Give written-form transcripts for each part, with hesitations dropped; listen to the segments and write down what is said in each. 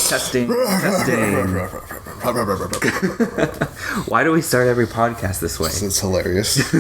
Testing. Why do we start every podcast this way? It's hilarious.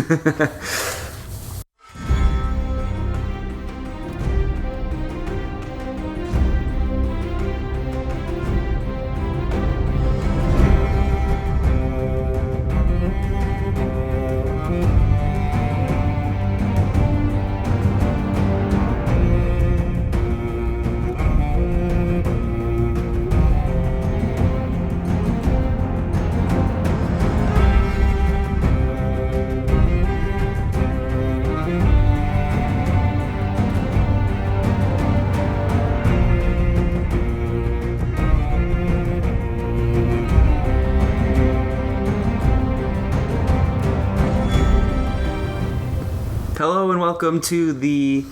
Hello and welcome to the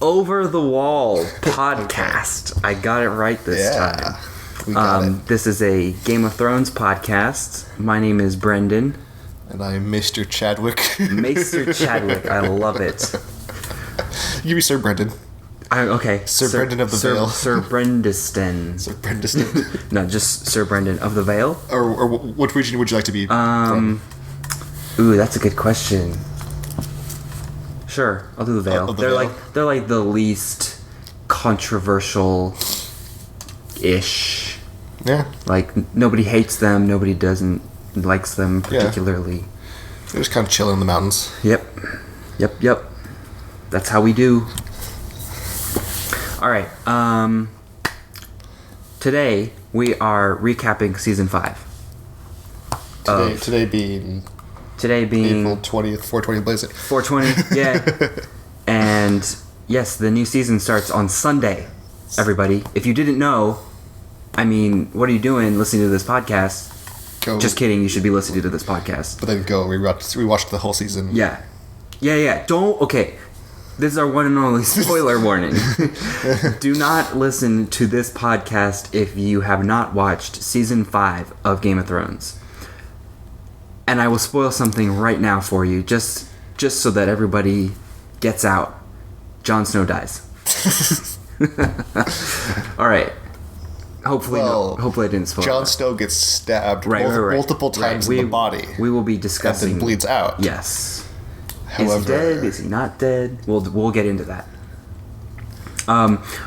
Over the Wall podcast. I got it right this time. We got it. This is a Game of Thrones podcast. My name is Brendan. And I'm Mr. Chadwick. Maester Chadwick. I love it. You be Sir Brendan. Okay. Sir Brendan of the Vale. Sir Brendiston. Sir Brendiston. No, just Sir Brendan of the Vale. or what region would you like to be from? Ooh, that's a good question. Sure, I'll do the Vale. The They're Vale? like the least controversial ish. Yeah. Like nobody hates them, nobody doesn't likes them particularly. They're just kind of chilling in the mountains. Yep. That's how we do. All right. Today we are recapping season 5. Today being April 20th, 420 Blaze It. 420, yeah. And yes, the new season starts on Sunday, everybody. If you didn't know, I mean, what are you doing listening to this podcast? Go. Just kidding, you should be listening to this podcast. But then go rewatch the whole season. Yeah. Okay. This is our one and only spoiler warning. Do not listen to this podcast if you have not watched season 5 of Game of Thrones. And I will spoil something right now for you, just so that everybody gets out. Jon Snow dies. All right. Hopefully I didn't spoil Jon that. Snow gets stabbed Right. multiple times in the body. We will be discussing. And then bleeds out. Yes. However, is he dead? Is he not dead? We'll get into that.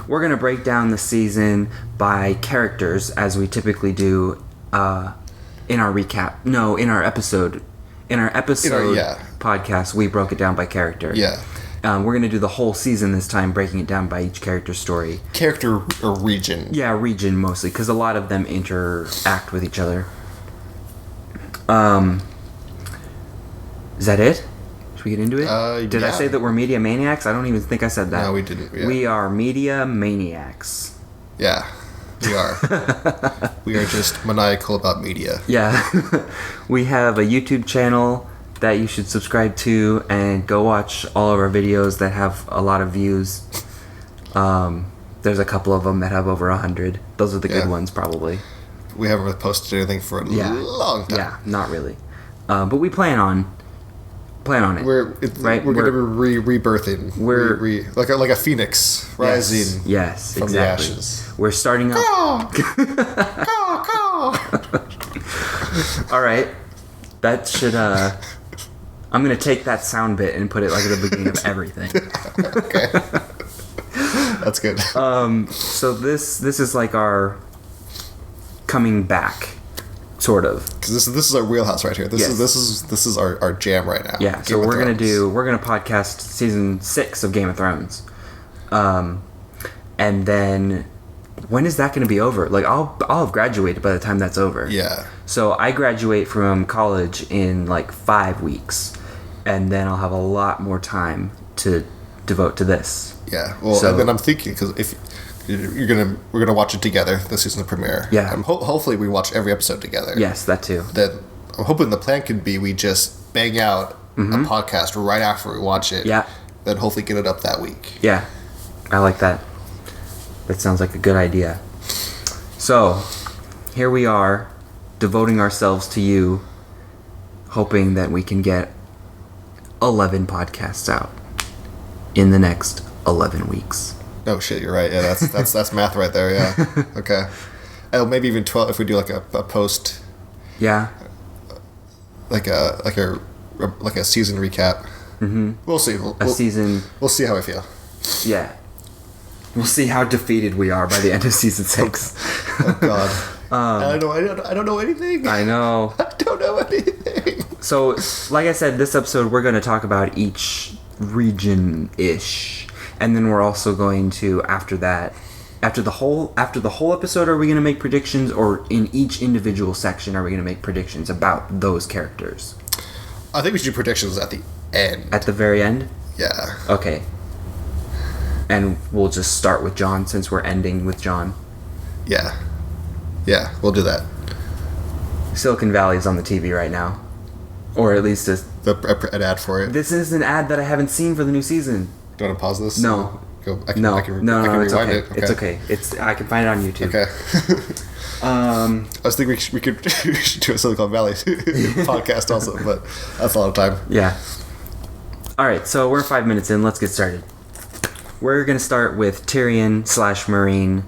We're gonna break down the season by characters as we typically do. In our recap, in our episode podcast, we broke it down by character. Yeah. We're gonna do the whole season this time, breaking it down by each character's story. Character or region. Yeah, region mostly, because a lot of them interact with each other. Is that it? Should we get into it? Did I say that we're media maniacs? I don't even think I said that. No, we didn't. Yeah. We are media maniacs. Yeah, we are. We are just maniacal about media. Yeah. We have a YouTube channel that you should subscribe to and go watch all of our videos that have a lot of views. There's a couple of them that have over 100. Those are the good ones, probably. We haven't posted anything for a long time. Yeah, not really. But we plan on it. We're gonna be rebirthing. We're like a phoenix rising. Yes, from exactly. the ashes. We're starting up. All right, that should. I'm gonna take that sound bit and put it like at the beginning of everything. Okay, that's good. So this is like our coming back. Sort of, because this is our wheelhouse right here. This is our jam right now. Yeah, so we're gonna podcast season 6 of Game of Thrones, and then when is that gonna be over? Like I'll have graduated by the time that's over. Yeah. So I graduate from college in like 5 weeks, and then I'll have a lot more time to devote to this. Yeah. Well, and then I'm thinking because if we're gonna watch it together, the season premiere. Yeah. Hopefully we watch every episode together. Yes, that too. Then I'm hoping the plan could be we just bang out a podcast right after we watch it. Yeah. Then hopefully get it up that week. Yeah, I like that. That sounds like a good idea. So, here we are, devoting ourselves to you, hoping that we can get 11 podcasts out in the next 11 weeks. Oh shit, you're right. Yeah, that's math right there. Yeah. Okay. Oh, maybe even 12 if we do like a post. Yeah. Like a season recap. Mm-hmm. We'll see. Season. We'll see how I feel. Yeah. We'll see how defeated we are by the end of season 6. Oh God. I don't know anything. I know. I don't know anything. So, like I said, this episode we're going to talk about each region-ish, and then we're also going to after the whole episode, are we going to make predictions, or in each individual section are we going to make predictions about those characters? I think we should do predictions at the end. At the very end? Yeah. Okay. And we'll just start with John since we're ending with John. Yeah. Yeah, we'll do that. Silicon Valley is on the TV right now. Or at least an ad for it. This is an ad that I haven't seen for the new season. Do you want to pause this? No. I can it's rewind okay. it. Okay. It's okay. I can find it on YouTube. Okay. I was thinking we should do a Silicon Valley podcast also, but that's a lot of time. Yeah. All right, so we're 5 minutes in. Let's get started. We're going to start with Tyrion / Marine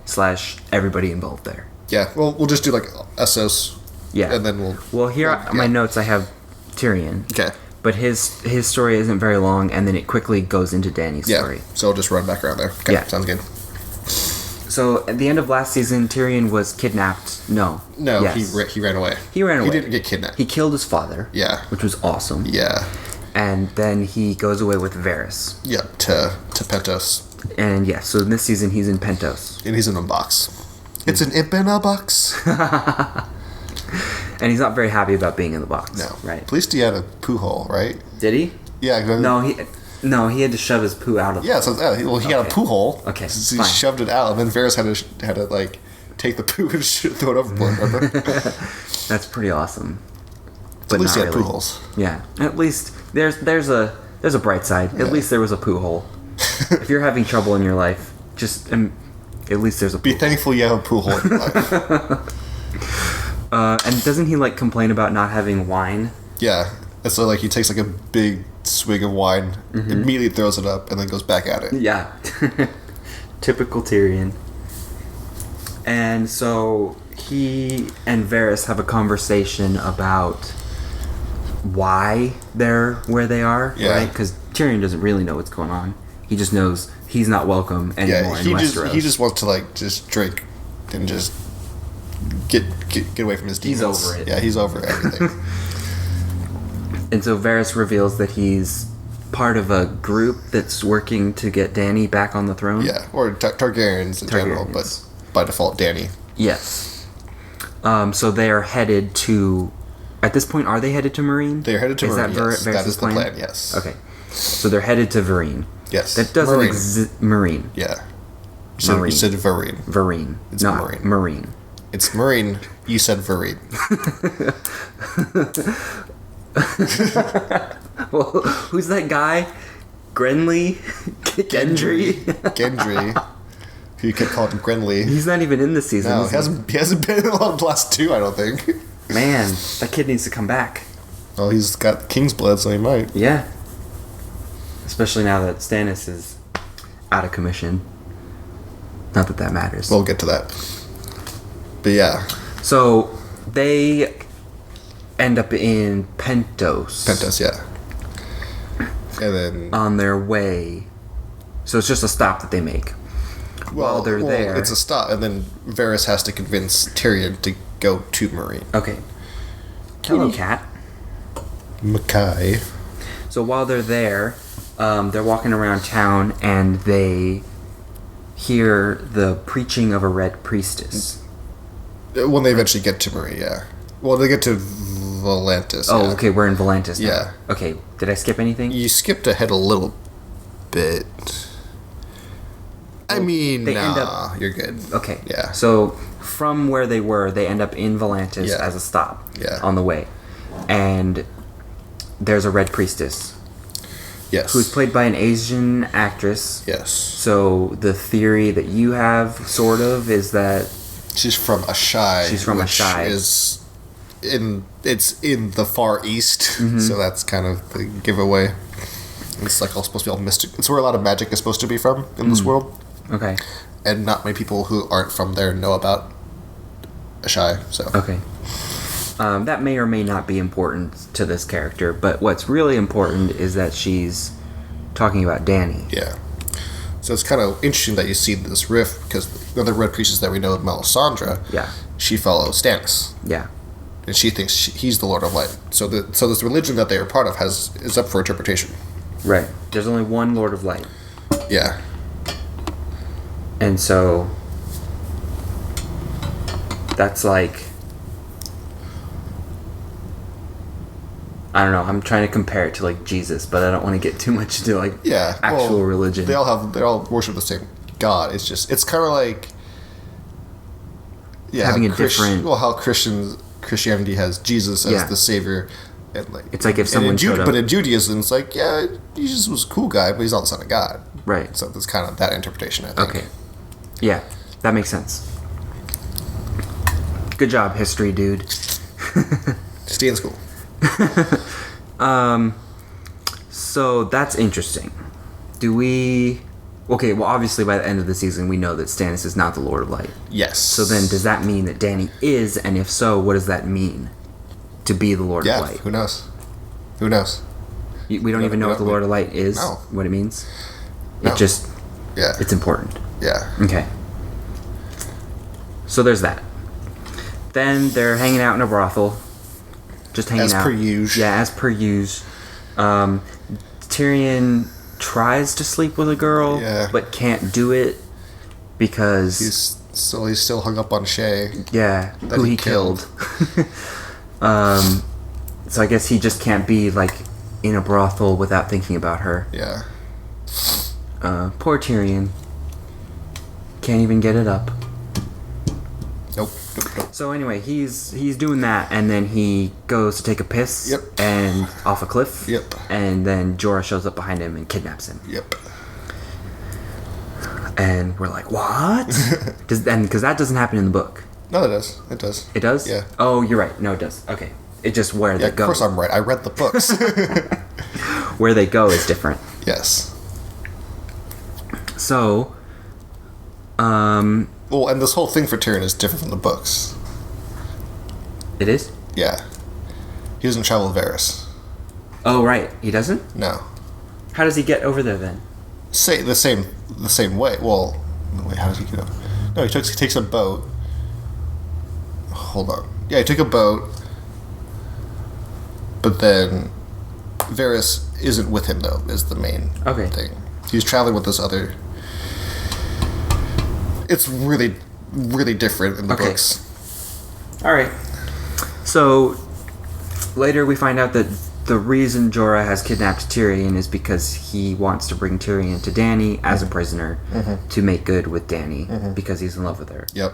/ everybody involved there. Yeah, well, we'll just do like Essos. Yeah. And then my notes, I have Tyrion. Okay. But his story isn't very long, and then it quickly goes into Dany's story. Yeah, so I'll just run back around there. Okay, yeah. Sounds good. So, at the end of last season, Tyrion was kidnapped. No. Yes. he ran away. He ran away. He didn't get kidnapped. He killed his father. Yeah. Which was awesome. Yeah. And then he goes away with Varys. Yep, to Pentos. And yeah, so in this season he's in Pentos. And he's in a box. It's an imp in a box. And he's not very happy about being in the box. No. Right. At least he had a poo hole, right? Did he? Yeah. No, he had to shove his poo out of Yeah, so he had a poo hole. Okay, so he shoved it out, and then Varys had to like take the poo and throw it overboard, remember? That's pretty awesome. But at least he had poo holes. Yeah. At least there's a bright side. At least there was a poo hole. If you're having trouble in your life, just at least there's a poo Be thankful you have a poo hole in your life. And doesn't he like complain about not having wine? Yeah. And so like he takes like a big swig of wine, immediately throws it up, and then goes back at it. Yeah. Typical Tyrion. And so he and Varys have a conversation about why they're where they are, right? Because Tyrion doesn't really know what's going on. He just knows he's not welcome anymore in Westeros. He just wants to like just drink and just get away from his demons. He's over it. Yeah, he's over everything. And so Varys reveals that he's part of a group that's working to get Dany back on the throne. Yeah, or Targaryens in general, but by default, Dany. Yes. So they are headed to... At this point, are they headed to Meereen? They are headed to Meereen, yes. That is the plan, yes. Okay. So they're headed to Meereen. Yes. That doesn't exist... Meereen. Yeah. You said Vereen. Vereen. It's not Meereen. Meereen. It's Meereen. You said Vereen. Well, who's that guy? Grenly? Gendry. You could call him Grenly. He's not even in this season. No, he hasn't been in the last two, I don't think. Man, that kid needs to come back. Well, he's got King's blood, so he might. Yeah. Especially now that Stannis is out of commission. Not that that matters. We'll get to that. But yeah. So, they end up in Pentos. Pentos, yeah. And then... on their way. So it's just a stop that they make. While they're there. It's a stop, and then Varys has to convince Tyrion to go to Meereen. Okay. Hello, cat. Mackay. So while they're there, they're walking around town, and they hear the preaching of a red priestess. When they eventually get to Meereen, yeah. Well, they get to Volantis. Oh, okay, we're in Volantis now. Yeah. Okay, did I skip anything? You skipped ahead a little bit. I mean, you're good. Okay. Yeah. So from where they were, they end up in Volantis as a stop on the way. And there's a red priestess. Yes. Who's played by an Asian actress. Yes. So the theory that you have, sort of, is that... she's from Ashai. She's from Ashai. It's in the Far East, so that's kind of the giveaway. It's like all supposed to be all mystic. It's where a lot of magic is supposed to be from in this world. Okay. And not many people who aren't from there know about Ashai, so. Okay. That may or may not be important to this character, but what's really important is that she's talking about Danny. Yeah. So it's kind of interesting that you see this rift, because the other Red Priestess that we know, Melisandre, Yeah. she follows Stannis. Yeah. And she thinks he's the Lord of Light. So this religion that they are part of is up for interpretation. Right. There's only one Lord of Light. Yeah. And so that's like, I don't know, I'm trying to compare it to like Jesus, but I don't want to get too much into like actual religion. They all worship the same God. It's kind of like having a different. Well, how Christianity has Jesus as the savior, and like it's like if someone showed up. But in Judaism, it's like Jesus was a cool guy, but he's not the son of God. Right. So that's kind of that interpretation, I think. Okay. Yeah, that makes sense. Good job, history dude. Stay in school. So that's interesting. Okay, well obviously by the end of the season we know that Stannis is not the Lord of Light. Yes. So then does that mean that Danny is, and if so, what does that mean? To be the Lord of Light? Who knows? Who knows? We don't even know what the Lord of Light is, what it means? No. It just it's important. Yeah. Okay. So there's that. Then they're hanging out in a brothel. Just hanging out. As per usual. Yeah, as per usual. Tyrion tries to sleep with a girl, but can't do it because he's still hung up on Shay. Yeah, who he killed. So I guess he just can't be like in a brothel without thinking about her. Yeah. Poor Tyrion. Can't even get it up. Nope. So anyway, he's doing that, and then he goes to take a piss. Yep. And off a cliff. Yep. And then Jorah shows up behind him and kidnaps him. Yep. And we're like, what? Because that doesn't happen in the book. No, it does. It does. It does? Yeah. Oh, you're right. No, it does. Okay. It just where they go. Of course I'm right. I read the books. Where they go is different. Yes. So, well, and this whole thing for Tyrion is different from the books. It is? Yeah. He doesn't travel with Varys. Oh, right. He doesn't? No. How does he get over there then? Say the same way. Well, wait, how does he get over? No, he takes a boat. Hold on. Yeah, he took a boat. But then Varys isn't with him though, is the main thing. He's traveling with this other. It's really, really different in the books. Alright. So, later we find out that the reason Jorah has kidnapped Tyrion is because he wants to bring Tyrion to Dany as a prisoner to make good with Dany because he's in love with her. Yep.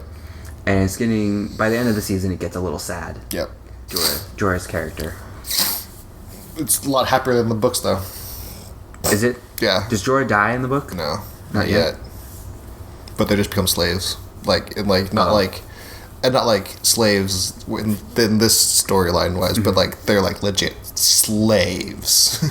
And it's getting, by the end of the season, it gets a little sad. Yep. Jorah's character. It's a lot happier than the books, though. Is it? Yeah. Does Jorah die in the book? No, not yet. But they just become slaves, not like slaves in this storyline wise, but like they're like legit slaves.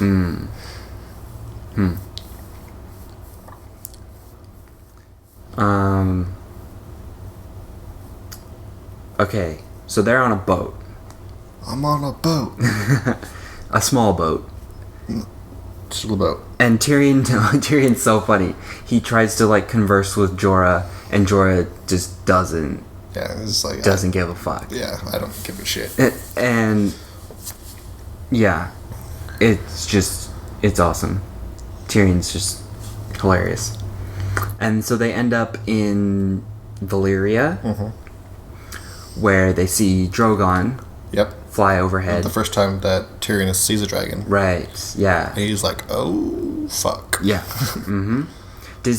Okay, so they're on a boat. I'm on a boat. A small boat. Just a boat. And Tyrion's so funny. He tries to like converse with Jorah, and Jorah just doesn't. Yeah, it's like doesn't give a fuck. Yeah, I don't give a shit. And yeah, it's awesome. Tyrion's just hilarious. And so they end up in Valyria, where they see Drogon. Yep. Fly overhead. The first time that Tyrion sees a dragon. Right. Yeah. And he's like, "Oh fuck." Yeah. Did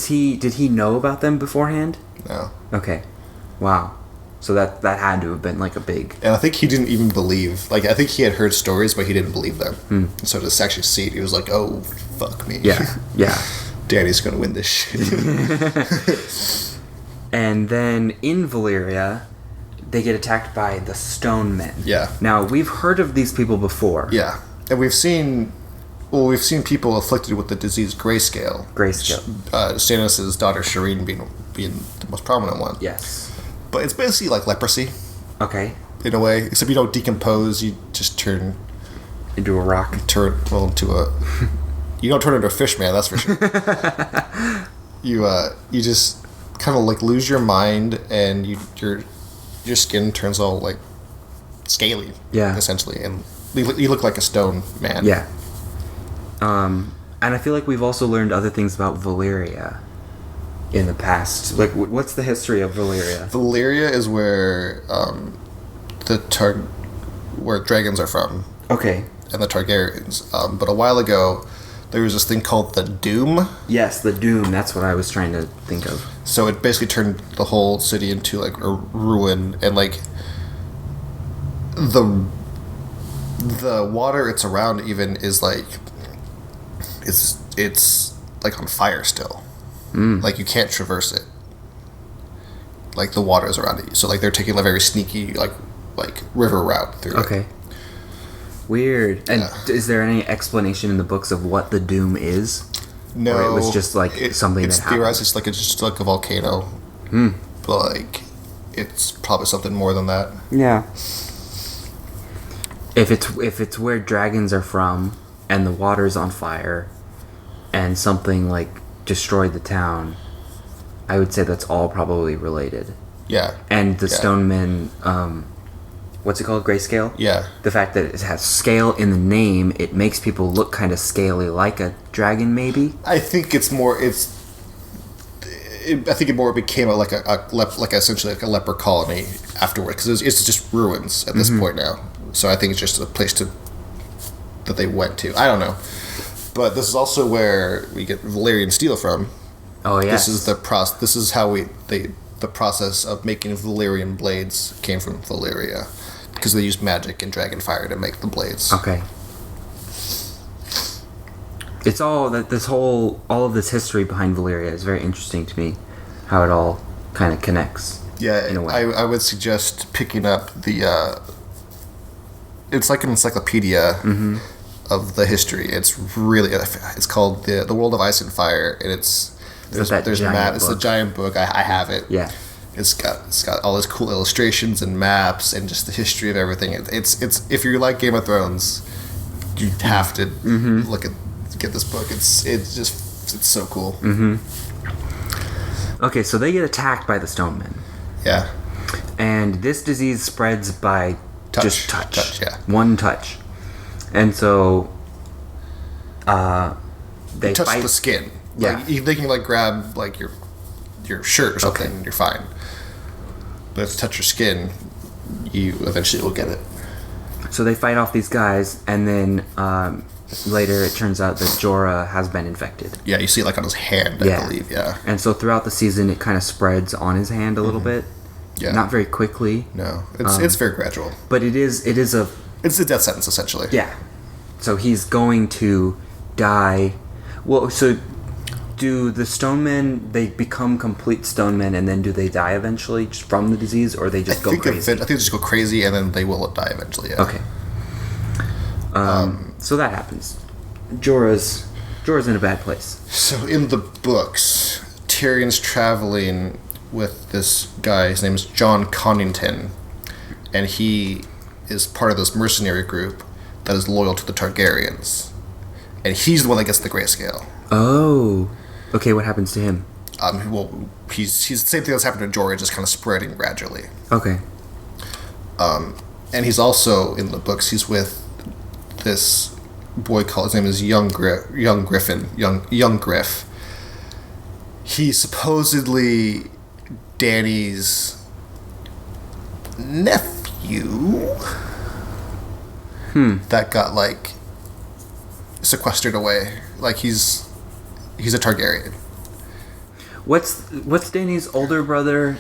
he know about them beforehand? No. Okay. Wow. So that had to have been like a big. And I think he didn't even believe. Like I think he had heard stories, but he didn't believe them. So to actually see it, he was like, "Oh fuck me." Yeah. Yeah. Danny's gonna win this shit. And then in Valyria, they get attacked by the Stone Men. Yeah. Now, we've heard of these people before. Yeah. And we've seen... Well, we've seen people afflicted with the disease grayscale. Grayscale. Stannis' daughter Shireen being the most prominent one. Yes. But it's basically like leprosy. Okay. In a way, except you don't decompose. You just turn into a rock. Into a. You don't turn into a fish, man. That's for sure. You just kind of like lose your mind, and your skin turns all like scaly. Yeah. Essentially, and you look like a stone man. Yeah. And I feel like we've also learned other things about Valyria in the past. Like, what's the history of Valyria? Valyria is where where dragons are from. Okay. And the Targaryens. But a while ago, there was this thing called the Doom. Yes, the Doom. That's what I was trying to think of. So it basically turned the whole city into like a ruin, and like the water it's around even is like it's like on fire still. Like you can't traverse it. Like the water is around it, so like they're taking a very sneaky like river route through it. Okay. Weird. And is there any explanation in the books of what the Doom is? No, or it was just like something it's that happened. theorized it's just like a volcano. But like it's probably something more than that. Yeah. If it's where dragons are from and the water's on fire and something like destroyed the town, I would say that's all probably related. Yeah. And the Stonemen, what's it called? Grayscale? Yeah. The fact that it has scale in the name, it makes people look kind of scaly, like a dragon, maybe? I think it's more. I think it more became essentially like a leper colony afterward, because it's just ruins at this point now. So I think it's just a place that they went to. I don't know, but this is also where we get Valyrian steel from. Oh yeah. This is This is how the process of making Valyrian blades came from Valyria, because they used magic and dragon fire to make the blades. Okay. It's all that all of this history behind Valyria is very interesting to me, how it all kind of connects. Yeah, in a way. I would suggest picking up the. It's like an encyclopedia of the history. It's really. It's called the World of Ice and Fire, and there's map. It's a giant book. I have it. Yeah. It's got all these cool illustrations and maps and just the history of everything. It's if you like Game of Thrones, you have to get this book. It's so cool. Okay, so they get attacked by the Stonemen. Yeah. And this disease spreads by just touch. Touch, yeah. One touch. And so they touch fight the skin. Yeah. Like, they can like grab like your shirt or something and you're fine. But if you touch your skin, you eventually will get it. So they fight off these guys, and then later it turns out that Jorah has been infected. Yeah, you see it like on his hand, I believe, yeah. And so throughout the season it kind of spreads on his hand a little bit. Yeah. Not very quickly. No. It's very gradual. But it's a death sentence essentially. Yeah. So he's going to die. Well, so do the Stonemen, they become complete Stonemen, and then do they die eventually just from the disease, or they just go crazy? I think they just go crazy, and then they will die eventually, yeah. Okay. So that happens. Jorah's in a bad place. So in the books, Tyrion's traveling with this guy. His name is Jon Connington, and he is part of this mercenary group that is loyal to the Targaryens, and he's the one that gets the grayscale. Oh, okay. What happens to him? Well, he's the same thing that's happened to Jorah, just kind of spreading gradually. Okay. And he's also in the books. He's with this boy called, his name is Young Griff. He's supposedly Dany's nephew. That got like sequestered away. Like he's a Targaryen. What's Dany's older brother?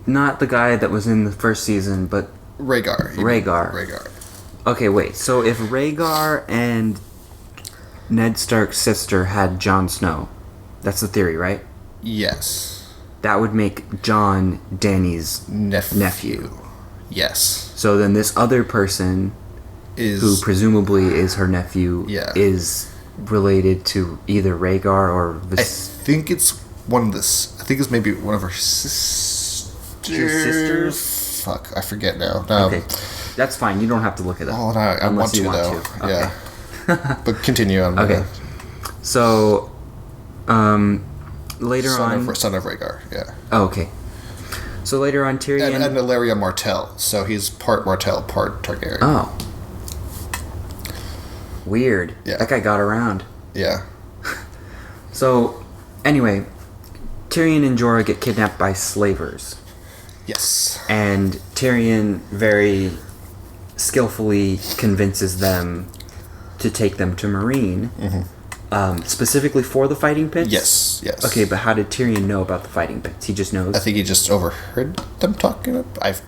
Not the guy that was in the first season, but Rhaegar. Rhaegar. Okay, wait. So if Rhaegar and Ned Stark's sister had Jon Snow, that's the theory, right? Yes. That would make Jon Dany's nephew. Yes. So then this other person, who presumably is her nephew, is related to either Rhaegar or I think it's one of this. I think it's maybe one of her sisters. Fuck, I forget now. No. Okay, that's fine. You don't have to look it up. Oh, no, I want to though. Okay. Yeah. But continue on. Okay. So, later on, son of Rhaegar. Yeah. Oh, okay. So later on, Tyrion and Illyria Martell. So he's part Martell, part Targaryen. Oh. Weird. Yeah. That guy got around. Yeah. So, anyway, Tyrion and Jorah get kidnapped by slavers. Yes. And Tyrion very skillfully convinces them to take them to Meereen, specifically for the fighting pits? Yes. Okay, but how did Tyrion know about the fighting pits? He just knows? I think he just overheard them talking.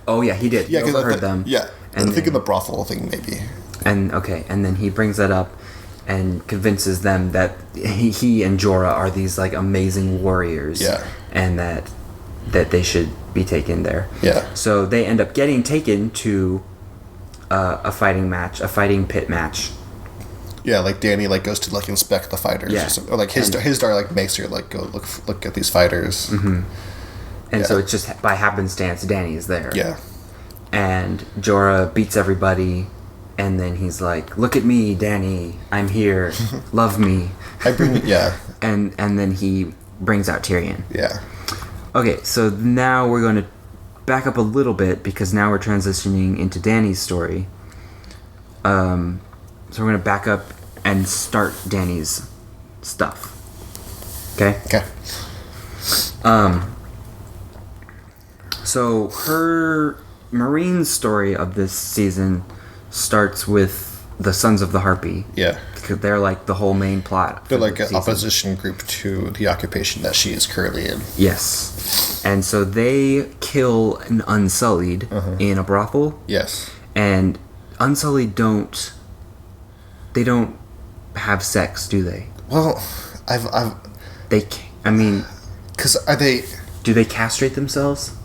Oh, yeah, he did. Yeah, he overheard them. Yeah. And I think in the brothel thing, maybe. And then he brings that up and convinces them that he and Jorah are these like amazing warriors. Yeah. And that they should be taken there. Yeah. So they end up getting taken to a fighting pit match. Yeah, like Dany goes to inspect the fighters. Yeah. Or his daughter makes her go look at these fighters. Mm-hmm. And Yeah. so it's just by happenstance Dany is there. Yeah. And Jorah beats everybody. And then he's like, "Look at me, Dany. I'm here. Love me." Yeah. And then he brings out Tyrion. Yeah. Okay, so now we're going to back up a little bit because now we're transitioning into Dany's story. So we're going to back up and start Dany's stuff. Okay? Okay. So her Marine story of this season starts with the Sons of the Harpy. Yeah. Because they're like the whole main plot. They're like an opposition group to the occupation that she is currently in. Yes. And so they kill an Unsullied in a brothel. Yes. And Unsullied don't have sex, do they? Well, because are they? Do they castrate themselves?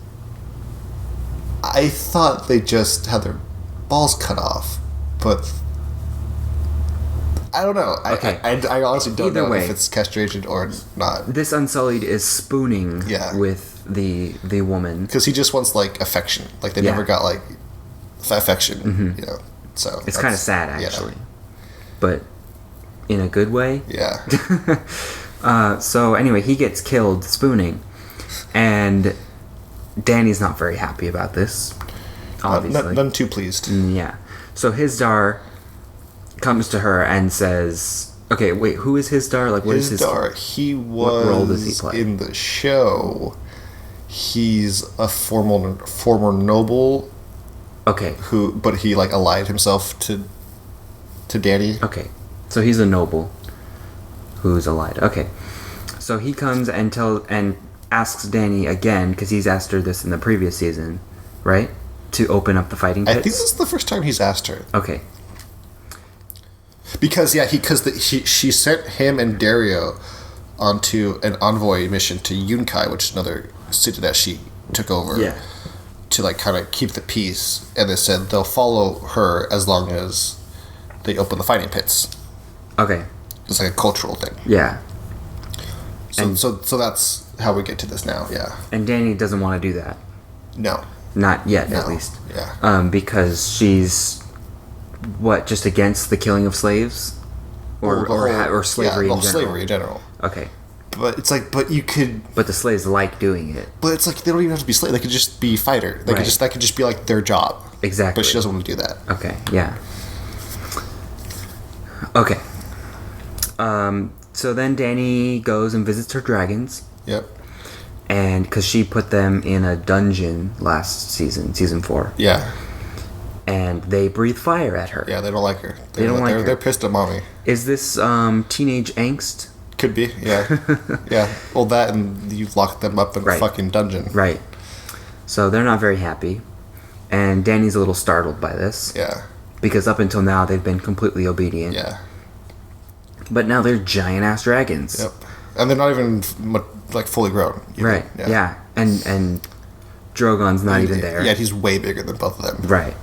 I thought they just had their balls cut off, but I don't know. Okay. I honestly don't Either know way, if it's castration or not. This Unsullied is spooning Yeah. with the woman. Because he just wants affection. They Yeah. never got affection. You know. So It's kind of sad, actually, but in a good way. Yeah. So anyway, he gets killed spooning, and Dany's not very happy about this. Obviously, none too pleased. Yeah. So Hizdar comes to her and says, "Okay, wait, who is Hizdar? What is his Hizdar? He was what role does he play in the show? He's a former noble. Okay. But he allied himself to Dany. Okay. So he's a noble who's allied. Okay. So he comes and asks Dany again, because he's asked her this in the previous season, right? To open up the fighting pits. I think this is the first time he's asked her. Okay. Because she sent him and Dario onto an envoy mission to Yunkai, which is another city that she took over. Yeah. To kind of keep the peace, and they said they'll follow her as long as they open the fighting pits. Okay. It's like a cultural thing. Yeah. So that's how we get to this now. Yeah. And Dany doesn't want to do that. No. Not yet, No. at least. Yeah. Because she's just against the killing of slaves, or slavery in general. Slavery in general. Okay. But it's but you could. But the slaves like doing it. But it's they don't even have to be slaves. They could just be fighter. That could just be their job. Exactly. But she doesn't want to do that. Okay. Yeah. Okay. So then Dany goes and visits her dragons. Yep. And because she put them in a dungeon last season, season 4. Yeah. And they breathe fire at her. Yeah, they don't like her. They don't like her. They're pissed at mommy. Is this teenage angst? Could be, yeah. Yeah. Well, that and you locked them up in a fucking dungeon. Right. So they're not very happy. And Dany's a little startled by this. Yeah. Because up until now, they've been completely obedient. Yeah. But now they're giant-ass dragons. Yep. And they're not even, fully grown. Right. Yeah. And Drogon's not even there. Yeah, he's way bigger than both of them. Right.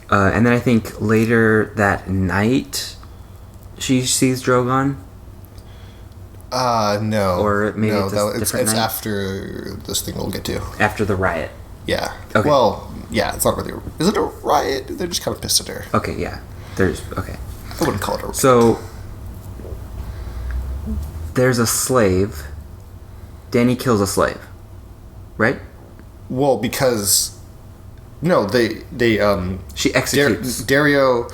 And then I think later that night, she sees Drogon? No. Or maybe no, it's a it's different night? after this thing we'll get to. After the riot. Yeah. Okay. Well, yeah, it's not really. Is it a riot? They're just kind of pissed at her. Okay, yeah. Okay. I wouldn't call it a riot. So there's a slave. Dany kills a slave, right? Well, because no, they She executes. Dario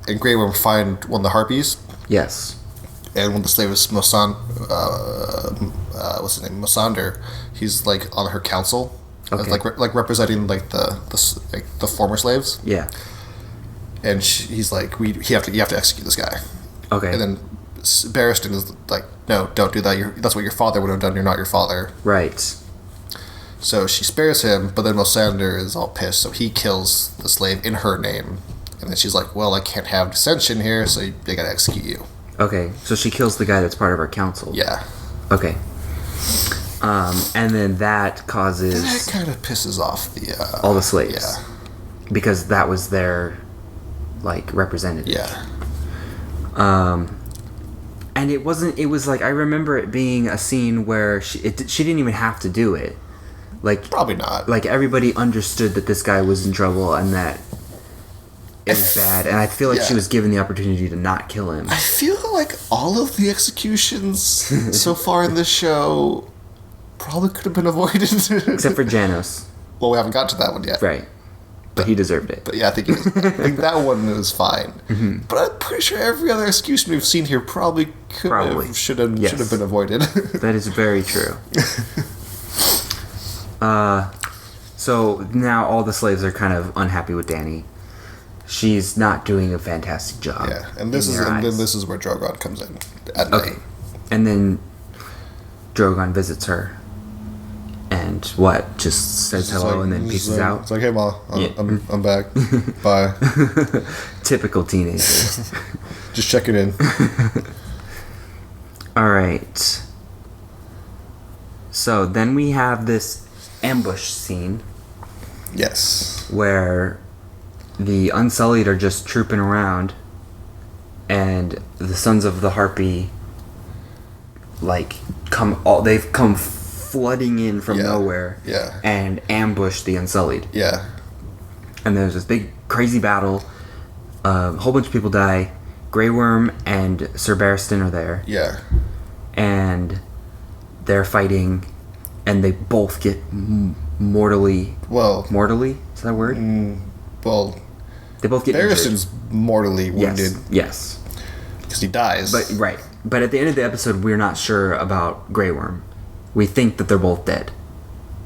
and Grey Worm find one of the harpies, Yes. and when the slave is what's his name, Mosander, he's like on her council, Okay. like representing like the former slaves, Yeah. and he's like, you have to execute this guy, Okay. and then Barristan is like, no, don't do that. That's what your father would have done. You're not your father. Right. So she spares him, but then Mosander is all pissed, so he kills the slave in her name. And then she's like, well, I can't have dissension here, so they gotta execute you. Okay. So she kills the guy that's part of her council. Yeah. Okay. And then that causes That kind of pisses off the... all the slaves. Yeah. Because that was their, like, representative. Yeah. And it was like, I remember it being a scene where she didn't even have to do it. Like, Probably not. like everybody understood that this guy was in trouble and that it was bad. And I feel like she Yeah. was given the opportunity to not kill him. I feel like all of the executions so far in this show probably could have been avoided. Except for Janos. Well, we haven't got to that one yet. Right. But he deserved it. But yeah, I think that one was fine. Mm-hmm. But I'm pretty sure every other execution we've seen here probably should have Yes. been avoided. That is very true. So now all the slaves are kind of unhappy with Dany. She's not doing a fantastic job. Yeah, and then this is where Drogon comes in. At Okay. night. And then Drogon visits her. And what? Just says It's hello like- and then it's pieces like- out? It's like, hey, Ma, Yeah. I'm back. Bye. Typical teenagers. Just checking in. Alright. So then we have this ambush scene Yes. where the Unsullied are just trooping around and the Sons of the Harpy they've come flooding in from Yeah. nowhere Yeah. and ambush the Unsullied. Yeah. And there's this big crazy battle. A whole bunch of people die. Grey Worm and Sir Barristan are there, Yeah. and they're fighting, and they both get mortally. Well, Is that a word? well, They both get injured. Barristan's mortally wounded Yes. because he dies. But right. But at the end of the episode, we're not sure about Grey Worm. We think that they're both dead.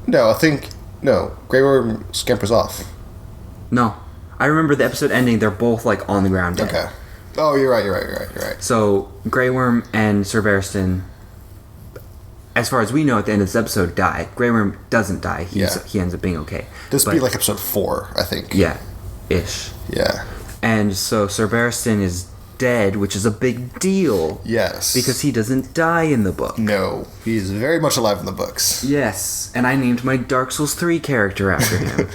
no, Grey Worm scampers off. No, I remember the episode ending. They're both like on the ground dead. Okay. Oh, you're right. So Grey Worm and Sir Barristan, as far as we know, at the end of this episode, die. Grey Worm doesn't die. He ends up being okay. This would But- be like episode 4, I think. Yeah, ish. Yeah. And so Sir Barristan is dead, which is a big deal Yes. because he doesn't die in the book. No, he's very much alive in the books. Yes, and I named my Dark Souls 3 character after him.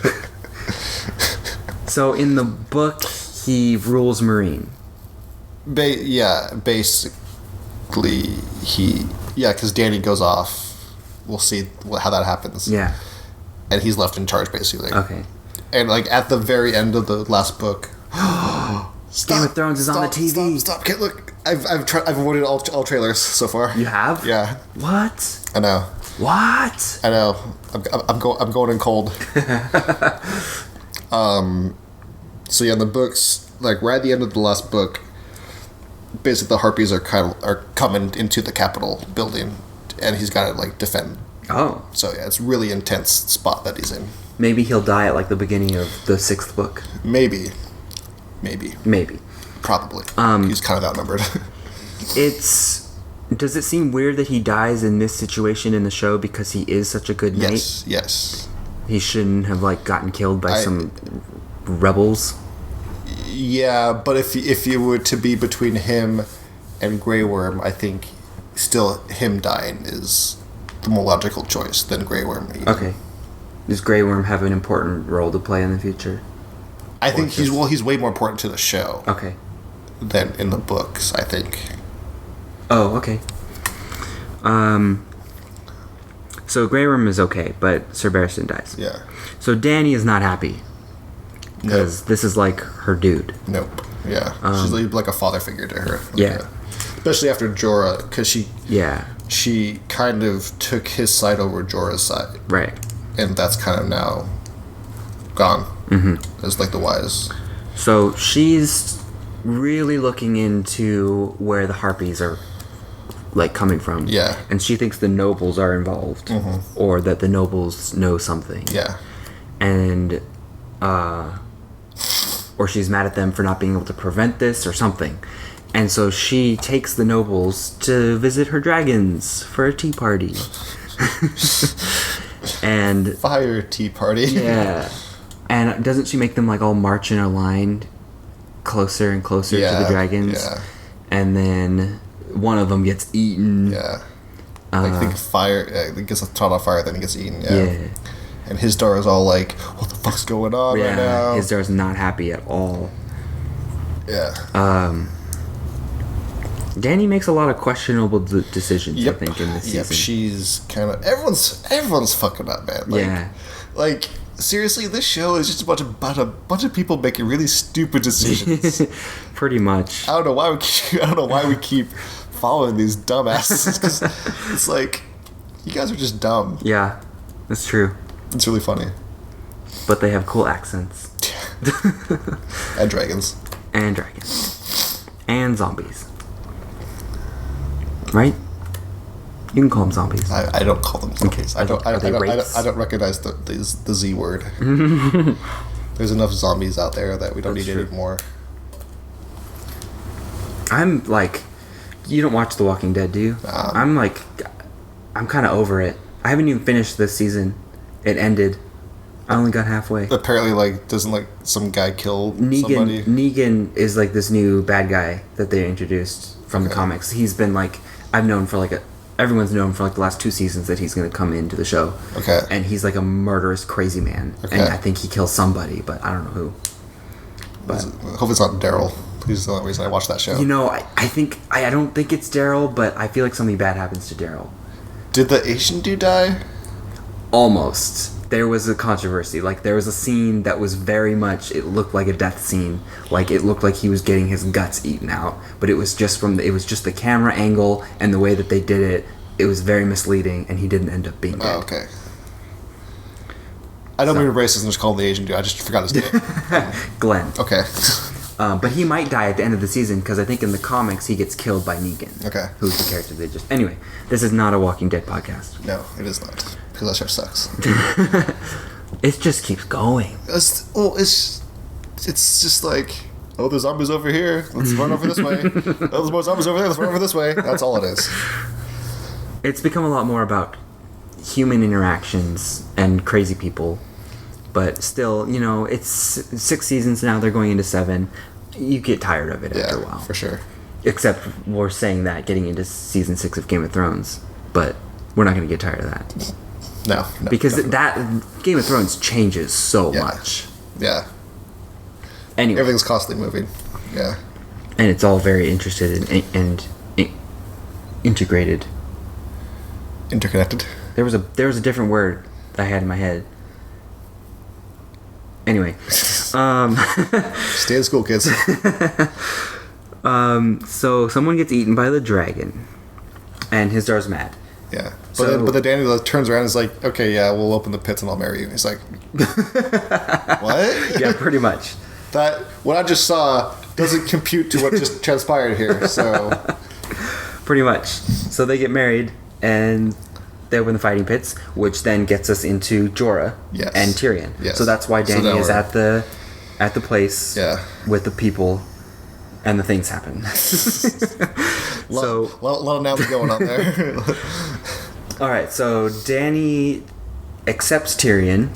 So in the book, he rules Marine. Basically, because Dany goes off. We'll see how that happens. Yeah. And he's left in charge, basically. Okay. And like at the very end of the last book, Game of Thrones is on the TV. Stop! Can't look. I've avoided all trailers so far. You have? Yeah, What? I know. What? I know. I'm going in cold. So yeah, in the books, like right at the end of the last book, basically the Harpies are coming into the Capitol building, and he's got to like defend. Oh. So yeah, it's really intense spot that he's in. Maybe he'll die at like the beginning of the 6th book. Maybe. Um, Probably. He's kind of outnumbered. Does it seem weird that he dies in this situation in the show because he is such a good knight? Yes. He shouldn't have like gotten killed by some rebels. Yeah, but if you were to be between him and Grey Worm, I think still him dying is the more logical choice than Grey Worm. Okay. Does Grey Worm have an important role to play in the future? I think he's way more important to the show. Okay. than in the books, I think. Oh, okay. So Grey Worm is okay, but Sir Barristan dies. Yeah. So Dany is not happy because this is like her dude. Nope. Yeah. She's like a father figure to her. Yeah. Especially after Jorah, because Yeah. she kind of took his side over Jorah's side. Right. And that's kind of now gone. Mm-hmm. It's like the wise. So she's really looking into where the Harpies are like coming from. Yeah. And she thinks the nobles are involved. Mm-hmm. Or that the nobles know something. Yeah. And or she's mad at them for not being able to prevent this or something. And so she takes the nobles to visit her dragons for a tea party. And Fire tea party. yeah. And doesn't she make them like all march in a line closer and closer to the dragons? Yeah. And then one of them gets eaten. Yeah. I think fire. It gets taught on fire, then it gets eaten. Yeah. And his daughter is all like, "What the fuck's going on right now?" His daughter's not happy at all. Yeah. Dany makes a lot of questionable decisions. I think in this season. Yep. She's kind of everyone's fucking up, man. Like, Like seriously, this show is just about a bunch of people making really stupid decisions. Pretty much. I don't know why we keep following these dumbasses. 'Cause it's like, you guys are just dumb. Yeah, that's true. It's really funny. But they have cool accents. And dragons. And dragons. And zombies. Right? You can call them zombies. I don't call them zombies. Okay. I don't recognize the Z word. There's enough zombies out there that we don't need any more. I'm like, you don't watch The Walking Dead, do you? I'm kind of over it. I haven't even finished this season. It ended. I only got halfway. Apparently, like, doesn't like some guy kill somebody? Negan is like this new bad guy that they introduced from the comics. He's been like, everyone's known for like the last 2 seasons that he's going to come into the show. Okay. And he's like a murderous, crazy man. Okay. And I think he kills somebody, but I don't know who. But Hope it's not Daryl. He's the only reason I watched that show. You know, I don't think it's Daryl, but I feel like something bad happens to Daryl. Did the Asian dude die? Almost. There was a controversy. Like, there was a scene that was very much, it looked like a death scene. Like, it looked like he was getting his guts eaten out. But it was just the camera angle and the way that they did it. It was very misleading, and he didn't end up being dead. Oh, okay. I don't mean racist and just call him the Asian dude. I just forgot his name. Glenn. Okay. But he might die at the end of the season, because I think in the comics he gets killed by Negan. Okay. Who's the character they just... Anyway, this is not a Walking Dead podcast. No, it is not. Because that show sucks. It just keeps going. It's just like, oh, there's zombies over here. Let's run over this way. Oh, there's more zombies over there. Let's run over this way. That's all it is. It's become a lot more about human interactions and crazy people. But still, you know, it's 6 seasons now. They're going into 7. You get tired of it after a while. For sure. Except we're saying that getting into season 6 of Game of Thrones. But we're not going to get tired of that. No, because definitely. that Game of Thrones changes so much. Yeah. Anyway, everything's constantly moving. Yeah. And it's all very interested and integrated. Interconnected. There was a different word I had in my head. Anyway, stay in school, kids. So someone gets eaten by the dragon, and his daughter's mad. Yeah, but then Dany turns around and is like, "Okay, yeah, we'll open the pits and I'll marry you." He's like, "What?" Yeah, pretty much. That what I just saw doesn't compute to what just transpired here. So, pretty much. So they get married, and they open the fighting pits, which then gets us into Jorah and Tyrion. Yes. So that's why Dany is at the place with the people, and the things happen. A lot of nouns going on there. All right, so Dany accepts Tyrion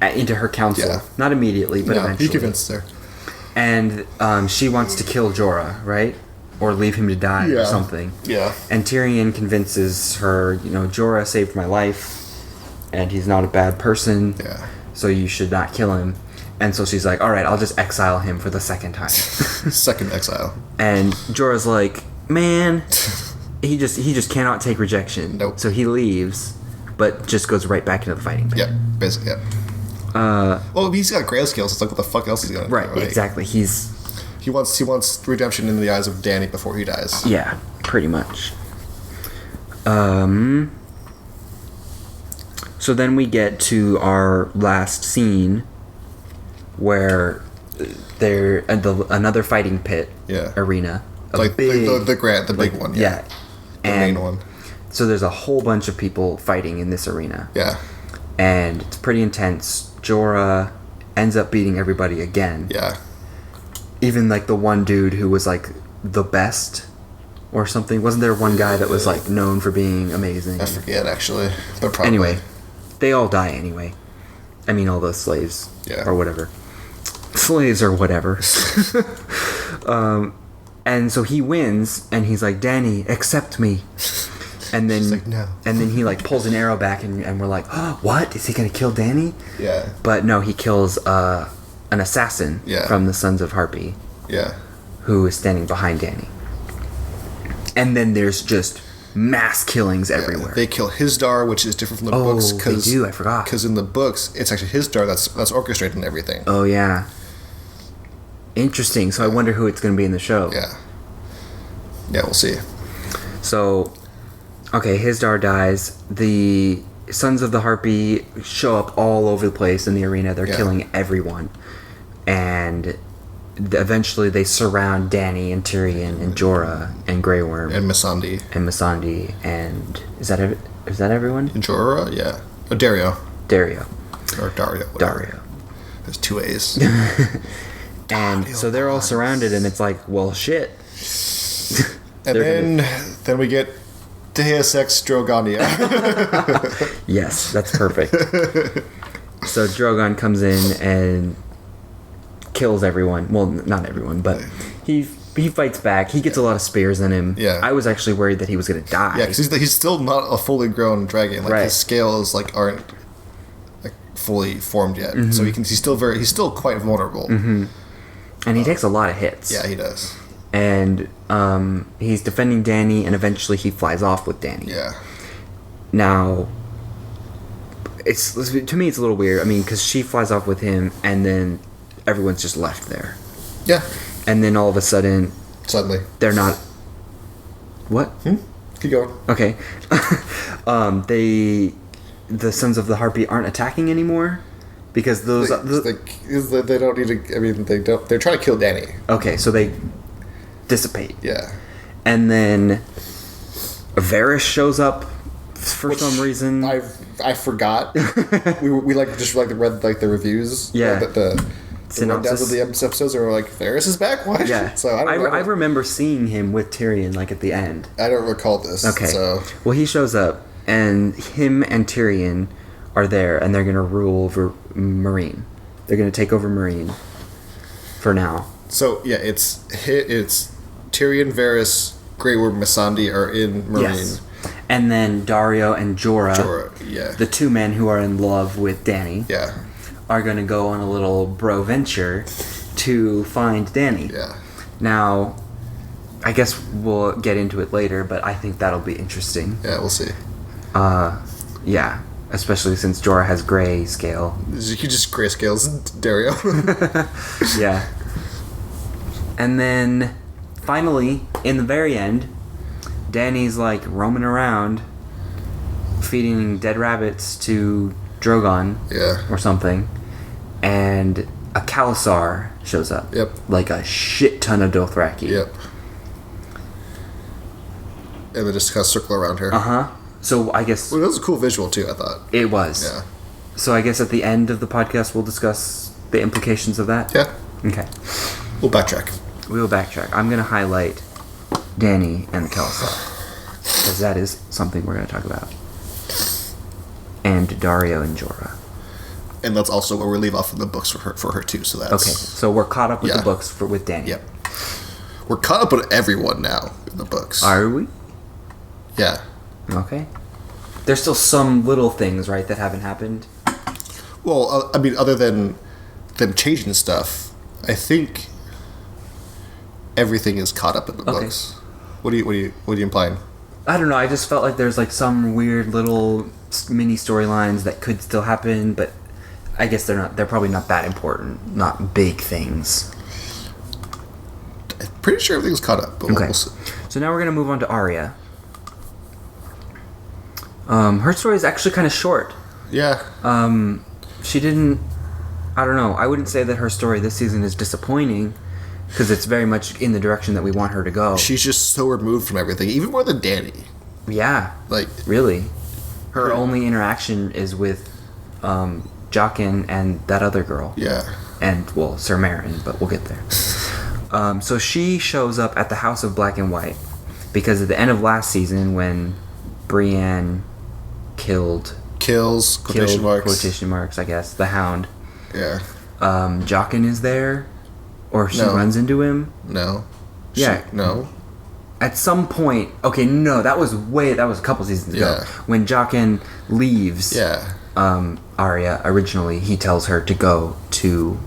into her council. Yeah. Not immediately, but eventually. He convinces her. And she wants to kill Jorah, right? Or leave him to die or something. Yeah. And Tyrion convinces her, you know, Jorah saved my life, and he's not a bad person, so you should not kill him. And so she's like, all right, I'll just exile him for the second time. Second exile. And Jorah's like, man, he just cannot take rejection. Nope. So he leaves, but just goes right back into the fighting pit. Yeah, basically, yeah. Well, he's got grayscale, so it's like, what the fuck else is he gonna do? Right, exactly. He wants redemption in the eyes of Dany before he dies. Yeah, pretty much. So then we get to our last scene where they're at another fighting pit arena. Like the big one. Yeah. The main one. So there's a whole bunch of people fighting in this arena. Yeah. And it's pretty intense. Jorah ends up beating everybody again. Yeah. Even like the one dude who was like the best or something. Wasn't there one guy that was like known for being amazing? I forget actually. But probably. Anyway, they all die anyway. I mean, all those slaves. Yeah. Or whatever. Slaves or whatever. And so he wins, and he's like, Dany, accept me. And then, like, no. And then he like pulls an arrow back, and we're like, oh, what? Is he gonna kill Dany? Yeah. But no, he kills an assassin from the Sons of Harpy. Yeah. Who is standing behind Dany. And then there's just mass killings everywhere. They kill Hisdar, which is different from the books. They do. I forgot. Because in the books, it's actually Hisdar that's orchestrating everything. Oh yeah. Interesting. So I wonder who it's going to be in the show. Yeah. Yeah, we'll see. So, okay, Hisdar dies. The Sons of the Harpy show up all over the place in the arena. They're killing everyone. And eventually they surround Dany and Tyrion and Jorah and Grey Worm. And Missandei. And is that everyone? And Jorah, yeah. Oh, Dario. Or Dario. Whatever. Dario. There's two A's. And so they're all surrounded, and it's like, well, shit. And then we get Deus Ex Drogonia. Yes, that's perfect. So Drogon comes in and kills everyone. Well, not everyone, but he fights back. He gets a lot of spears in him. Yeah. I was actually worried that he was going to die. Yeah, because he's still not a fully grown dragon. Like his scales aren't like fully formed yet. Mm-hmm. So he's still quite vulnerable. Mm-hmm. And he takes a lot of hits. Yeah, he does. And he's defending Dany, and eventually he flies off with Dany. Yeah. Now, to me it's a little weird. I mean, because she flies off with him, and then everyone's just left there. Yeah. And then all of a sudden... Suddenly. They're not... What? Keep going. Okay. The Sons of the Harpy aren't attacking anymore? Because those... they don't need to... I mean, they don't... They're trying to kill Dany. Okay, so they dissipate. Yeah. And then Varys shows up for some reason. I forgot. we just read the reviews. Yeah. The synopsis of the episodes, and we're like, Varys is back? What? Yeah. So I remember seeing him with Tyrion at the end. I don't recall this. Okay. So. Well, he shows up, and him and Tyrion are there, and they're going to rule over Meereen. They're going to take over Meereen for now. So, yeah, it's Tyrion, Varys, Grey Worm, Missandei are in Meereen. Yes. And then Dario and Jorah, yeah. the two men who are in love with Dany, are going to go on a little bro venture to find Dany. Yeah. Now, I guess we'll get into it later, but I think that'll be interesting. Yeah, we'll see. Yeah. Especially since Jorah has grayscale. He just grayscales Dario. Yeah. And then, finally, in the very end, Dany's like roaming around, feeding dead rabbits to Drogon. Yeah. Or something. And a Khalasar shows up. Yep. Like a shit ton of Dothraki. Yep. And they just kind of circle around her. Uh-huh. So I guess... Well, that was a cool visual, too, I thought. It was. Yeah. So I guess at the end of the podcast, we'll discuss the implications of that? Yeah. Okay. We'll backtrack. We will backtrack. I'm going to highlight Dany and the Khalasar. Because that is something we're going to talk about. And Dario and Jorah. And that's also where we leave off in the books for her too, so that's... Okay, so we're caught up with the books with Dany. Yep. We're caught up with everyone now in the books. Are we? Yeah. Okay. There's still some little things, right, that haven't happened? Well, I mean, other than them changing stuff, I think everything is caught up in the books. What are you implying? I don't know. I just felt like there's like some weird little mini storylines that could still happen, but I guess they're not. They're probably not that important. Not big things. I'm pretty sure everything's caught up. But Okay. we'll see. So now we're gonna move on to Arya. Her story is actually kind of short. Yeah. She didn't. I don't know. I wouldn't say that her story this season is disappointing, because it's very much in the direction that we want her to go. She's just so removed from everything, even more than Dany. Yeah. Like, Really. Her only interaction is with Jaqen and that other girl. yeah. And, well, Sir Meryn, but we'll get there. So she shows up at the House of Black and White because at the end of last season, when Brienne kills quotation marks, I guess, the Hound, Yeah. Jaqen is there, or she No. runs into him. No. Yeah. No. At some point, okay, no, that was a couple seasons ago. Yeah. When Jaqen leaves Yeah. Arya originally, he tells her to go to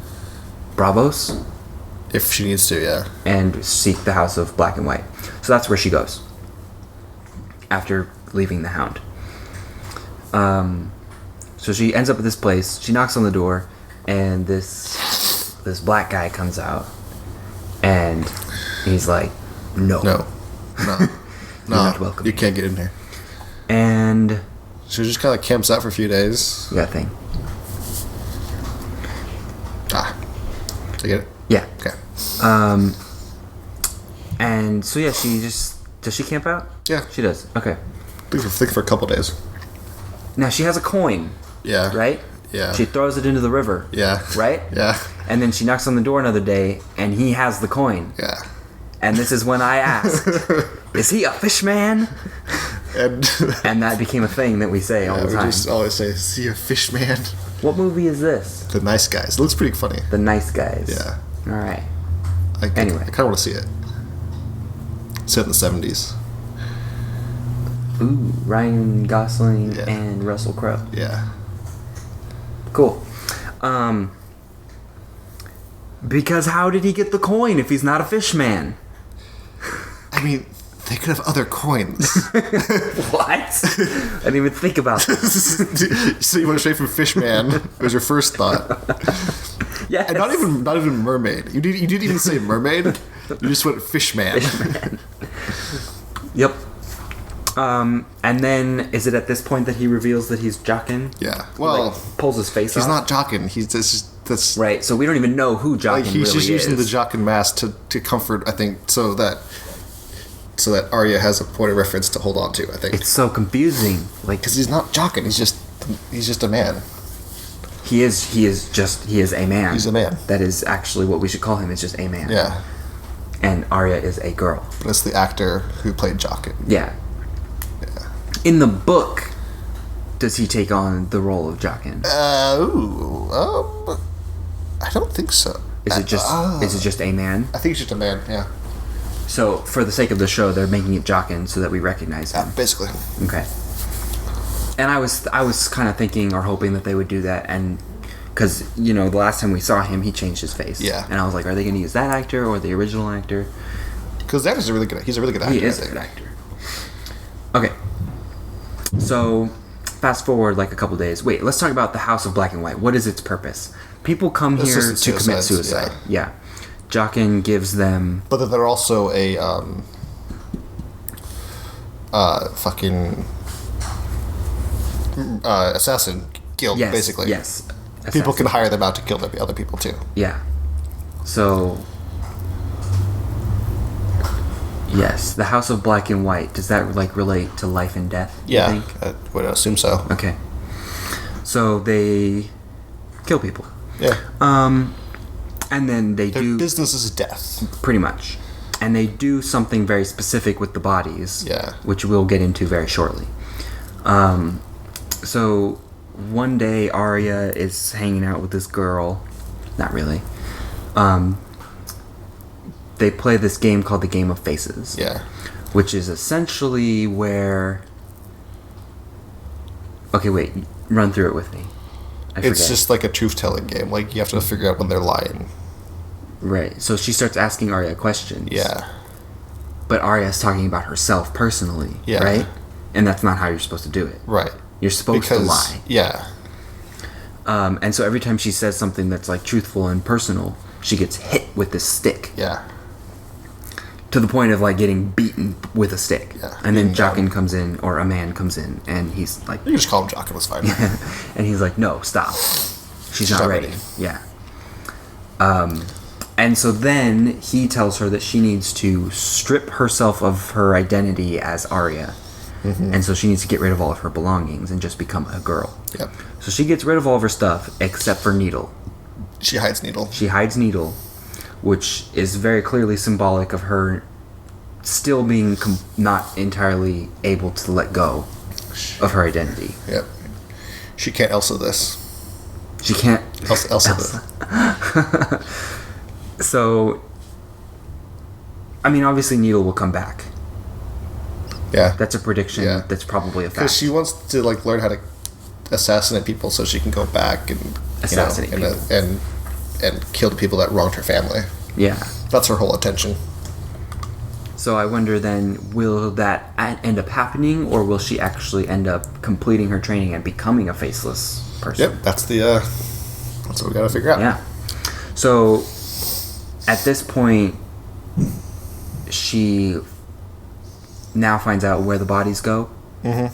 Bravos If she needs to, yeah. and seek the House of Black and White. So that's where she goes after leaving the Hound. So she ends up at this place. She knocks on the door, and this black guy comes out, and he's like, "No, No. you're not welcome." You can't get in here. And She just kind of camps out for a few days. you got a thing. Did I get it? Yeah. Okay. And so yeah, does she camp out? Yeah. She does. Okay. Think for a couple days. Now she has a coin, Yeah. right? Yeah. She throws it into the river. Yeah. Right? Yeah. And then she knocks on the door another day, and he has the coin. Yeah. And this is when I asked, "Is he a fish man?" And And that became a thing that we say all the we time. just always say, "See a fish man." What movie is this? The Nice Guys. It looks pretty funny. The Nice Guys. Yeah. All right. I Anyway. kind of want to see it. Set in the 70s. Ooh, Ryan Gosling Yeah. and Russell Crowe. Yeah. Cool. Because how did he get the coin if he's not a fish man? I mean, they could have other coins. What? I didn't even think about that. So you went straight from Fishman was your first thought, Yes. and not even mermaid. You didn't even say mermaid. You just went Fishman. Yep. And then is it at this point that he reveals that he's Jaqen? Yeah. Well, Like, pulls his face he's off? not Jockin. He's that's Right, so we don't even know who Jaqen like he's really just using is. the Jockin mask to comfort. I think so that Arya has a point of reference to hold on to. I think It's so confusing. Like, because he's not Jockin. He's just a man. he is a man. He's a man. That is actually what we should call him. It's just a man. Yeah. And Arya is a girl. But it's the actor who played Jockin. Yeah. In the book, does he take on the role of Jaqen? I don't think so. Is it just a man? I think he's just a man. Yeah. So for the sake of the show, they're making it Jaqen so that we recognize him. Basically. Okay. And I was kind of thinking or hoping that they would do that, and because the last time we saw him, he changed his face. Yeah. And I was like, are they going to use that actor or the original actor? Because that is he's a really good actor. He is a good actor. Okay. So, fast forward like a couple days. Wait, let's talk about the House of Black and White. What is its purpose? People come here to Assisted commit suicides, suicide. Yeah. Jaqen gives them... But then they're also a fucking assassin guild, Yes, basically. yes. People can Assassin. hire them out to kill other people too. Yeah. So... Yes, the House of Black and White. Does that relate to life and death? you Yeah, think? I would assume so. Okay. So they kill people. Yeah. And then they Their do business is death. pretty much. And they do something very specific with the bodies. Yeah. Which we'll get into very shortly. So one day Arya is hanging out with this girl. Not really. They play this game called the Game of Faces. Yeah. Which is essentially where... Okay, wait. Run through it with me. It's just like a truth-telling game. Like, you have to figure out when they're lying. Right. So she starts asking Arya questions. Yeah. But Arya's talking about herself personally. Yeah. Right? And that's not how you're supposed to do it. Right. You're supposed to lie. Yeah. And so every time she says something that's like truthful and personal, she gets hit with this stick. Yeah. To the point of like getting beaten with a stick. Yeah. And then Jaqen comes in, or a man comes in, and he's like... You can just call him Jaqen, it's fine. And he's like, no, stop. She's not ready. Yeah. And so then he tells her that she needs to strip herself of her identity as Arya. Mm-hmm. And so she needs to get rid of all of her belongings and just become a girl. Yep. So she gets rid of all of her stuff except for Needle. She hides Needle. She hides Needle, which is very clearly symbolic of her still being not entirely able to let go of her identity. Yep. She can't Elsa this. She can't Elsa this. So, I mean, obviously Needle will come back. Yeah. That's a prediction. Yeah. That's probably a fact. Because she wants to like learn how to assassinate people so she can go back and assassinate people. And kill the people that wronged her family. Yeah. That's her whole intention. So I wonder then, will that end up happening, or will she actually end up completing her training and becoming a faceless person? Yep, that's what we gotta figure out. Yeah. So at this point, she now finds out where the bodies go. Mm-hmm.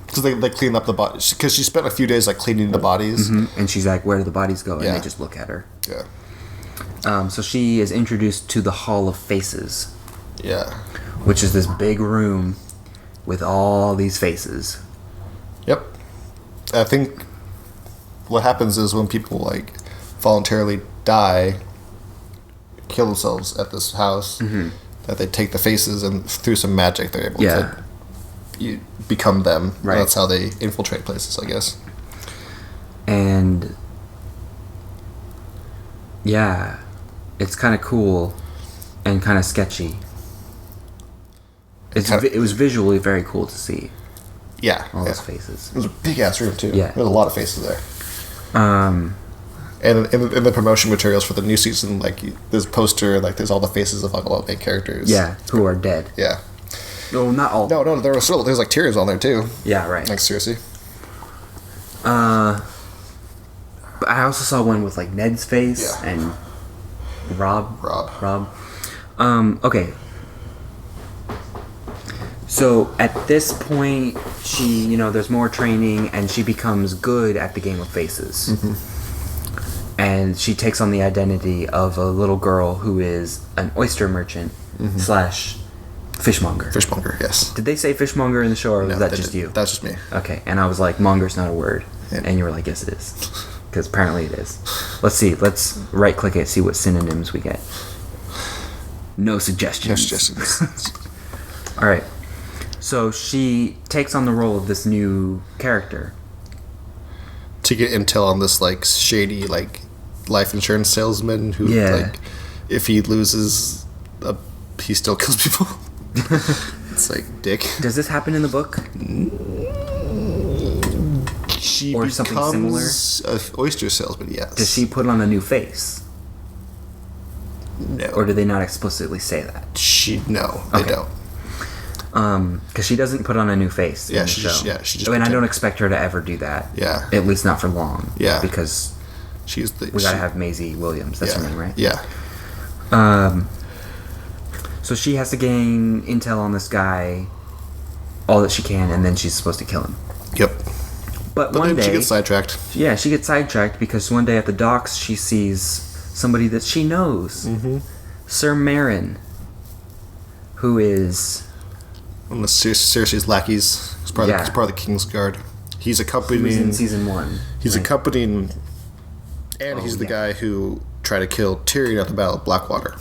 Because they clean up the bodies. Because she spent a few days like cleaning the bodies. Mm-hmm. And she's like, where do the bodies go? And Yeah. they just look at her. Yeah. So she is introduced to the Hall of Faces. Yeah. Which is this big room with all these faces. Yep. I think what happens is when people like voluntarily die, kill themselves at this house, that they take the faces and through some magic they're able to become them. Right. That's how they infiltrate places, I guess. And yeah, it's kind of cool and kind of sketchy. It was visually very cool to see. Yeah. All those faces. It was a big ass room too. Yeah. There's a lot of faces there. And in the promotion materials for the new season, like there's a poster, like there's all the faces of like all the main characters. Yeah, who are dead. Yeah. No, not all. No, there's like Tyrion's on there too. Yeah, right. Like seriously. But I also saw one with like Ned's face and Rob. Okay. So at this point, she, there's more training and she becomes good at the game of faces. Mm-hmm. And she takes on the identity of a little girl who is an oyster merchant / fishmonger. Fishmonger, yes. Did they say fishmonger in the show, or was that just you? That's just me. Okay, and I was like, monger's not a word. Yeah. And you were like, yes it is. Because apparently it is. Let's see, let's right click it, see what synonyms we get. No suggestions. No suggestions. Alright. So she takes on the role of this new character. To get intel on this like shady like life insurance salesman who like if he loses he still kills people. It's like dick. Does this happen in the book? She or something similar? An oyster salesman, yes. Does she put on a new face? No. Or do they not explicitly say that? They don't. Because she doesn't put on a new face in the show. She just. I don't expect her to ever do that. Yeah. At least not for long. Yeah. Because we gotta have Maisie Williams. That's her name, right? Yeah. So she has to gain intel on this guy, all that she can, and then she's supposed to kill him. Yep. But one then day she gets sidetracked. Yeah, she gets sidetracked because one day at the docks she sees somebody that she knows, Sir Meryn, who is one of Cersei's lackeys. He's part of the King's Guard. He's accompanying. He was in season 1. He's accompanying, and he's the guy who tried to kill Tyrion at the Battle of Blackwater.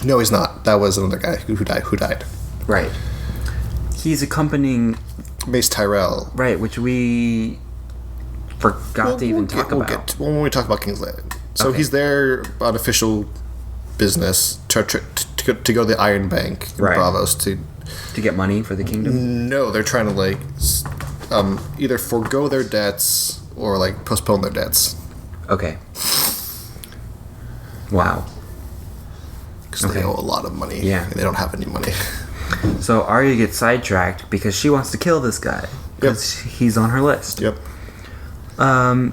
No, he's not. That was another guy who died. Right. He's accompanying Mace Tyrell. Right, which we forgot to even talk about. When we talk about King's Landing. So he's there on official business to go to the Iron Bank in Bravos to get money for the kingdom. No, they're trying to like either forego their debts or like postpone their debts. Okay. Wow. Because they owe a lot of money. Yeah. And they don't have any money. So Arya gets sidetracked because she wants to kill this guy. Because he's on her list. Yep.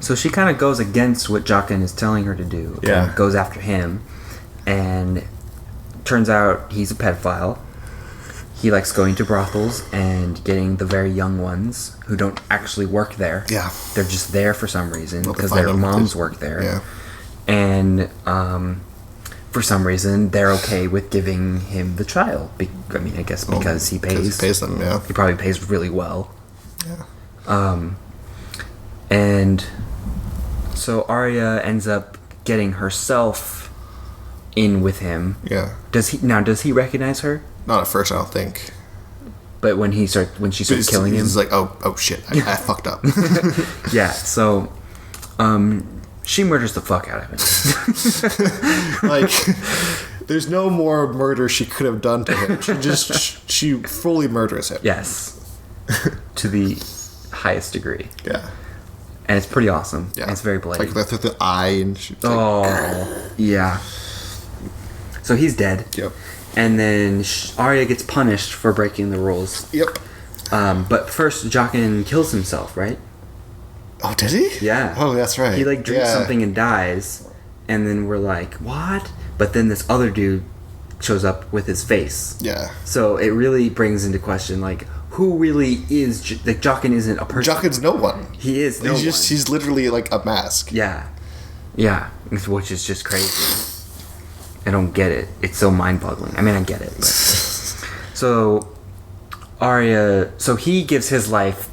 So she kind of goes against what Jaqen is telling her to do. Yeah. And goes after him. And turns out he's a pedophile. He likes going to brothels and getting the very young ones who don't actually work there. Yeah. They're just there for some reason Well, because they find their them. moms work there. Yeah. And for some reason, they're okay with giving him the child. I guess because he pays. He pays them, yeah. He probably pays really well. Yeah. And so Arya ends up getting herself in with him. Yeah. Does he recognize her? Not at first, I don't think. But when she starts killing him, he's like, oh shit, I fucked up. yeah. So, she murders the fuck out of him. Like, there's no more murder she could have done to him. She fully murders him. Yes, to the highest degree. Yeah. And it's pretty awesome. Yeah. And it's very bloody. Like through the eye and shit. Yeah. So he's dead. Yep. And then Arya gets punished for breaking the rules. Yep. But first, Jaqen kills himself, right? Oh, did he? Yeah. Oh, that's right. He drinks something and dies, and then we're like, what? But then this other dude shows up with his face. Yeah. So it really brings into question, who really is... Jaqen isn't a person. Jaqen's no one. He is no one. He's literally like a mask. Yeah. Yeah. Which is just crazy. I don't get it. It's so mind-boggling. I mean, I get it. But. So, Arya... So he gives his life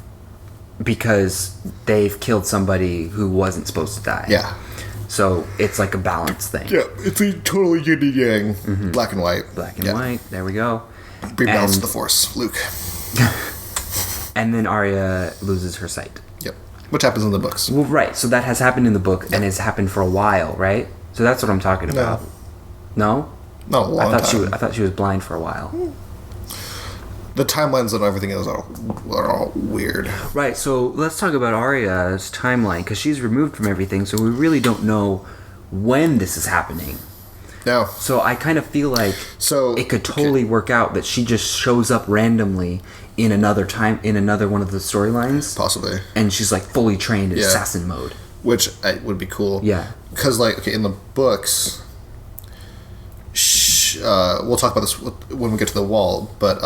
because they've killed somebody who wasn't supposed to die. Yeah. So, it's like a balance thing. Yeah, it's a totally yin and yang. Mm-hmm. Black and white. Black and white. There we go. Bring balance to the Force. Luke. And then Arya loses her sight. Yep. Which happens in the books. Well, right. So that has happened in the book and has happened for a while, right? So that's what I'm talking about. No? Not a long time. I thought she was blind for a while. The timelines and everything else are all weird. Right, so let's talk about Arya's timeline, because she's removed from everything, so we really don't know when this is happening. No. So I kind of feel like it could totally work out that she just shows up randomly in another one of the storylines. Possibly. And she's fully trained in assassin mode. Which would be cool. Yeah. Because, in the books... we'll talk about this when we get to the wall, but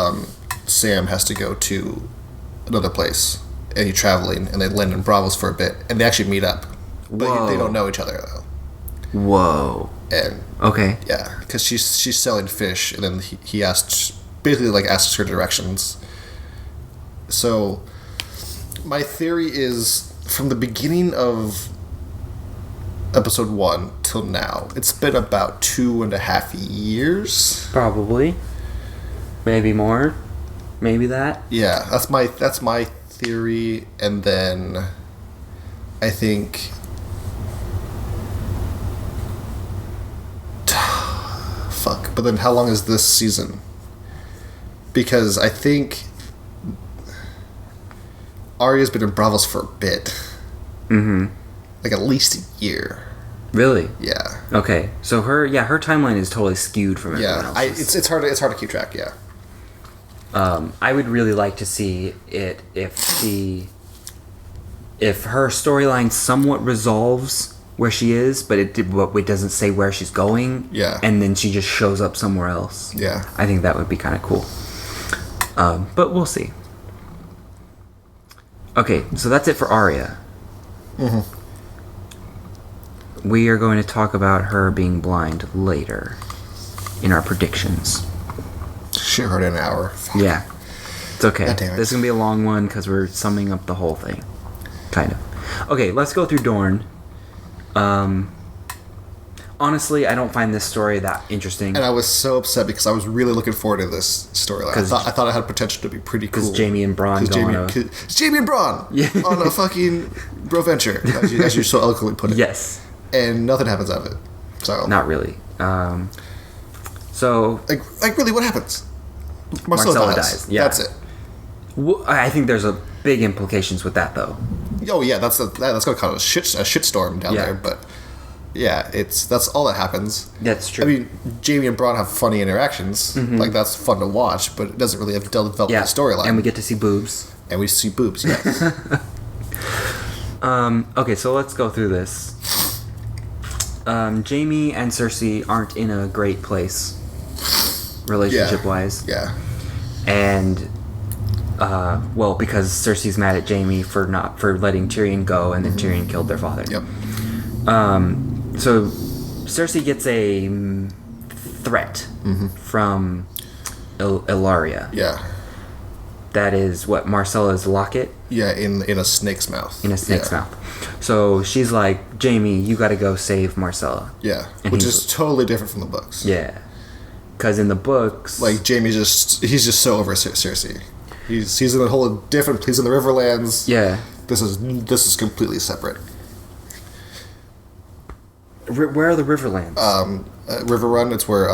Sam has to go to another place, and he's traveling, and they land in Bravos for a bit, and they actually meet up, but they don't know each other though. Whoa. And okay, yeah, because she's selling fish, and then he asks her directions. So my theory is from the beginning of episode 1 till now, it's been about 2.5 years. Probably. Maybe more. Maybe that. Yeah, that's my theory, and then I think fuck. But then how long is this season? Because I think Arya's been in Bravos for a bit. Mm-hmm. At least a year. Really? Yeah. Okay. So her timeline is totally skewed from everyone else's. It's hard to keep track. Yeah. I would really like to see it if her storyline somewhat resolves where she is, but it doesn't say where she's going. Yeah. And then she just shows up somewhere else. Yeah. I think that would be kind of cool. But we'll see. Okay, so that's it for Arya. Mm-hmm. We are going to talk about her being blind later in our predictions. Shit, heard in an hour. Fuck. Yeah. It's okay. God damn it. This is going to be a long one because we're summing up the whole thing. Kind of. Okay, let's go through Dorne. Honestly, I don't find this story that interesting. And I was so upset because I was really looking forward to this storyline. I thought it had potential to be pretty cool. Because Jaime and Bronn It's Jaime and Bronn on a fucking bro venture, as you so eloquently put it. Yes. And nothing happens out of it. So not really. So really, what happens? Marcella dies. Yeah. That's it. I think there's a big implications with that, though. Oh yeah, that's gonna cause a shitstorm down there. But yeah, that's all that happens. That's true. I mean, Jamie and Bronn have funny interactions. Like that's fun to watch, but it doesn't really have developed the storyline. And we get to see boobs. And we see boobs. Yes. Okay, so let's go through this. Jamie and Cersei aren't in a great place, relationship-wise. Yeah. And, because Cersei's mad at Jamie for letting Tyrion go, and then Tyrion killed their father. Yep. So Cersei gets a threat from Ilaria. Yeah. That is what Marcella's locket. Yeah, in a snake's mouth. In a snake's mouth. So she's like, Jamie, you got to go save Marcella. Yeah, and which is totally different from the books. Yeah, because in the books, like Jamie he's just so over Cersei. He's in a whole different. He's in the Riverlands. Yeah, this is completely separate. Where are the Riverlands? River Run. It's where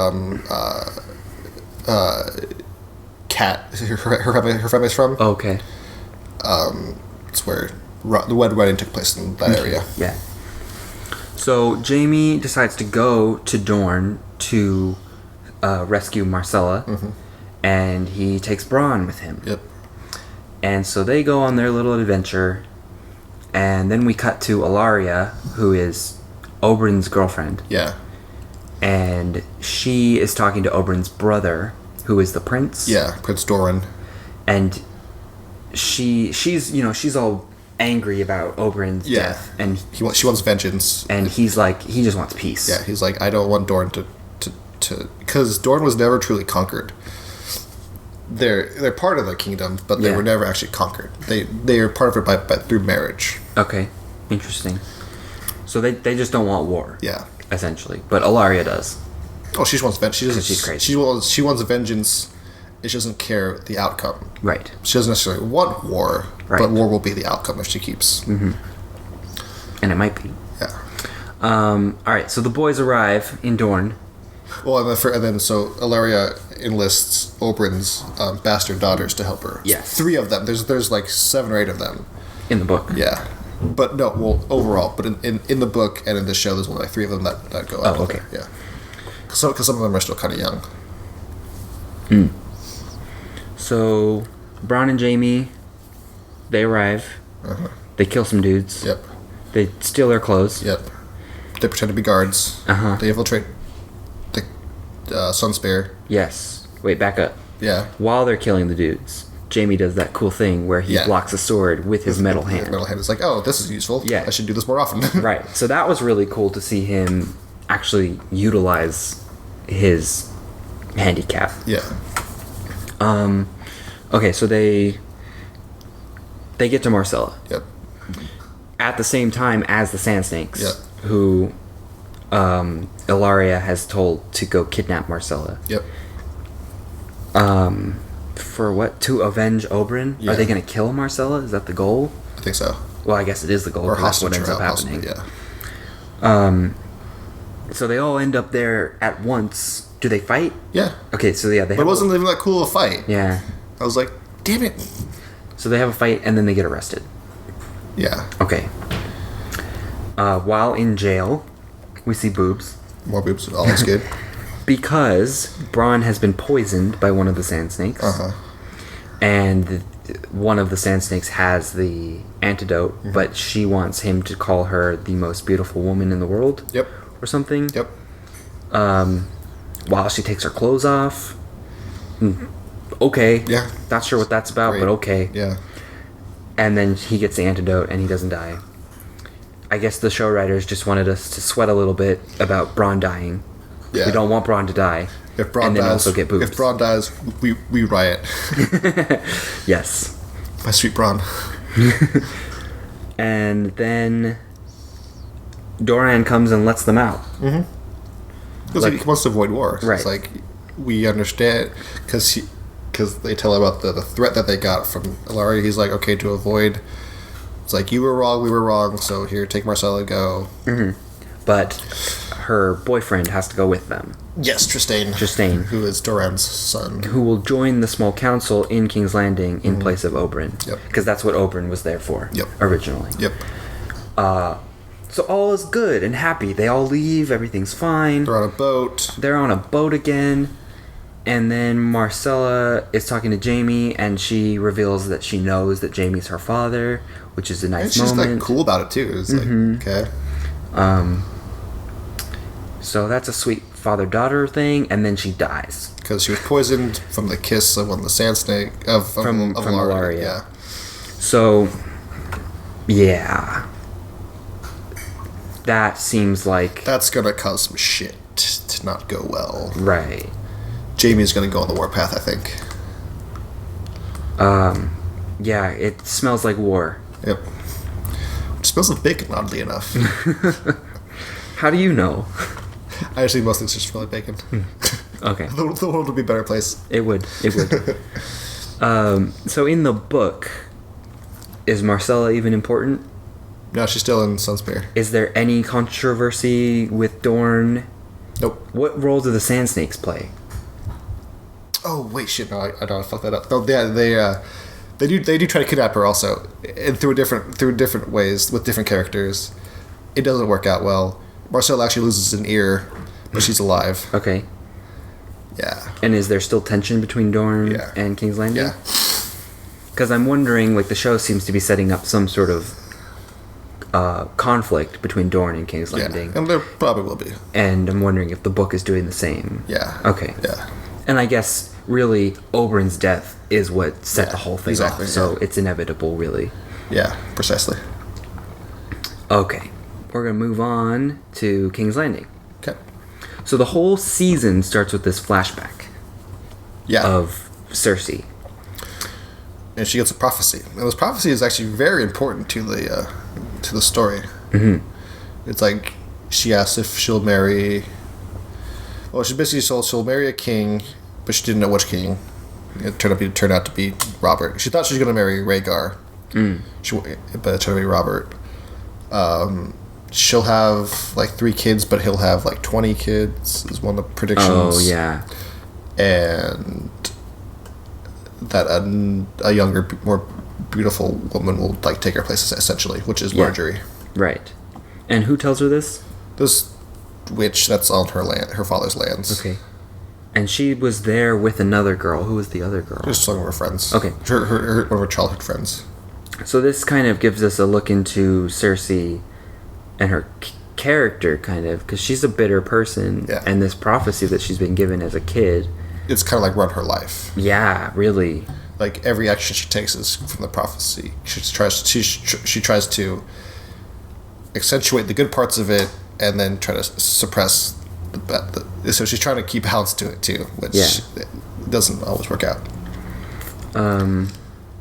Kat, her family's from. Oh, okay. It's where the wedding took place in that area. Yeah. So Jamie decides to go to Dorne to rescue Marcella, and he takes Bronn with him. Yep. And so they go on their little adventure, and then we cut to Ilaria, who is Oberyn's girlfriend. Yeah. And she is talking to Oberyn's brother, who is the prince. Yeah, Prince Doran. And she's all angry about Oberyn's death, and she wants vengeance. And he's like, he just wants peace. Yeah, he's like, I don't want Dorne to because Dorne was never truly conquered. They're part of the kingdom, but they were never actually conquered. They are part of it by through marriage. Okay, interesting. So they just don't want war. Yeah, essentially, but Ilaria does. Oh, she just wants vengeance. She's crazy. She wants vengeance. She doesn't care the outcome. Right. She doesn't necessarily want war, but war will be the outcome if she keeps. And it might be. Yeah. All right. So the boys arrive in Dorne. Well, and then so Ilaria enlists Oberyn's bastard daughters to help her. Yes. 3 of them. There's like 7 or 8 of them In the book. Yeah. But no, well, overall, but in the book and in the show, there's only like 3 of them that go out. Oh, okay. There. Yeah. Because some of them are still kind of young. So, Bronn and Jamie, they arrive. They kill some dudes. Yep. They steal their clothes. Yep. They pretend to be guards. They infiltrate the Sunspear. Yes. Wait, back up. Yeah. While they're killing the dudes, Jamie does that cool thing where he blocks a sword with his metal hand. Metal hand. It's like, oh, this is useful. Yeah. I should do this more often. Right. So that was really cool to see him actually utilize his handicap. Yeah. Okay, so they get to Marcella. Yep. At the same time as the Sand Snakes. Yep. Who Ilaria has told to go kidnap Marcella. Yep. For what? To avenge Oberyn? Yeah. Are they going to kill Marcella? Is that the goal? I think so. Well, I guess it is the goal. Or That's what hostage ends up possibly, happening. yeah. So they all end up there at once. Do they fight? Yeah. Okay, so yeah, they. But it wasn't even that cool a fight. Yeah. I was like, damn it. So they have a fight and then they get arrested. Yeah. Okay. While in jail, we see boobs. More boobs. All is good. Because Bronn has been poisoned by one of the Sand Snakes. And one of the Sand Snakes has the antidote, but she wants him to call her the most beautiful woman in the world. Yep. Or something. Yep. While she takes her clothes off. Okay. Yeah. Not sure what that's about, but okay. Yeah. And then he gets the antidote and he doesn't die. I guess the show writers just wanted us to sweat a little bit about Bronn dying. Yeah. We don't want Bronn to die. If Bronn and then dies, also get boobs. If Bronn dies, we riot. Yes. My sweet Bronn. And then Doran comes and lets them out. Because he wants to avoid war. Right. It's like, we understand, because they tell about the threat that they got from Ilaria. He's like, okay, to avoid, it's like, you were wrong, we were wrong, so here, take Marcella, go. but her boyfriend has to go with them. Yes, Tristane. Tristane. Who is Doran's son. Who will join the small council in King's Landing in place of Oberyn. Yep. Because that's what Oberyn was there for originally. Yep. So all is good and happy. They all leave. Everything's fine. They're on a boat. Again. And then Marcella is talking to Jaime, and she reveals that she knows that Jaime's her father, which is a nice moment. And she's, like, cool about it, too. It's like, okay. So that's a sweet father-daughter thing, and then she dies. Because she was poisoned from the kiss of one of the sand snake... From Alaria. Yeah. So, yeah. That seems like... That's gonna cause some shit to not go well. Right. Jaime's gonna go on the warpath, I think. Yeah, it smells like war. Yep. It smells like bacon, oddly enough. How do you know? I actually mostly just smell like bacon. Okay. The world would be a better place. It would. So in the book, is Marcella even important? No, she's still in Sunspear. Is there any controversy with Dorne? Nope. What role do the Sand Snakes play? Oh wait, shit! No, I don't fuck that up. No, they do try to kidnap her also, and through different ways with different characters. It doesn't work out well. Marcella actually loses an ear, but she's alive. Okay. Yeah. And is there still tension between Dorne and King's Landing? Yeah. Because I'm wondering, like, the show seems to be setting up some sort of conflict between Dorne and King's Landing. Yeah, and there probably will be. And I'm wondering if the book is doing the same. Yeah. Okay. Yeah. And I guess, really, Oberyn's death is what set the whole thing off. So it's inevitable, really. Yeah, precisely. Okay. We're going to move on to King's Landing. Okay. So the whole season starts with this flashback of Cersei. And she gets a prophecy. And this prophecy is actually very important to the story. Mm-hmm. It's like, she asks if she'll marry... Well, she basically told she'll marry a king, but she didn't know which king. It turned out to be Robert. She thought she was going to marry Rhaegar, but it turned out to be Robert. She'll have like 3 kids, but he'll have like 20 kids. Is one of the predictions. Oh yeah, and that a younger, more beautiful woman will like take her place essentially, which is Marjorie. Right. And who tells her this? This witch that's on her land, her father's lands. Okay. And she was there with another girl. Who was the other girl? Just some of her friends. Okay. One of her childhood friends. So this kind of gives us a look into Cersei and her character, kind of, because she's a bitter person. Yeah. And this prophecy that she's been given as a kid. It's kind of like run her life. Yeah, really. Like every action she takes is from the prophecy. She tries to accentuate the good parts of it and then try to suppress the bad. So she's trying to keep balance to it too, which doesn't always work out.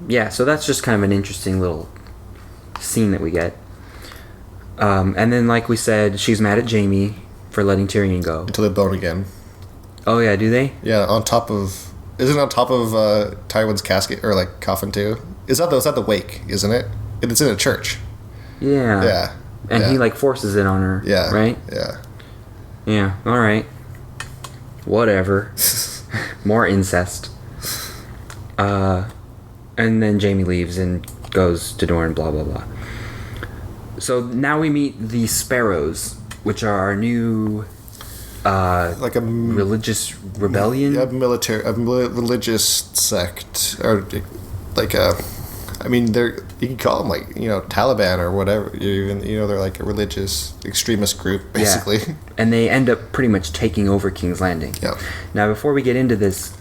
Yeah, so that's just kind of an interesting little scene that we get. And then, like we said, she's mad at Jaime for letting Tyrion go. Until they bone again. Oh yeah, do they? Yeah, on top of Tywin's casket or like coffin too? Is that the wake? Isn't it? It's in a church. Yeah. Yeah. And he like forces it on her. Yeah. Right. Yeah. Yeah. All right. Whatever. More incest. And then Jaime leaves and goes to Dorne. Blah blah blah. So now we meet the Sparrows, which are our new, like a religious rebellion. A religious sect, or like I mean, you can call them like Taliban or whatever. They're like a religious extremist group basically. Yeah. And they end up pretty much taking over King's Landing. Yeah. Now, before we get into this,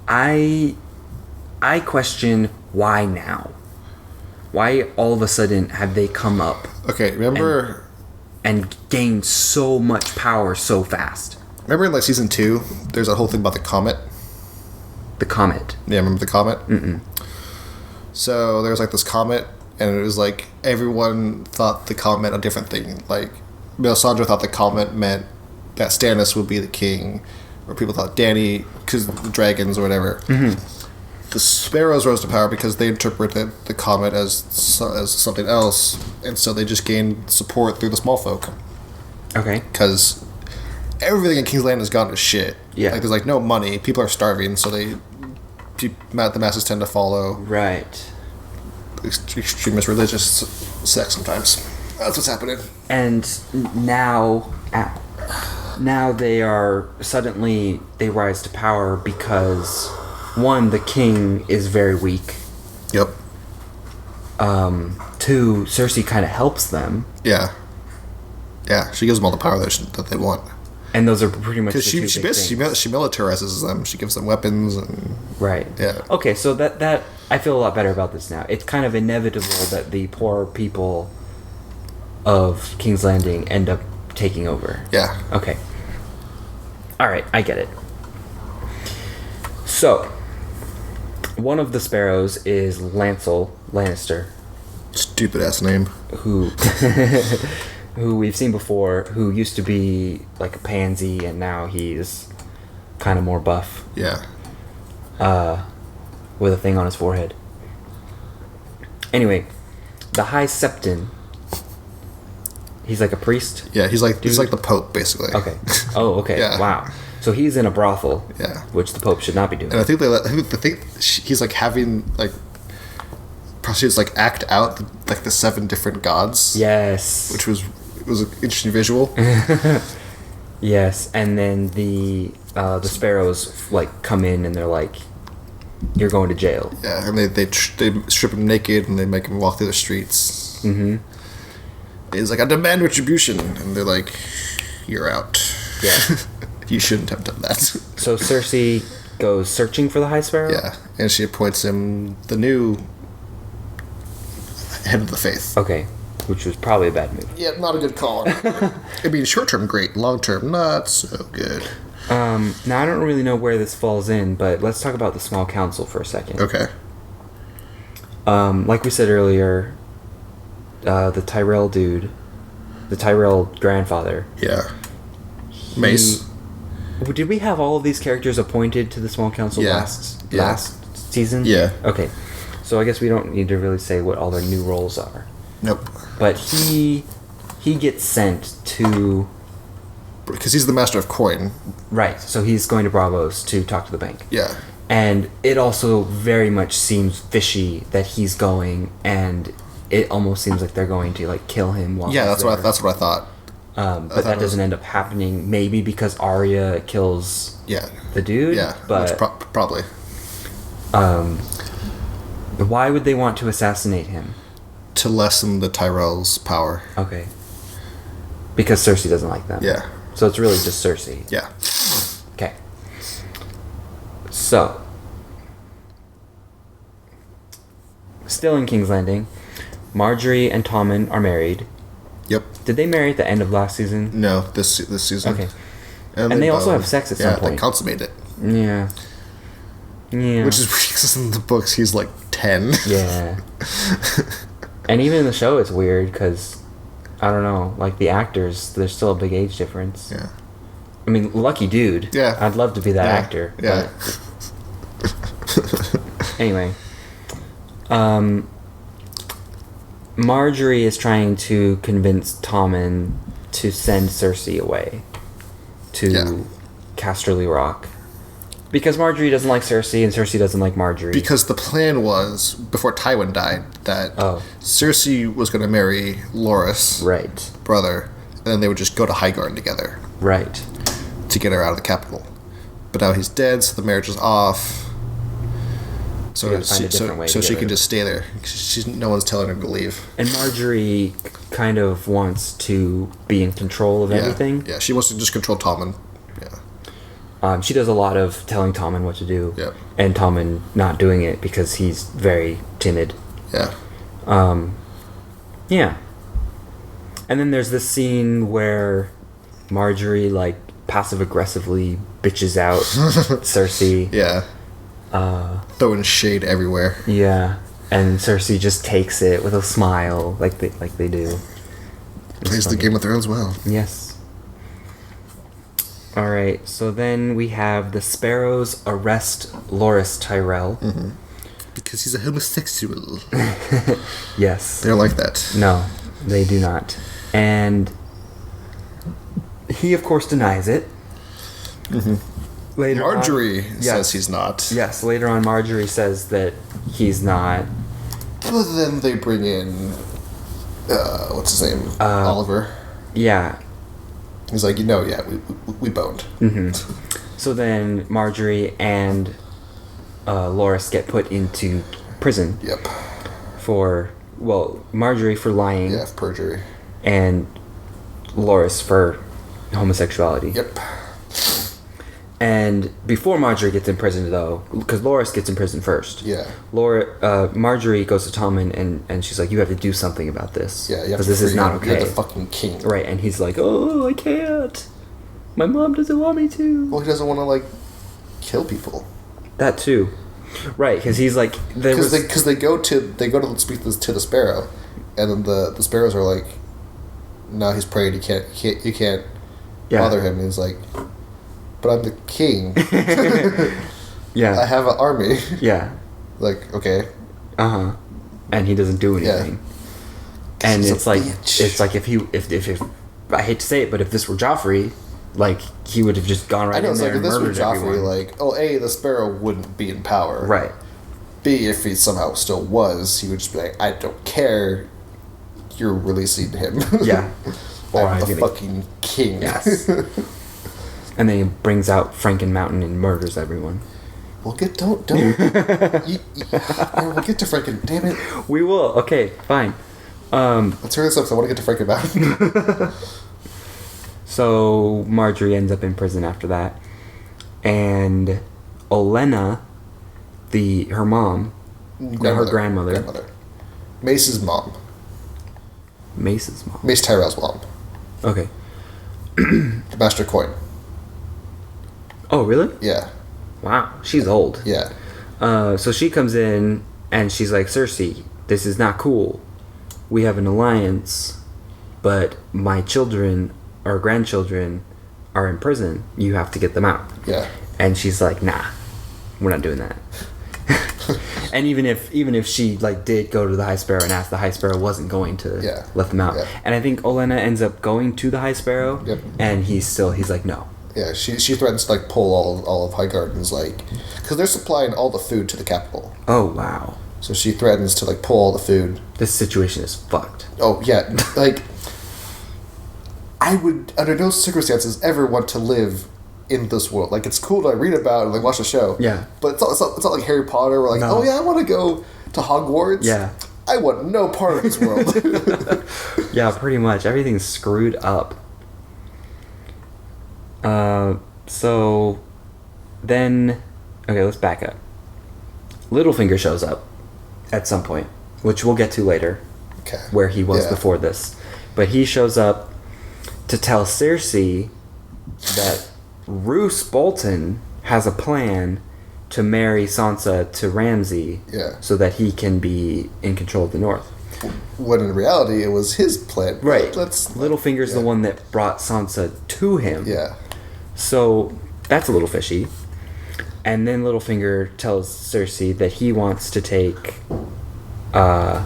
I question why now. Why all of a sudden have they come up? Okay, remember... And gained so much power so fast. Remember in like season 2, there's a whole thing about the comet? The comet. Yeah, remember the comet? Mm-mm. So there was like this comet, and it was like everyone thought the comet meant a different thing. Like, Melisandre thought the comet meant that Stannis would be the king, or people thought Dany, because of the dragons or whatever. Mm-hmm. The Sparrows rose to power because they interpreted the comet as something else, and so they just gained support through the small folk. Okay. Because everything in King's Landing has gone to shit. Yeah. Like, there's, like, no money. People are starving, so the masses tend to follow. Right. Extremist religious sex sometimes. That's what's happening. And now they are suddenly they rise to power because one, the king is very weak. Yep. Two, Cersei kind of helps them. Yeah. Yeah, she gives them all the power that they want. And those are pretty much because she militarizes them. She gives them weapons and right. Yeah. Okay, so that I feel a lot better about this now. It's kind of inevitable that the poor people of King's Landing end up taking over. Yeah. Okay. All right, I get it. So, one of the sparrows is Lancel Lannister. Stupid ass name. Who who we've seen before, who used to be like a pansy and now he's kind of more buff. Yeah. With a thing on his forehead. Anyway, the High Septon. He's like a priest? Yeah, he's like the Pope, basically. Okay. Oh, okay. Yeah. Wow. So he's in a brothel. Yeah. Which the Pope should not be doing. And I think he's like having like prostitutes like act out the 7 different gods. Yes. Which was an interesting visual. Yes, and then the sparrows like come in and they're like, "You're going to jail." Yeah, and they strip him naked and they make him walk through the streets. Mm-hmm. He's like, "I demand retribution," and they're like, "You're out." Yeah. You shouldn't have done that. So Cersei goes searching for the High Sparrow? Yeah, and she appoints him the new head of the faith. Okay, which was probably a bad move. Yeah, not a good call. I mean, short term, great. Long term, not so good. Now, I don't really know where this falls in, but let's talk about the Small Council for a second. Okay. Like we said earlier, the Tyrell dude, the Tyrell grandfather. Yeah. Mace. Did we have all of these characters appointed to the Small Council last season? Yeah. Okay. So I guess we don't need to really say what all their new roles are. Nope. But he gets sent to... Because he's the master of coin. Right. So he's going to Bravos to talk to the bank. Yeah. And it also very much seems fishy that he's going, and it almost seems like they're going to like kill him while Yeah, he's that's what I thought. But that doesn't end up happening. Maybe because Arya kills the dude. Yeah, but probably. Why would they want to assassinate him? To lessen the Tyrell's power. Okay. Because Cersei doesn't like them. Yeah. So it's really just Cersei. Yeah. Okay. So, still in King's Landing, Marjorie and Tommen are married. Yep. Did they marry at the end of last season? No, this season. Okay. And they also have sex at some point. They consummate it. Yeah. Yeah. Which is weird because in the books he's like 10. Yeah. And even in the show it's weird because, I don't know, like the actors, there's still a big age difference. Yeah. I mean, lucky dude. Yeah. I'd love to be that actor. Yeah. Anyway. Marjorie is trying to convince Tommen to send Cersei away to Casterly Rock. Because Marjorie doesn't like Cersei and Cersei doesn't like Marjorie. Because the plan was, before Tywin died, that Cersei was going to marry Loras, right, brother, and then they would just go to Highgarden together. Right. To get her out of the capital. But now he's dead, so the marriage is off. So she can just stay there. No one's telling her to leave. And Marjorie kind of wants to be in control of everything. Yeah, she wants to just control Tommen. Yeah. She does a lot of telling Tommen what to do. Yep. And Tommen not doing it because he's very timid. Yeah. Yeah. And then there's this scene where Marjorie, like, passive-aggressively bitches out Cersei. Yeah. Throwing shade everywhere. Yeah. And Cersei just takes it with a smile, like they do. Plays the Game of Thrones well. Yes. Alright, so then we have the Sparrows arrest Loras Tyrell. Mm-hmm. Because he's a homosexual. Yes. They don't like that. No, they do not. And He, of course, denies it. Later Marjorie on, says he's not. Yes, later on, Marjorie says that he's not. But then they bring in, what's his name? Oliver. Yeah. He's like, we boned. So then Marjorie and Loris get put into prison. Yep. Marjorie for lying. Yeah, for perjury. And Loris for homosexuality. Yep. And before Marjorie gets in prison, though, because Loris gets in prison first. Yeah. Marjorie goes to Tommen and she's like, "You have to do something about this. Yeah, because this is not okay. You're the fucking king." Right, and he's like, "Oh, I can't. My mom doesn't want me to." Well, he doesn't want to like kill people. That too. Right, because he's like, because they go to speak to the sparrow, and then the sparrows are like, "No, he's praying. You can't bother him." And he's like, "But I'm the king. Yeah, I have an army." Yeah, like, okay. And he doesn't do anything. Yeah. And he's it's a like bitch. it's like if I hate to say it, but if this were Joffrey, like he would have just gone right in there and murdered everyone. Like, A, the sparrow wouldn't be in power. Right. B, if he somehow still was, he would just be like, "I don't care. You're releasing him." Yeah. Or I'm the fucking king. Yes. And then he brings out Franken Mountain and murders everyone. We'll get we'll get to Franken. Damn it. We will. Okay, fine. Let's hurry this up. 'Cause I want to get to Franken Mountain. So Marjorie ends up in prison after that, and Olenna, her mom, her grandmother, Mace's mom. Mace's mom. Mace Tyrell's mom. Okay. Master Coin. Oh, really? Yeah. Wow, she's old. Yeah. So she comes in and she's like, "Cersei, this is not cool. We have an alliance, but my children or grandchildren are in prison. You have to get them out." Yeah. And she's like, "Nah, we're not doing that." And even if she like did go to the High Sparrow and ask, the High Sparrow wasn't going to let them out. Yeah. And I think Olenna ends up going to the High Sparrow. Yep. And he's like, "No." Yeah, she threatens to like pull all of Highgarden's like, because they're supplying all the food to the capital. Oh wow. So she threatens to like pull all the food. This situation is fucked. Oh yeah, like I would under no circumstances ever want to live in this world. Like, it's cool to like, read about and like watch the show. Yeah. But it's not like Harry Potter where like, No. oh yeah, I want to go to Hogwarts. Yeah. I want no part of this world. Yeah, pretty much. Everything's screwed up. So then, okay, let's back up. Littlefinger shows up at some point, which we'll get to later, Okay. where he was before this. But he shows up to tell Cersei that Roose Bolton has a plan to marry Sansa to Ramsay, so that he can be in control of the North. When in reality, it was his plan. Right. Littlefinger's the one that brought Sansa to him. Yeah. So that's a little fishy. And then Littlefinger tells Cersei that he wants to take... first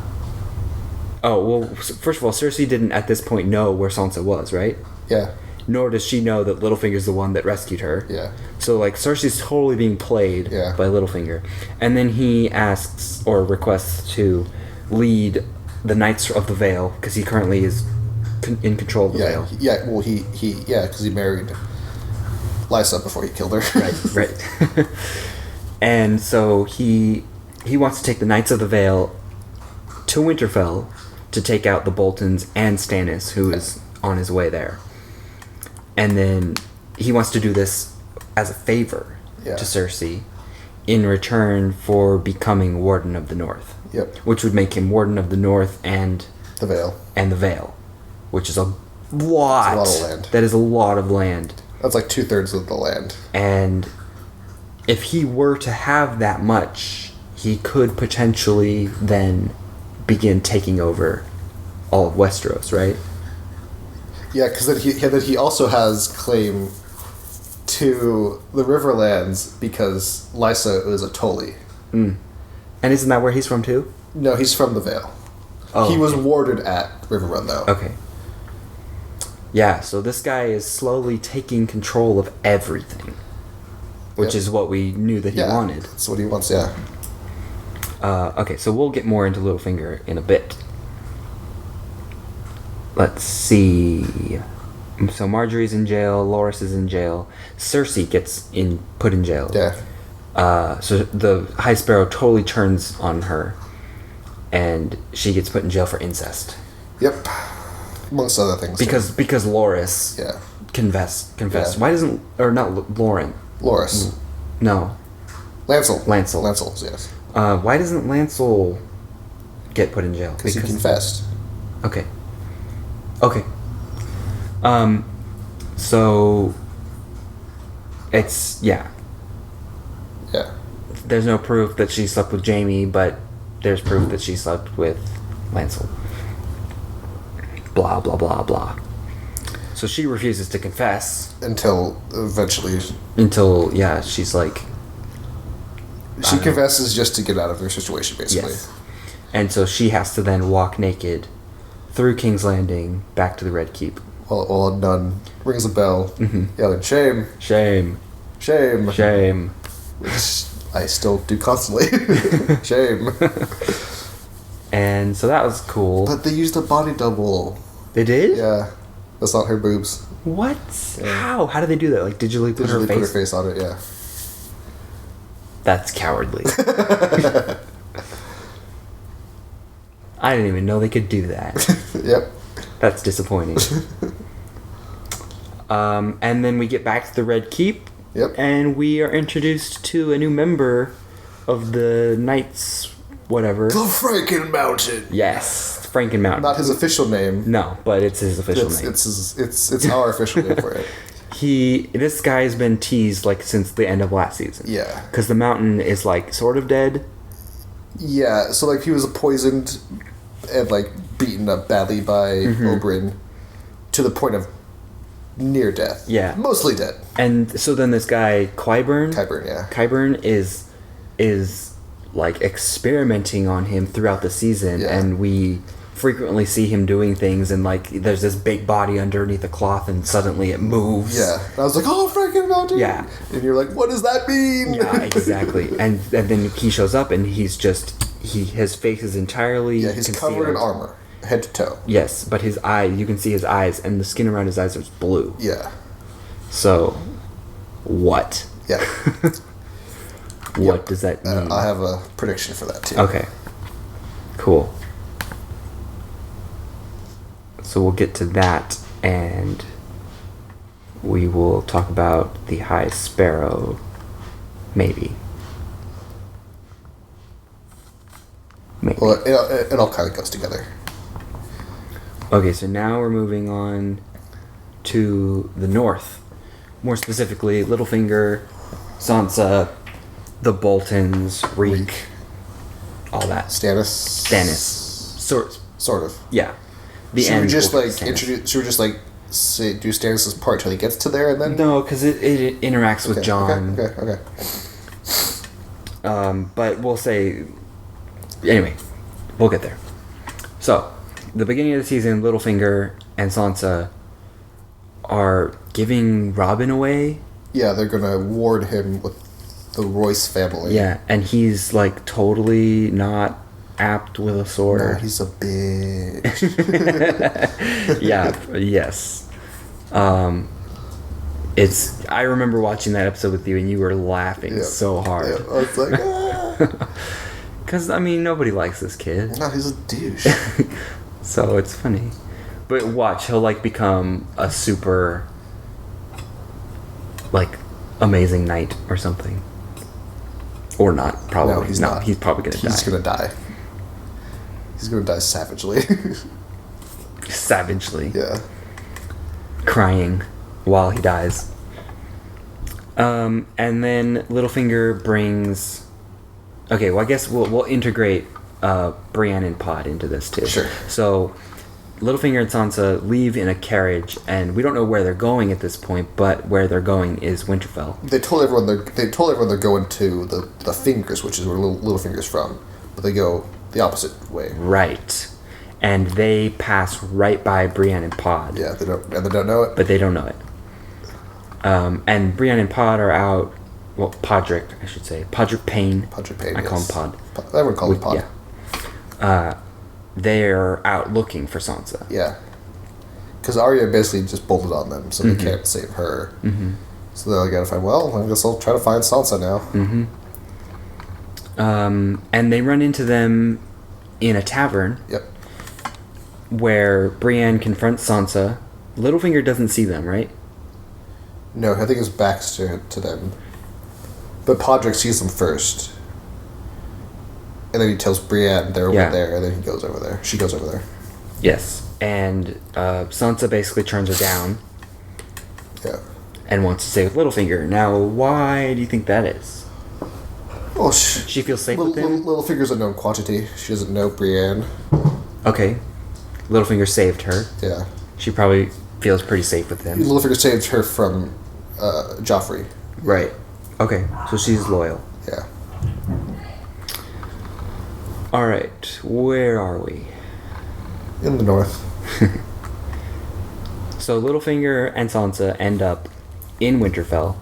of all, Cersei didn't at this point know where Sansa was, right? Yeah. Nor does she know that Littlefinger's the one that rescued her. Yeah. So, like, Cersei's totally being played by Littlefinger. And then he asks or requests to lead the Knights of the Vale, because he currently is in control of the Vale. Yeah, well, because he married Lysa before he killed her. Right. And so he wants to take the Knights of the Vale to Winterfell to take out the Boltons and Stannis, who is on his way there. And then he wants to do this as a favor to Cersei in return for becoming Warden of the North. Yep. Which would make him Warden of the North and the Vale. And the Vale, which is a lot. That's a lot of land. That is a lot of land. That's like 2/3 of the land. And if he were to have that much, he could potentially then begin taking over all of Westeros, right? Yeah, because then he also has claim to the Riverlands because Lysa is a Tully. Mm. And isn't that where he's from too? No, he's from the Vale. Oh, he was warded at Riverrun though. Okay. Yeah, so this guy is slowly taking control of everything, which is what we knew that he wanted. That's what he wants, yeah. Okay, so we'll get more into Littlefinger in a bit. Let's see. So Marjorie's in jail, Loras is in jail, Cersei gets put in jail. Yeah. So the High Sparrow totally turns on her, and she gets put in jail for incest. Yep. Amongst other things. Because Loras confessed. Yeah. Why doesn't... Or not Lauren. Loras. No. Lancel, yes. Why doesn't Lancel get put in jail? Because he confessed. Okay. So... It's... Yeah. Yeah. There's no proof that she slept with Jaime, but there's proof that she slept with Lancel. Blah, blah, blah, blah. So she refuses to confess. Until eventually... she's like... She confesses just to get out of her situation, basically. Yes. And so she has to then walk naked through King's Landing back to the Red Keep. While a nun rings a bell, yelling, "Shame! Shame! Shame! Shame!" Which I still do constantly. Shame. And so that was cool. But they used a body double. They did? Yeah. That's not her boobs. What? Yeah. How? How did they do that? Like, digitally put her face on it, yeah. That's cowardly. I didn't even know they could do that. Yep. That's disappointing. And then we get back to the Red Keep. Yep. And we are introduced to a new member of the Knights, whatever. The Franken Mountain. Yes, Franken Mountain. Not his official name. No, but it's his official name. It's our official name for it. This guy has been teased like since the end of last season. Yeah. Because the mountain is like sort of dead. Yeah, so like he was poisoned and like beaten up badly by Oberyn to the point of near death. Yeah. Mostly dead. And so then this guy Qyburn is like experimenting on him throughout the season, and we frequently see him doing things, and like there's this big body underneath the cloth and suddenly it moves. Yeah. And I was like, "Oh, Franken Mountain." Yeah. And you're like, "What does that mean?" Yeah, exactly. and then he shows up and he's just his face is entirely he's concealed. covered in armor, head to toe. Yes, but his eye, you can see his eyes, and the skin around his eyes is blue. Yeah. So, what? Yeah. What does that mean? I have a prediction for that too. Okay. Cool. So we'll get to that, and we will talk about the High Sparrow, maybe. Well, it all kind of goes together. Okay, so now we're moving on to the north. More specifically, Littlefinger, Sansa, the Boltons, Reek, all that. Stannis. Sort of. Yeah. Should we just like introduce? Should we just like say do Stannis' part till he gets to there and then? No, because it interacts with Jon. Okay. But we'll say anyway. We'll get there. So, the beginning of the season, Littlefinger and Sansa are giving Robin away. Yeah, they're gonna ward him with the Royce family. Yeah, and he's like totally not apt with a sword. No, he's a bitch. Yes. I remember watching that episode with you, and you were laughing so hard. Yeah, I was like, ah. Because, I mean, nobody likes this kid. No, he's a douche. So it's funny. But watch, he'll like become a super like amazing knight or something. Or not, probably. No, he's not. He's probably gonna die. He's gonna die. He's gonna die savagely. Savagely. Yeah. Crying while he dies. And then Littlefinger brings... Okay, well I guess we'll integrate Brienne and Pod into this too. Sure. So Littlefinger and Sansa leave in a carriage, and we don't know where they're going at this point, but where they're going is Winterfell. They told everyone they're going to the Fingers, which is where Littlefinger's from, but they go the opposite way. Right. and they pass right by Brienne and Pod. Yeah, they don't know it. But they don't know it. And Brienne and Pod are out. Well, Podrick, I should say. Podrick Payne. Podrick Payne. I call him Pod. I would call him Pod. Yeah. They're out looking for Sansa. Yeah. Because Arya basically just bolted on them, so they can't save her. Mm-hmm. So they're like, gotta find. Well, I guess I'll try to find Sansa now. Mm-hmm. And they run into them in a tavern. Yep. Where Brienne confronts Sansa. Littlefinger doesn't see them, right? No, I think it's backs to them. But Podrick sees them first. And then he tells Brienne they're over there, and then he goes over there. She goes over there. Yes. And Sansa basically turns her down. Yeah. And wants to stay with Littlefinger. Now, why do you think that is? Well, she feels safe with him? Littlefinger's a known quantity. She doesn't know Brienne. Okay. Littlefinger saved her. Yeah. She probably feels pretty safe with him. Littlefinger saved her from Joffrey. Right. Okay. So she's loyal. Yeah. Alright. Where are we? In the north. So Littlefinger and Sansa end up in Winterfell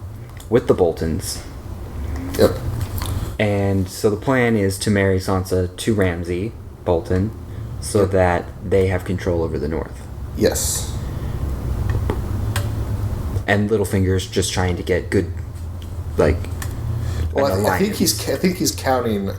with the Boltons. Yep. And so the plan is to marry Sansa to Ramsay Bolton so that they have control over the north. Yes. And Littlefinger's just trying to get good, like, well, I think he's counting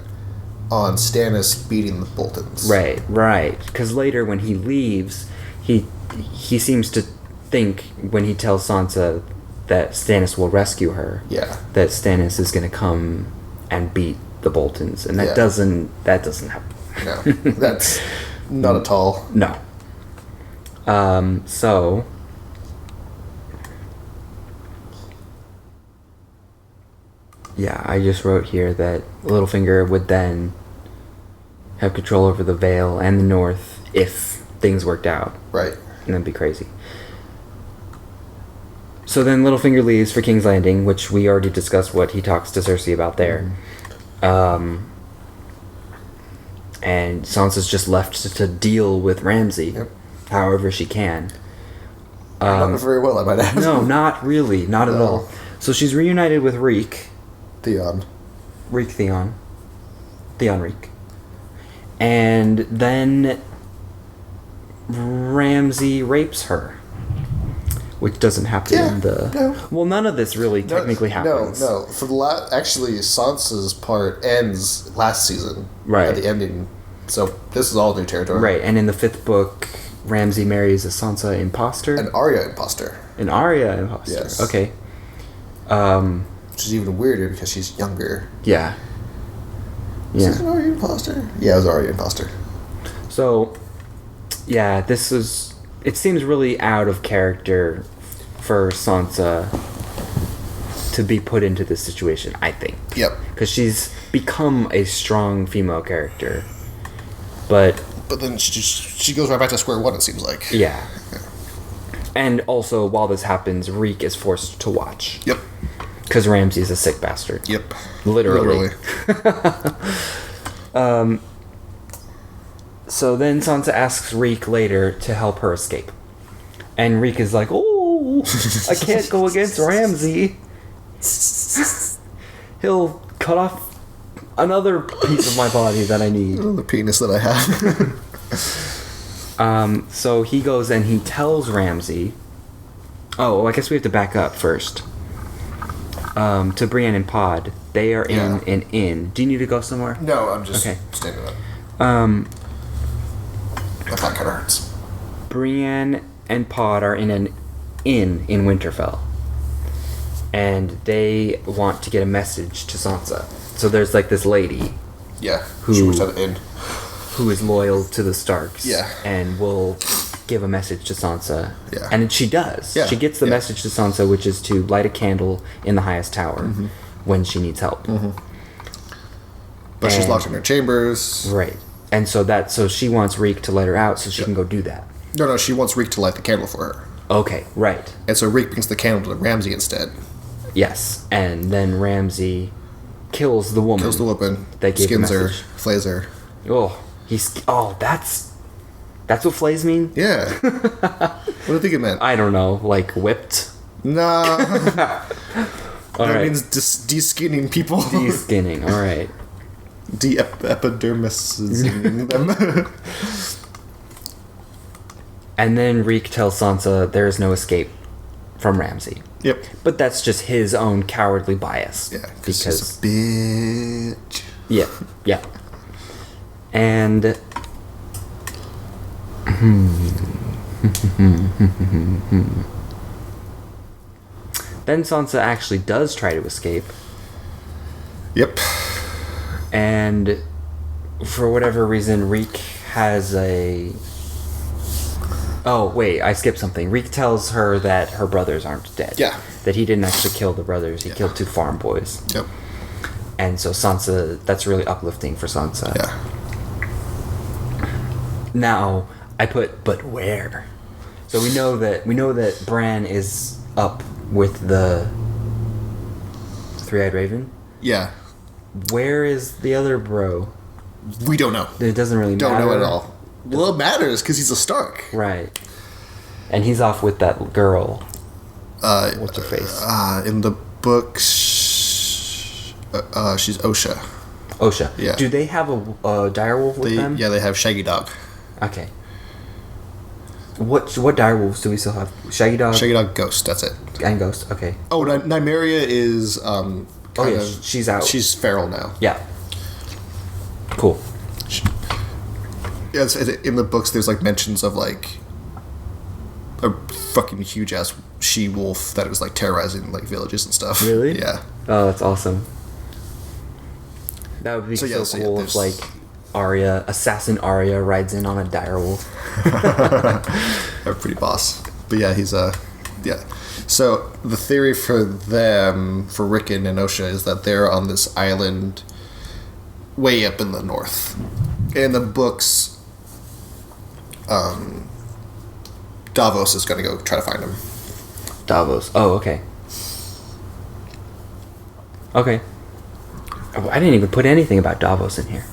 on Stannis beating the Boltons. Right. Because later when he leaves, he seems to think when he tells Sansa that Stannis will rescue her. Yeah. That Stannis is going to come and beat the Boltons, and that doesn't happen. No, that's not at all. No. So. Yeah, I just wrote here that Littlefinger would then have control over the Vale and the North if things worked out. Right. And that'd be crazy. So then Littlefinger leaves for King's Landing, which we already discussed what he talks to Cersei about there. And Sansa's just left to deal with Ramsay, however she can. Not very well, I might add. No, not really. Not at all. So she's reunited with Reek. Theon. Theon Reek. And then Ramsay rapes her. Which doesn't happen in the... No. Well, none of this really technically happens. No. For the actually, Sansa's part ends last season. Right. At the ending. So, this is all new territory. Right, and in the 5th book, Ramsay marries a Sansa imposter? An Arya imposter. An Arya imposter. Yes. Okay. Which is even weirder because she's younger. Yeah. Is it an Arya imposter? Yeah, it was Arya imposter. So, yeah, this is... It seems really out of character for Sansa to be put into this situation, I think. Yep. Because she's become a strong female character. But then she goes right back to square one, it seems like. Yeah. And also, while this happens, Reek is forced to watch. Yep. Because Ramsay's a sick bastard. Yep. Literally. So then Sansa asks Reek later to help her escape. And Reek is like, oh, I can't go against Ramsay. He'll cut off another piece of my body that I need. The penis that I have. So he goes and he tells Ramsay... Oh, I guess we have to back up first. To Brienne and Pod. They are in an inn. Do you need to go somewhere? No, I'm just standing up. My back kind of hurts. Brienne and Pod are in an inn in Winterfell. And they want to get a message to Sansa. So there's like this lady. Yeah, she works at an inn. Who is loyal to the Starks. Yeah. And will give a message to Sansa. Yeah. And she does. Yeah. She gets the message to Sansa, which is to light a candle in the highest tower when she needs help. But she's locked in her chambers. Right. And so she wants Reek to let her out so she can go do that. No, she wants Reek to light the candle for her. Okay, right. And so Reek brings the candle to Ramsay instead. Yes, and then Ramsay kills the woman. Kills the woman, that gave skins the her, message. flays her. That's That's what flays mean? Yeah. What do you think it meant? I don't know. Like whipped? Nah. All That right. means de-skinning people. De-skinning. All right. De-epidermising them. And then Reek tells Sansa there is no escape from Ramsay. Yep. But that's just his own cowardly bias. Yeah, because he's a bitch. Yeah, yeah. And then Sansa actually does try to escape, Yep. and for whatever reason, Reek has a... Oh, wait, I skipped something. Reek tells her that her brothers aren't dead. Yeah. That he didn't actually kill the brothers. He killed 2 farm boys. Yep. And so Sansa, that's really uplifting for Sansa. Yeah. Now, I put, but where? So we know that Bran is up with the Three-Eyed Raven. Yeah. Where is the other bro? We don't know. It doesn't really matter. Don't know at all. Well, it matters because he's a Stark. Right. And he's off with that girl. What's her face? In the books, she's Osha. Osha. Yeah. Do they have a direwolf with them? Yeah, they have Shaggy Dog. Okay. What direwolves do we still have? Shaggy Dog? Shaggy Dog, Ghost, that's it. And Ghost, okay. Oh, Nymeria is she's out. She's feral now. Yeah. Cool. Yeah, in the books, there's like mentions of like a fucking huge ass she wolf that was like terrorizing like villages and stuff. Really? Yeah. Oh, that's awesome. That would be cool if like assassin Arya rides in on a direwolf. A pretty boss. But yeah, he's yeah. So the theory for them, for Rickon and Osha, is that they're on this island way up in the north. In the books, Davos is going to go try to find him. Davos. Oh, okay. Okay. Oh, I didn't even put anything about Davos in here.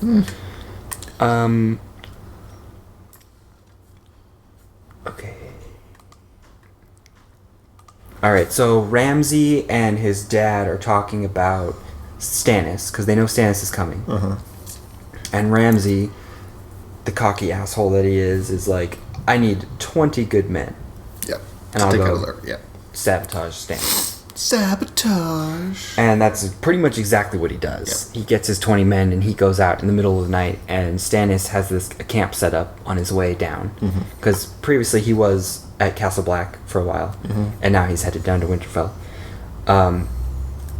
Okay. Alright, so Ramsay and his dad are talking about Stannis, because they know Stannis is coming. Uh-huh. And Ramsay, the cocky asshole that he is like, I need 20 good men. Yep. And I'll go Yeah. sabotage Stannis. Sabotage. And that's pretty much exactly what he does. He gets his 20 men and he goes out in the middle of the night, and Stannis has a camp set up on his way down. Because previously he was at Castle Black for a while, and now he's headed down to Winterfell.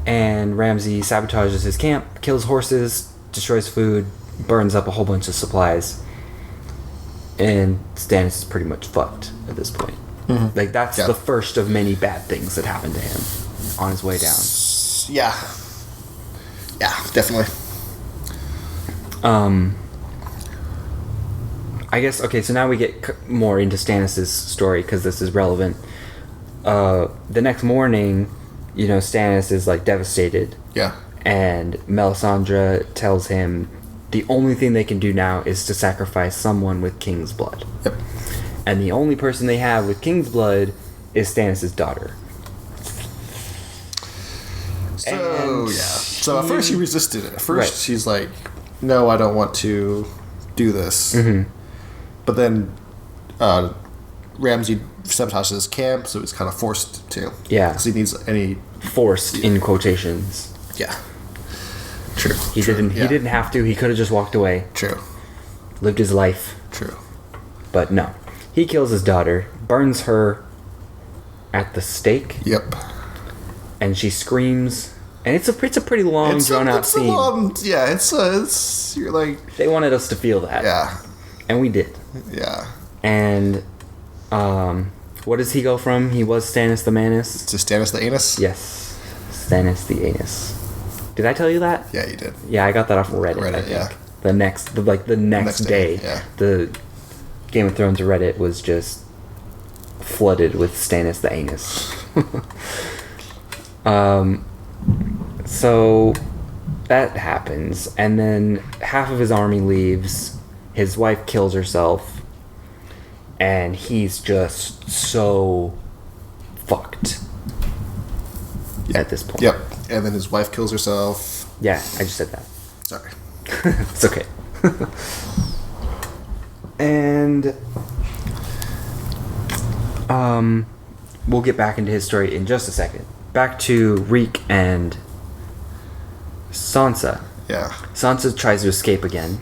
And Ramsay sabotages his camp, kills horses, destroys food, burns up a whole bunch of supplies, and Stannis is pretty much fucked at this point. Like, that's the first of many bad things that happened to him on his way down. Yeah. Yeah, definitely. I guess, okay, so now we get more into Stannis' story, because this is relevant. The next morning, Stannis is, like, devastated. Yeah. And Melisandre tells him the only thing they can do now is to sacrifice someone with king's blood. Yep. And the only person they have with king's blood is Stannis' daughter. So, So at first she resisted it. At first she's like, no, I don't want to do this. But then Ramsay sabotages his camp, so he's kind of forced to. Yeah. Because he needs any... Forced, in quotations. Yeah. True. He didn't have to. He could have just walked away. True. Lived his life. True. But no. He kills his daughter, burns her at the stake. Yep. And she screams. And it's a pretty long, drawn-out scene. It's you're like... They wanted us to feel that. Yeah. And we did. Yeah. And, what does he go from? He was Stannis the Manus? To Stannis the Anus? Yes. Stannis the Anus. Did I tell you that? Yeah, you did. Yeah, I got that off of Reddit, I think. Yeah. The next day. Yeah. The Game of Thrones Reddit was just flooded with Stannis the Anus. So that happens, and then half of his army leaves. His wife kills herself, and he's just so fucked at this point. Yep. And then his wife kills herself. Yeah, I just said that. Sorry. It's okay. And we'll get back into his story in just a second. Back to Reek and Sansa. Yeah. Sansa tries to escape again,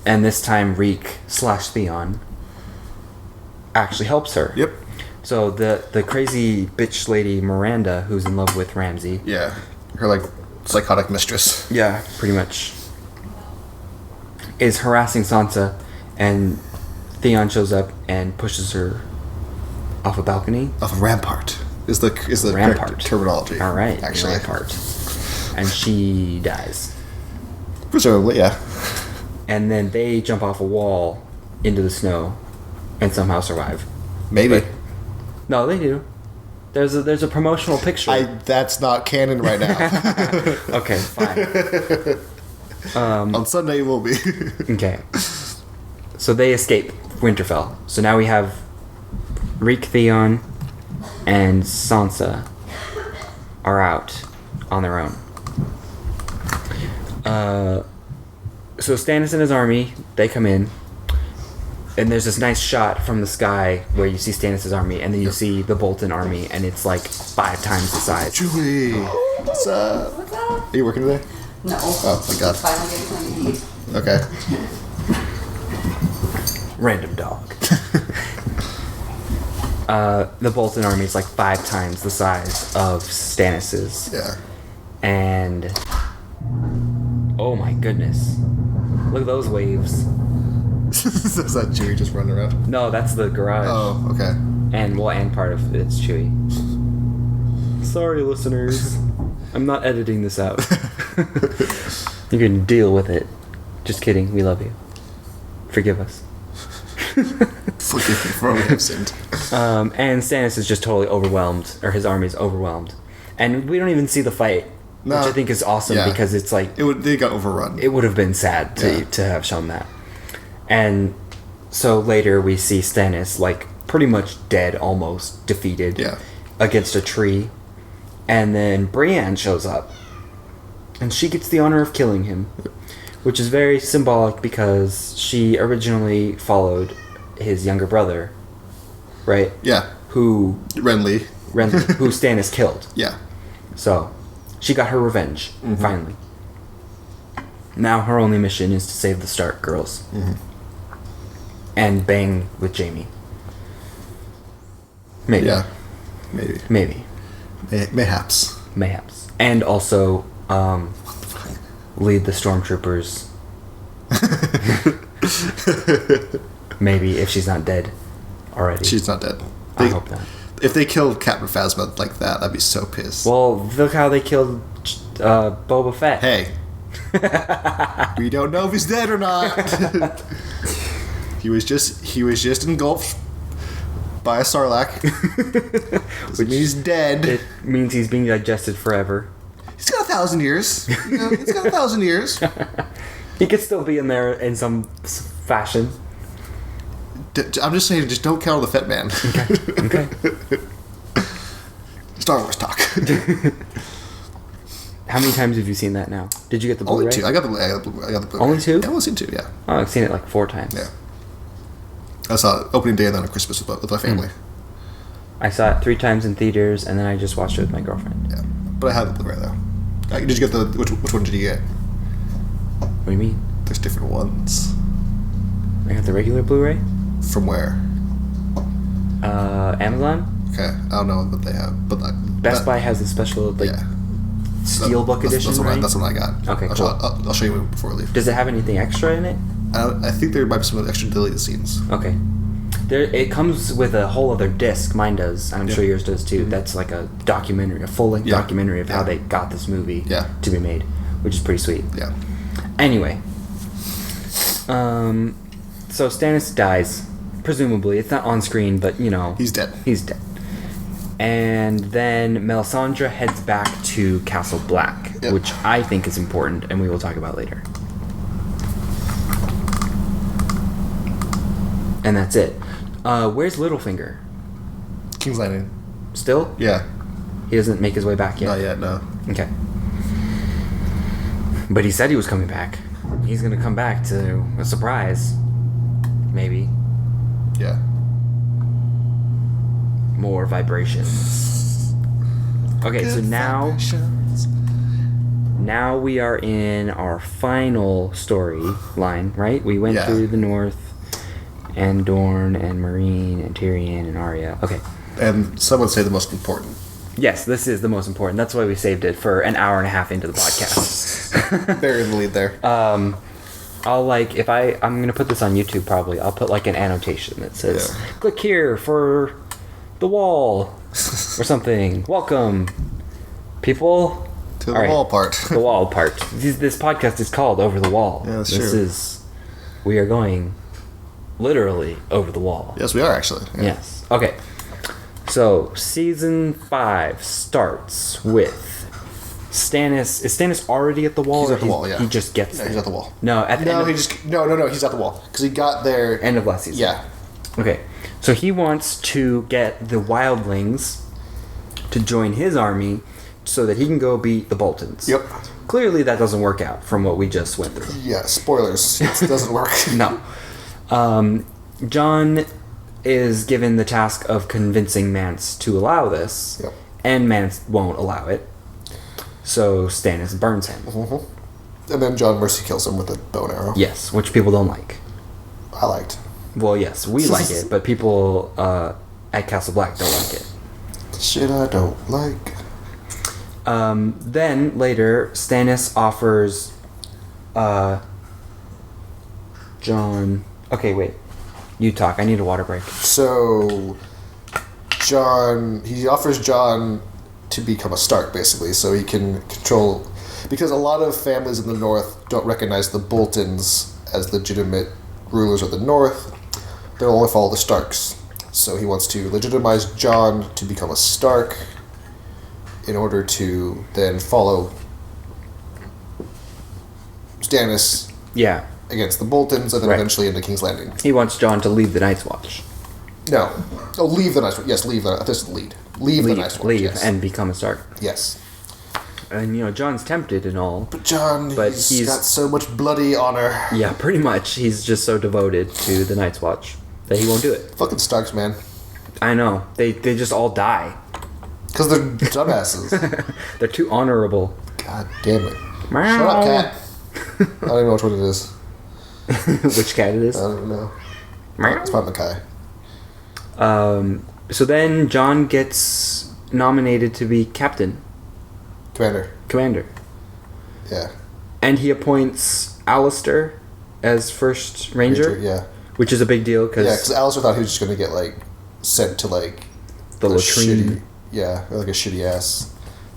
and this time Reek/Theon actually helps her. Yep. So the crazy bitch lady Miranda, who's in love with Ramsay. Yeah. Her, like, psychotic mistress. Yeah, pretty much. Is harassing Sansa, and Theon shows up and pushes her off a balcony. Off a rampart. Is the Rampart. correct terminology. All right, Actually. rampart. And she dies. Presumably, yeah. And then they jump off a wall into the snow and somehow survive. Maybe. But, no, they do. There's a promotional picture. That's not canon right now. Okay, fine. On Sunday it will be. Okay. So they escape Winterfell. So now we have Reek, Theon, and Sansa are out on their own. So Stannis and his army, they come in, and there's this nice shot from the sky where you see Stannis' army, and then you see the Bolton army, and it's like 5 times the size. Julie, what's up? What's up? Are you working today? No. Oh my god. Finally getting something to eat. Okay. Random dog. The Bolton army is like 5 times the size of Stannis's. Yeah. And oh my goodness, look at those waves. Is that Chewie just running around? No, that's the garage. Oh, okay. And part of it's Chewy. Sorry, listeners, I'm not editing this out. You can deal with it. Just kidding. We love you. Forgive us. Forgive me for all we have sinned. And Stannis is just totally overwhelmed, or his army's overwhelmed, and we don't even see the fight, No. which I think is awesome because it's like They got overrun. it would have been sad to have shown that. And so later we see Stannis like pretty much dead, almost defeated, against a tree, and then Brienne shows up, and she gets the honor of killing him, which is very symbolic because she originally followed his younger brother, right? Yeah. Who Renly. who Stannis killed. Yeah. So she got her revenge finally. Now her only mission is to save the Stark girls. And bang with Jaime. Maybe. Yeah. Maybe. Maybe. Mayhaps. Mayhaps. And also lead the stormtroopers. Maybe, if she's not dead already. She's not dead. I hope not. If they killed Captain Phasma like that, I'd be so pissed. Well, look how they killed Boba Fett. Hey. We don't know if he's dead or not. He was just engulfed by a sarlacc. Which means he's dead. It means he's being digested forever. He's got 1,000 years. You know, he's got 1,000 years. He could still be in there in some fashion. I'm just saying, just don't kill the Fett Man. Okay. Star Wars talk. How many times have you seen that now? Did you get the Blu-ray? Only 2. I got the Blu-ray. Only 2? Yeah, I've only seen 2, yeah. Oh, I've seen it like 4 times. Yeah. I saw it opening day and then on Christmas with my family. I saw it 3 times in theaters, and then I just watched it with my girlfriend. Yeah. But I have the Blu-ray, though. Did you get the... Which one did you get? What do you mean? There's different ones. I got the regular Blu-ray? From where? Amazon? Okay. I don't know what they have. But Best Buy has a special, like, Steelbook edition, right? That's what I got. Okay, cool. I'll show you before we leave. Does it have anything extra in it? I think there might be some extra deleted scenes. Okay. It comes with a whole other disc. Mine does. I'm sure yours does too. That's like a documentary, a full-length documentary of how they got this movie to be made, which is pretty sweet. Yeah. Anyway. So Stannis dies. Presumably. It's not on screen, but, you know. He's dead. He's dead. And then Melisandre heads back to Castle Black, which I think is important, and we will talk about later. And that's it. Where's Littlefinger? King's Landing. Still? Yeah. He doesn't make his way back yet? Not yet, no. Okay. But he said he was coming back. He's gonna come back to a surprise. Maybe. Yeah. More vibrations. Okay, so now we are in our final storyline, right? We went through the North, and Dorne, and Meereen, and Tyrion, and Arya. Okay. And some would say the most important. Yes, this is the most important. That's why we saved it for an hour and a half into the podcast. Very in the lead there. I'll I'm gonna put this on YouTube probably. I'll put like an annotation that says, click here for the wall or something. Welcome, people. To the wall part. The wall part. This podcast is called Over the Wall. Yeah, that's true. We are going literally over the wall. Yes, we are actually. Yeah. Yes. Okay. So, season 5 starts with Stannis. Is Stannis already at the wall? He's at the wall, yeah. He just gets there. He's at the wall. No, at the end he's at the wall. Because he got there... End of last season. Yeah. Okay. So, he wants to get the wildlings to join his army so that he can go beat the Boltons. Yep. Clearly, that doesn't work out from what we just went through. Yeah, spoilers. It doesn't work. No. Jon is given the task of convincing Mance to allow this, and Mance won't allow it. So Stannis burns him. Mm-hmm. And then Jon Mercy kills him with a bow and arrow. Yes, which people don't like. I liked. Well, yes, we like it, but people at Castle Black don't like it. Shit I don't like. Then, later, Stannis offers Jon... Okay, wait. You talk. I need a water break. So, he offers Jon to become a Stark, basically, so he can control... Because a lot of families in the North don't recognize the Boltons as legitimate rulers of the North. They'll only follow the Starks. So he wants to legitimize Jon to become a Stark in order to then follow Stannis against the Boltons and then eventually into King's Landing. He wants Jon to leave the Night's Watch. No. Oh, leave the Night's Watch. Yes, leave the... This is lead. Leave the Night's Watch, Leave and become a Stark. Yes. And, Jon's tempted and all. But he's got so much bloody honor. Yeah, pretty much. He's just so devoted to the Night's Watch that he won't do it. Fucking Starks, man. I know. They just all die. Because they're dumbasses. They're too honorable. God damn it. Meow. Shut up, cat. I don't even know which one it is. Which cat it is? I don't know. It's probably Mackay. So then Jon gets nominated to be captain. Commander. Yeah. And he appoints Alistair as first Ranger. Yeah. Which is a big deal because... Yeah, because Alistair thought he was just going to get, sent to, the latrine. Like a shitty-ass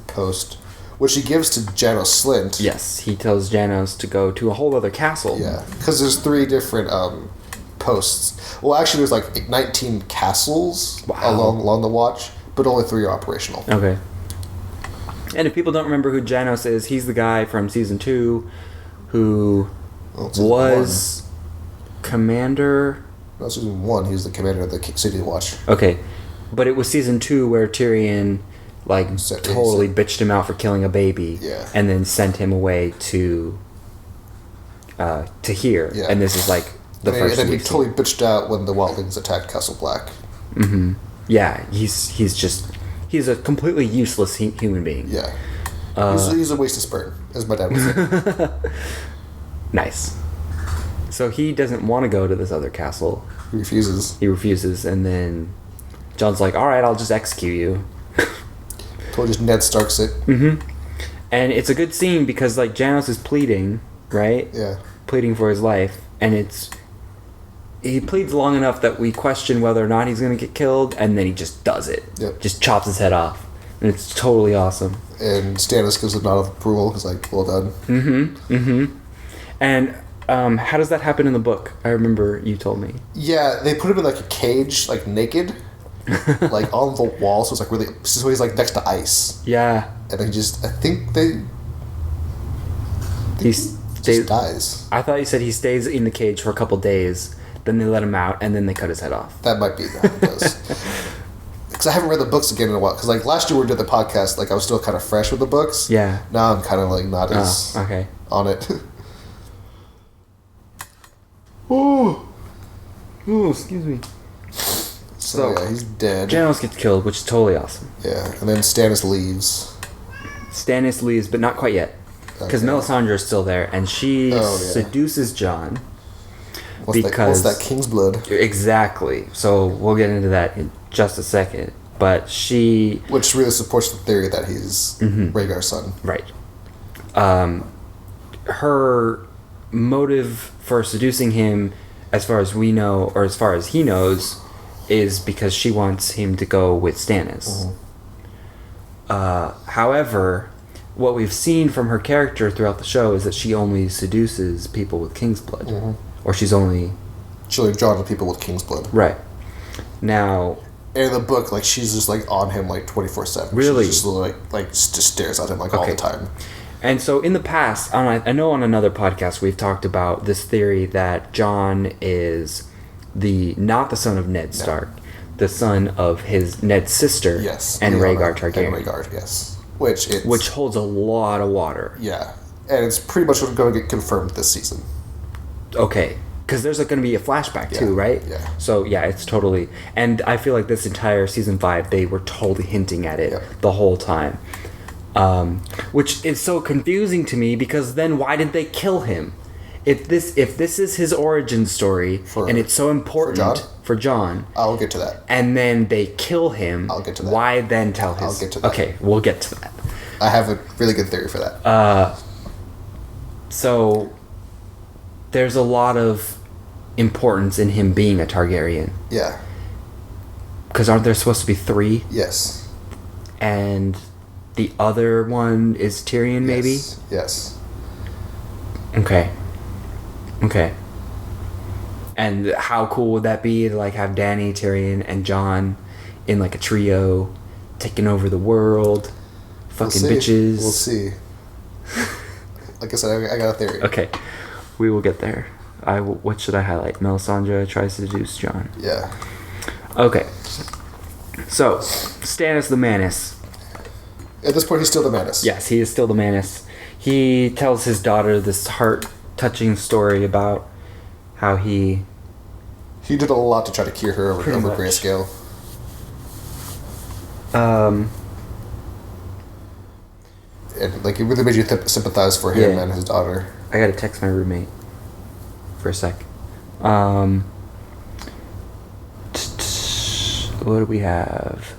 post. Which he gives to Janos Slynt. Yes, he tells Janos to go to a whole other castle. Yeah, because there's 3 different posts. Well, actually, there's 19 castles along the Watch, but only 3 are operational. Okay. And if people don't remember who Janos is, he's the guy from Season 2 who was commander... No, Season 1, he was the commander of the City Watch. Okay. But it was Season 2 where Tyrion... totally bitched him out for killing a baby, and then sent him away to here. Yeah. And this is the first. And then he totally bitched out when the Wildlings attacked Castle Black. Mm-hmm. Yeah, he's a completely useless human being. Yeah, he's a waste of sperm, as my dad would say. Nice. So he doesn't want to go to this other castle. He refuses, and then Jon's like, "All right, I'll just execute you." Totally just Ned Starks it. Mm-hmm. And it's a good scene because Janos is pleading, right? Yeah. Pleading for his life, and he pleads long enough that we question whether or not he's going to get killed, and then he just does it. Yep. Just chops his head off, and it's totally awesome. And Stannis gives a nod of approval. He's like, "Well done." Mm-hmm. Mm-hmm. And how does that happen in the book? I remember you told me. Yeah, they put him in a cage, naked. On the wall, so it's really. So he's next to ice. Yeah. And then he just dies. I thought you said he stays in the cage for a couple days, then they let him out, and then they cut his head off. That might be how it goes. Because I haven't read the books again in a while. Because like last year we did the podcast, like I was still kind of fresh with the books. Yeah. Now I'm kind of like not as okay. on it. Ooh, excuse me. So yeah, he's dead. Janos gets killed, which is totally awesome. Yeah, and then Stannis leaves. Stannis leaves, but not quite yet. Because Melisandre is still there, and she seduces Jon. What's that King's blood? Exactly. So we'll get into that in just a second. But she... Which really supports the theory that he's Rhaegar's son. Right. Her motive for seducing him, as far as we know, or as far as he knows, is because she wants him to go with Stannis. However, what we've seen from her character throughout the show is that she only seduces people with King's blood. Or she's only drawn to people with King's blood. Right. Now... And in the book, like, she's just, like, on him, like, 24/7. Really? She just stares at him, like, all the time. And so in the past, I know on another podcast we've talked about this theory that Jon is not the son of Ned Stark, the son of Ned's sister, and Rhaegar Targaryen. And Rhaegar, yes. Which holds a lot of water. Yeah. And it's pretty much going to get confirmed this season. Okay. Because there's going to be a flashback too, right? Yeah. So, yeah, it's totally... And I feel like this entire Season 5, they were totally hinting at it the whole time. Which is so confusing to me, because then why did they kill him? If this is his origin story, and it's so important for Jon... I'll get to that. And then they kill him... I'll get to that. Why then tell his... I'll get to that. Okay, we'll get to that. I have a really good theory for that. So... There's a lot of importance in him being a Targaryen. Yeah. Because aren't there supposed to be 3? Yes. And the other one is Tyrion, maybe? Yes. Okay. And how cool would that be to, like, have Dany, Tyrion, and Jon in, like, a trio taking over the world? Fucking bitches. We'll see. Like I said, I got a theory. Okay. We will get there. What should I highlight? Melisandre tries to seduce Jon. Yeah. Okay. So, Stannis the Manus. At this point, he's still the Manus. Yes, he is still the Manus. He tells his daughter this heart-touching story about how he did a lot to try to cure her over grayscale. And, like, it really made you sympathize for him and his daughter. I gotta text my roommate for a sec. What do we have?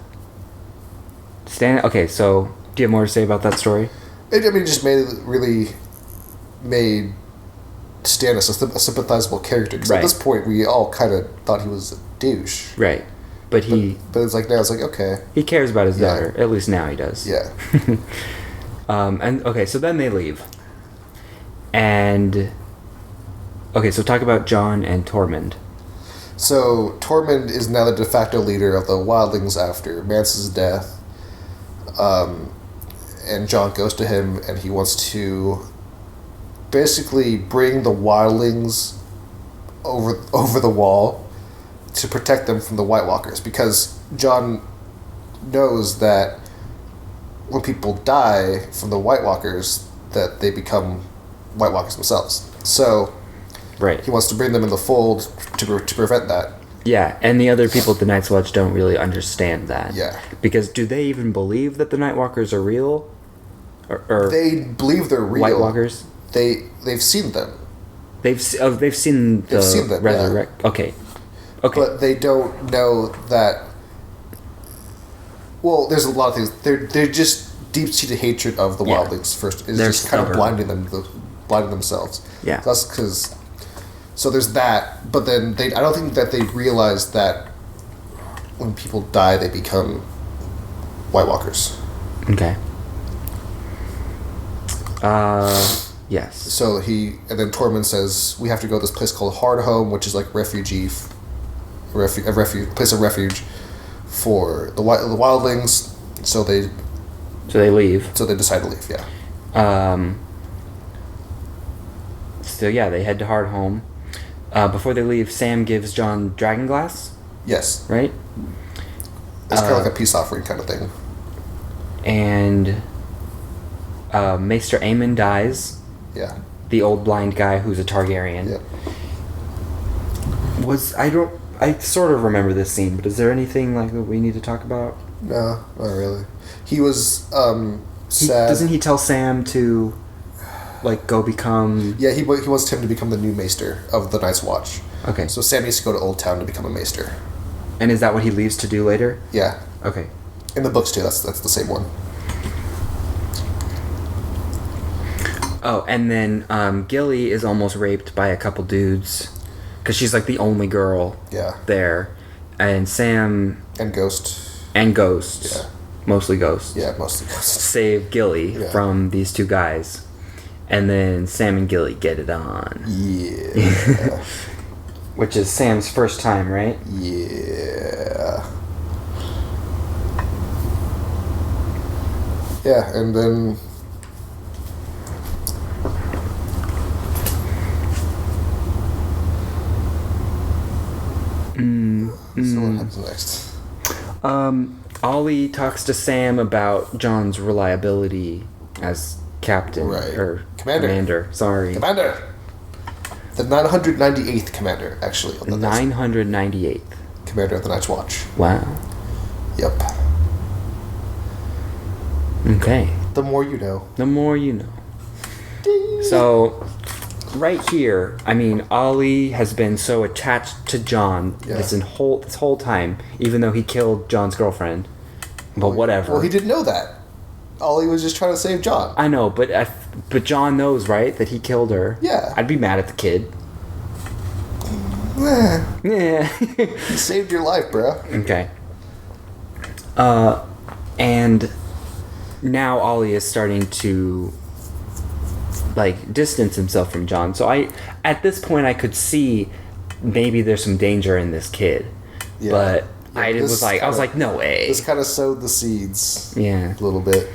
Okay, so do you have more to say about that story? It just made Stannis a sympathizable character. Because at this point, we all kind of thought he was a douche. Right. But it's like, now it's like, okay. He cares about his daughter. At least now he does. Yeah. And, okay, so then they leave. And... Okay, so talk about Jon and Tormund. So, Tormund is now the de facto leader of the Wildlings after Mance's death. And Jon goes to him, and he wants to basically bring the Wildlings over the wall to protect them from the White Walkers. Because Jon knows that when people die from the White Walkers, that they become White Walkers themselves. So... Right. He wants to bring them in the fold to prevent that. Yeah, and the other people at the Night's Watch don't really understand that. Yeah. Because do they even believe that the Nightwalkers are real? Or they believe they're real. White Walkers? They've seen them. They've seen them, resurrect. Yeah. Okay. But they don't know that. Well, there's a lot of things. They're just deep-seated hatred of the Wildlings. First, is just kind of blinding themselves. Yeah. So that's because. So there's that, but then I don't think that they realize that when people die, they become White Walkers. Okay. Yes. So and then Tormund says, we have to go to this place called Hardhome, which is like place of refuge for the Wildlings. So they leave. So they decide to leave, yeah. So yeah, they head to Hardhome. before they leave, Sam gives John dragon glass, Yes. right? It's kind of like a peace offering kind of thing. And Maester Aemon dies. Yeah. The old blind guy who's a Targaryen. Yep. I sort of remember this scene, but is there anything like that we need to talk about? No, not really. He was sad. Doesn't he tell Sam to like go become? Yeah, he wants him to become the new maester of the Night's Watch. Okay. So Sam needs to go to Old Town to become a maester. And is that what he leaves to do later? Yeah. Okay. In the books too. That's the same one. Oh, and then Gilly is almost raped by a couple dudes because she's like the only girl. Yeah. There, and Sam And Ghost. and Ghost, Yeah. mostly Ghost, Yeah, mostly Ghost. save Gilly Yeah. from these two guys, and then Sam and Gilly get it on. Yeah. Which is Sam's first time, right? Yeah. Yeah, and then so what happens next? Ollie talks to Sam about John's reliability as captain, Right. or Commander. Sorry, Commander! The 998th commander, actually. That's 998th. commander of the Night's Watch. Wow. Yep. Okay. The more you know. The more you know. So, right here, I mean, Ollie has been so attached to John Yeah. this whole time, even though he killed John's girlfriend. But whatever. Well, he didn't know that. Ollie was just trying to save John. I know, but John knows, right, that he killed her. Yeah. I'd be mad at the kid. Eh, Yeah. he saved your life, bro. Okay. And now Ollie is starting to like distance himself from John. So at this point I could see maybe there's some danger in this kid. Yeah. But Yeah, I was like, no way. This kind of sowed the seeds. Yeah. A little bit.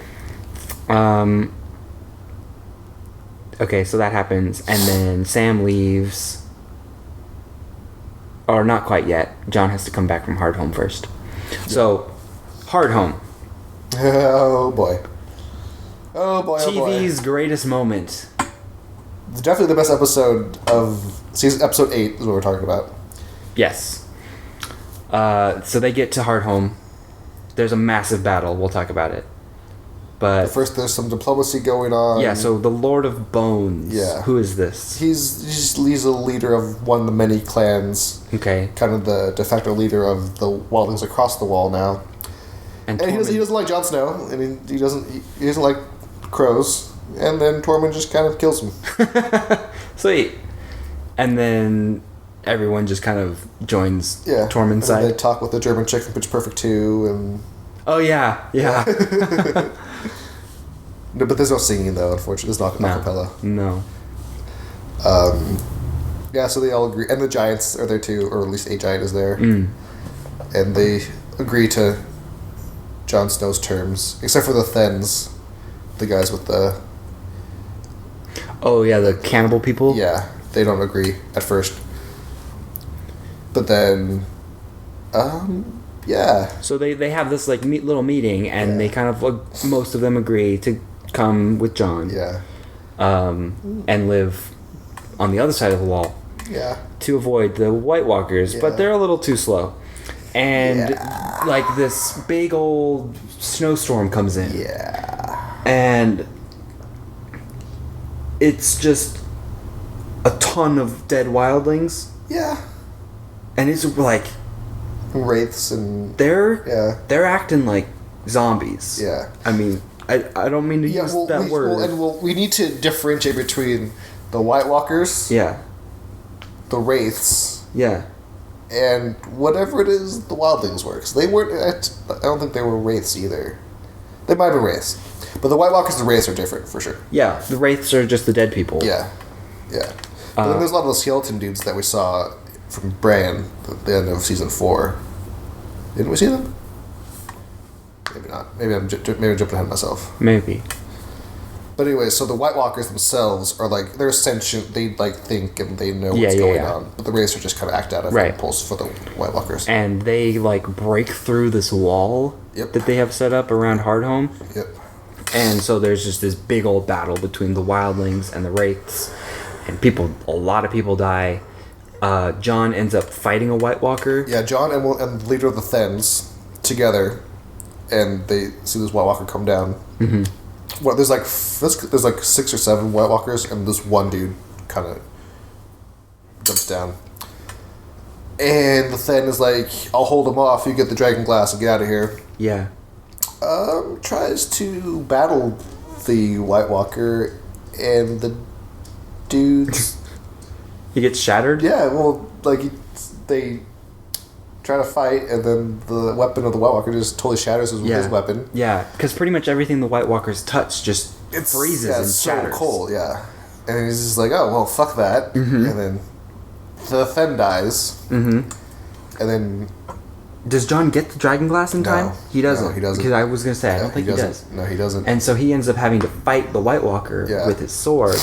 Okay, so that happens, and then Sam leaves. Or not quite yet. John has to come back from Hardhome first. So, Hardhome. Oh boy. Oh boy. Oh boy. TV's greatest moment. Definitely the best episode of episode 8 is what we're talking about. Yes. So they get to Hardhome. There's a massive battle. We'll talk about it. But First, there's some diplomacy going on. yeah, so the Lord of Bones. Yeah. Who is this? He's a leader of one of the many clans. Okay. Kind of the de facto leader of the wildlings across the wall now. And he doesn't like Jon Snow, and he doesn't like crows. And then Tormund just kind of kills him. Sweet. And then everyone just kind of joins Yeah. Tormund's and side. They talk with the German chick from Pitch Perfect 2, and Oh yeah. no, but there's no singing though. Unfortunately, there's not acapella. No. Yeah, so they all agree, and the giants are there too, or at least a giant is there, and they agree to Jon Snow's terms, except for the Thens, the guys with the Oh yeah, the cannibal people. yeah, they don't agree at first, but then, yeah, So they have this like little meeting, and Yeah. they kind of like, most of them agree to come with John. yeah, And live on the other side of the wall yeah, to avoid the White Walkers, Yeah. but they're a little too slow. And Yeah. like this big old snowstorm comes in. yeah, And it's just a ton of dead wildlings. yeah, And it's like wraiths and they're yeah, acting like zombies. yeah. I mean, I don't mean to use that word. we need to differentiate between the White Walkers, Yeah. the wraiths, Yeah. and whatever it is the wildlings were. 'Cause they weren't. I don't think they were wraiths either. They might have been wraiths, but the White Walkers and the wraiths are different for sure. Yeah. The wraiths are just the dead people. Yeah, yeah. But then there's a lot of those skeleton dudes that we saw from Bran at the end of season 4. Didn't we see them? Maybe not. Maybe I'm jumping ahead of myself. Maybe. But anyway, so the White Walkers themselves are like, they're sentient, they like think and they know what's going on. But the Razor just kind of act out of impulse for the White Walkers. And they like break through this wall that they have set up around Hardhome. Yep. And so there's just this big old battle between the wildlings and the wraiths. And a lot of people die. John ends up fighting a White Walker. Yeah, John and the leader of the Thens together, and they see this White Walker come down. Mm-hmm. Well, there's like 6 or 7 White Walkers, and this one dude kind of jumps down. And the Then is like, "I'll hold him off. You get the dragon glass and get out of here." Yeah. Tries to battle the White Walker, and the dude's he gets shattered. Yeah, well, like they try to fight, and then the weapon of the White Walker just totally shatters his weapon. Yeah, because pretty much everything the White Walkers touch just freezes and shatters. So cold, yeah. And he's just like, "Oh well, fuck that." Mm-hmm. And then the Then dies. Mm-hmm. And then does John get the dragon glass in time? He doesn't. No, he doesn't. Because I was gonna say I don't think he does. No, he doesn't. And so he ends up having to fight the White Walker with his sword,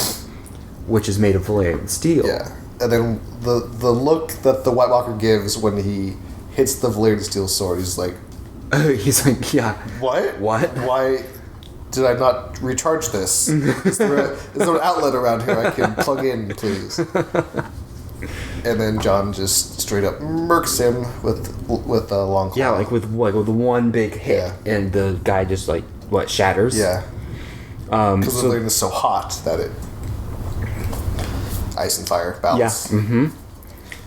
which is made of Valyrian steel. Yeah. And then the look that the White Walker gives when he hits the Valyrian steel sword, he's like, yeah. What? Why did I not recharge this? Is there an outlet around here I can plug in, please? And then John just straight up murks him with a long claw. Yeah, like with one big hit, and the guy just shatters. Yeah. Because the Valyrian is so hot that it ice and fire balance. Yeah. Mm-hmm.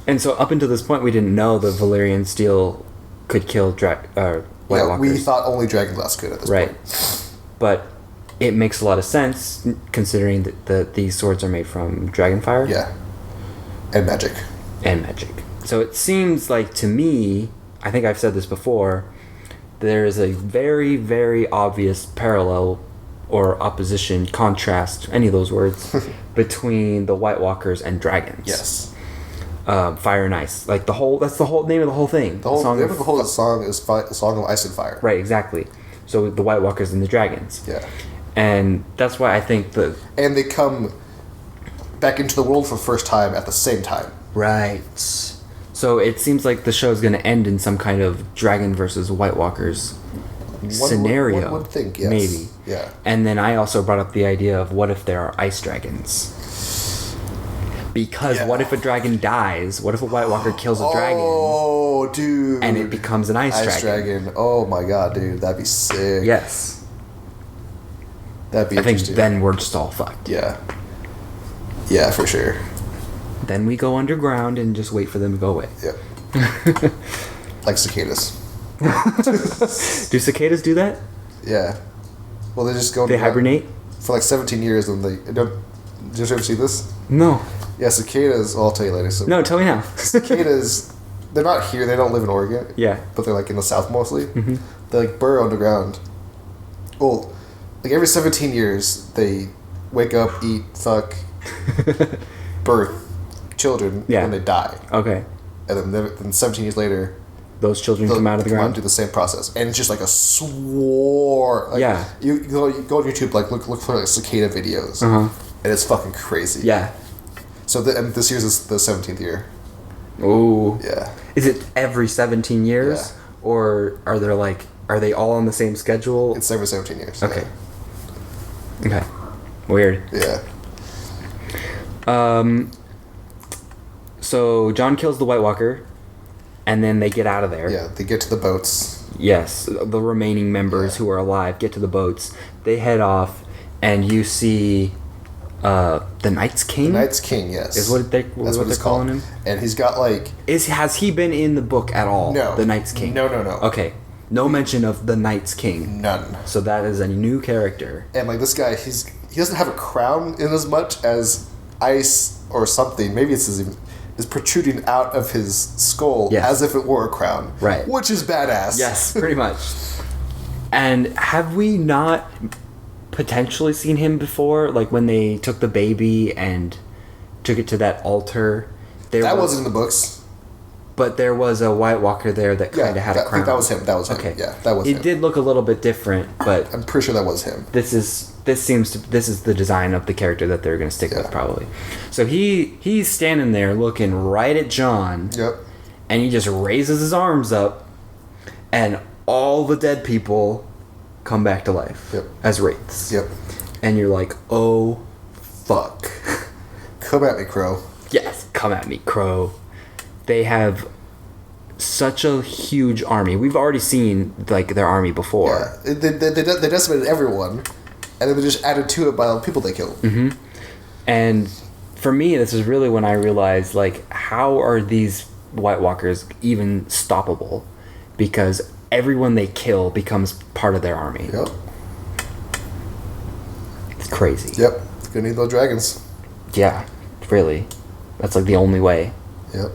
And so up until this point, we didn't know the Valyrian steel could kill White Walkers. We thought only Dragonglass could at this point. Right. But it makes a lot of sense considering that these swords are made from dragonfire. Yeah. And magic. So it seems like to me, I think I've said this before, there is a very, very obvious parallel or opposition, contrast, any of those words, between the White Walkers and dragons. Yes. Fire and Ice. That's the whole name of the whole thing. The name of the whole song is Song of Ice and Fire. Right, exactly. So the White Walkers and the dragons. Yeah. And that's why I think and they come back into the world for the first time at the same time. Right. So it seems like the show's going to end in some kind of dragon versus White Walkers scenario. One would think, yes. Maybe. Yeah. And then I also brought up the idea of what if there are ice dragons? Because what if a dragon dies? What if a White Walker kills a dragon? Oh, dude. And it becomes an ice dragon. Oh my god, dude. That'd be sick. Yes. That'd be interesting. I think then we're just all fucked. Yeah. Yeah, for sure. Then we go underground and just wait for them to go away. Yep. Like cicadas. Do cicadas do that? Yeah. Well, they just go... They hibernate? For like 17 years, and they... Did you ever see this? No. Yeah, cicadas... Well, I'll tell you later. So no, tell me now. Cicadas... They're not here. They don't live in Oregon. Yeah. But they're like in the south mostly. Mm-hmm. They like burrow underground. Well, like every 17 years, they wake up, eat, fuck, birth children, and they die. Okay. And then 17 years later, those children come out of the ground? Do the same process. And it's just like a swarm. Like, you go on YouTube, like look for like cicada videos. Uh-huh. And it's fucking crazy. Yeah. So and this year's is the 17th year. Ooh. Yeah. Is it every 17 years? Yeah. Or are they all on the same schedule? It's every 17 years. Okay. Yeah. Okay. Weird. Yeah. So John kills the White Walker, and then they get out of there. Yeah, they get to the boats. Yes, the remaining members who are alive get to the boats. They head off, and you see the Night's King. The Night's King, yes, is what they're calling him. And he's got like has he been in the book at all? No, the Night's King. No. Okay, no mention of the Night's King. None. So that is a new character. And like this guy, he doesn't have a crown in as much as ice or something. Maybe it's is protruding out of his skull as if it were a crown. Right. Which is badass. Yes, pretty much. And have we not potentially seen him before? Like when they took the baby and took it to that altar? That wasn't in the books. But there was a White Walker there that kind of had a crown. I think that was him. Okay. Yeah, that was him. It did look a little bit different, but... I'm pretty sure that was him. This is this is the design of the character that they're going to stick with probably. So he's standing there looking right at John. Yep. And he just raises his arms up, and all the dead people come back to life as wraiths. Yep. And you're like, oh, fuck. Come at me, Crow. Yes, come at me, Crow. They have such a huge army. We've already seen like their army before. Yeah, they decimated everyone, and then they just added to it by the people they killed. Mm-hmm. And for me, this is really when I realized, like, how are these White Walkers even stoppable? Because everyone they kill becomes part of their army. Yep. It's crazy. Yep. Gonna need those dragons. Yeah, really. That's like the only way. Yep.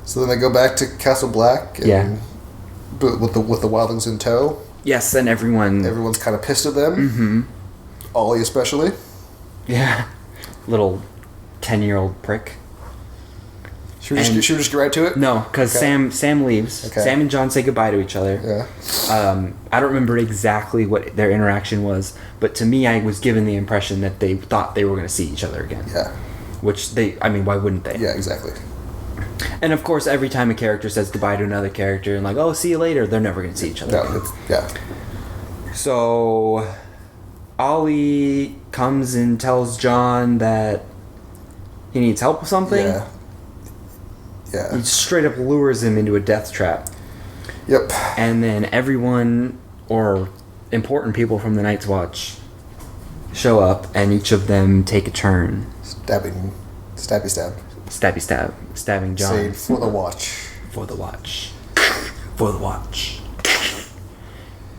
So then they go back to Castle Black. And but with the wildlings in tow. Yes, and everyone's kind of pissed at them. Mm-hmm. Ollie especially. Yeah. Little 10-year-old prick. Should we just get right to it? No, because Sam leaves. Okay. Sam and John say goodbye to each other. Yeah. I don't remember exactly what their interaction was, but to me, I was given the impression that they thought they were going to see each other again. Yeah. Which why wouldn't they? Yeah, exactly. And of course, every time a character says goodbye to another character and like, oh, see you later, they're never going to see each other. No, yeah. So, Ollie comes and tells John that he needs help with something. Yeah. Yeah. He straight up lures him into a death trap. Yep. And then everyone, or important people from the Night's Watch, show up, and each of them take a turn. Stabbing John. Saying, for the watch. For the watch. For the watch.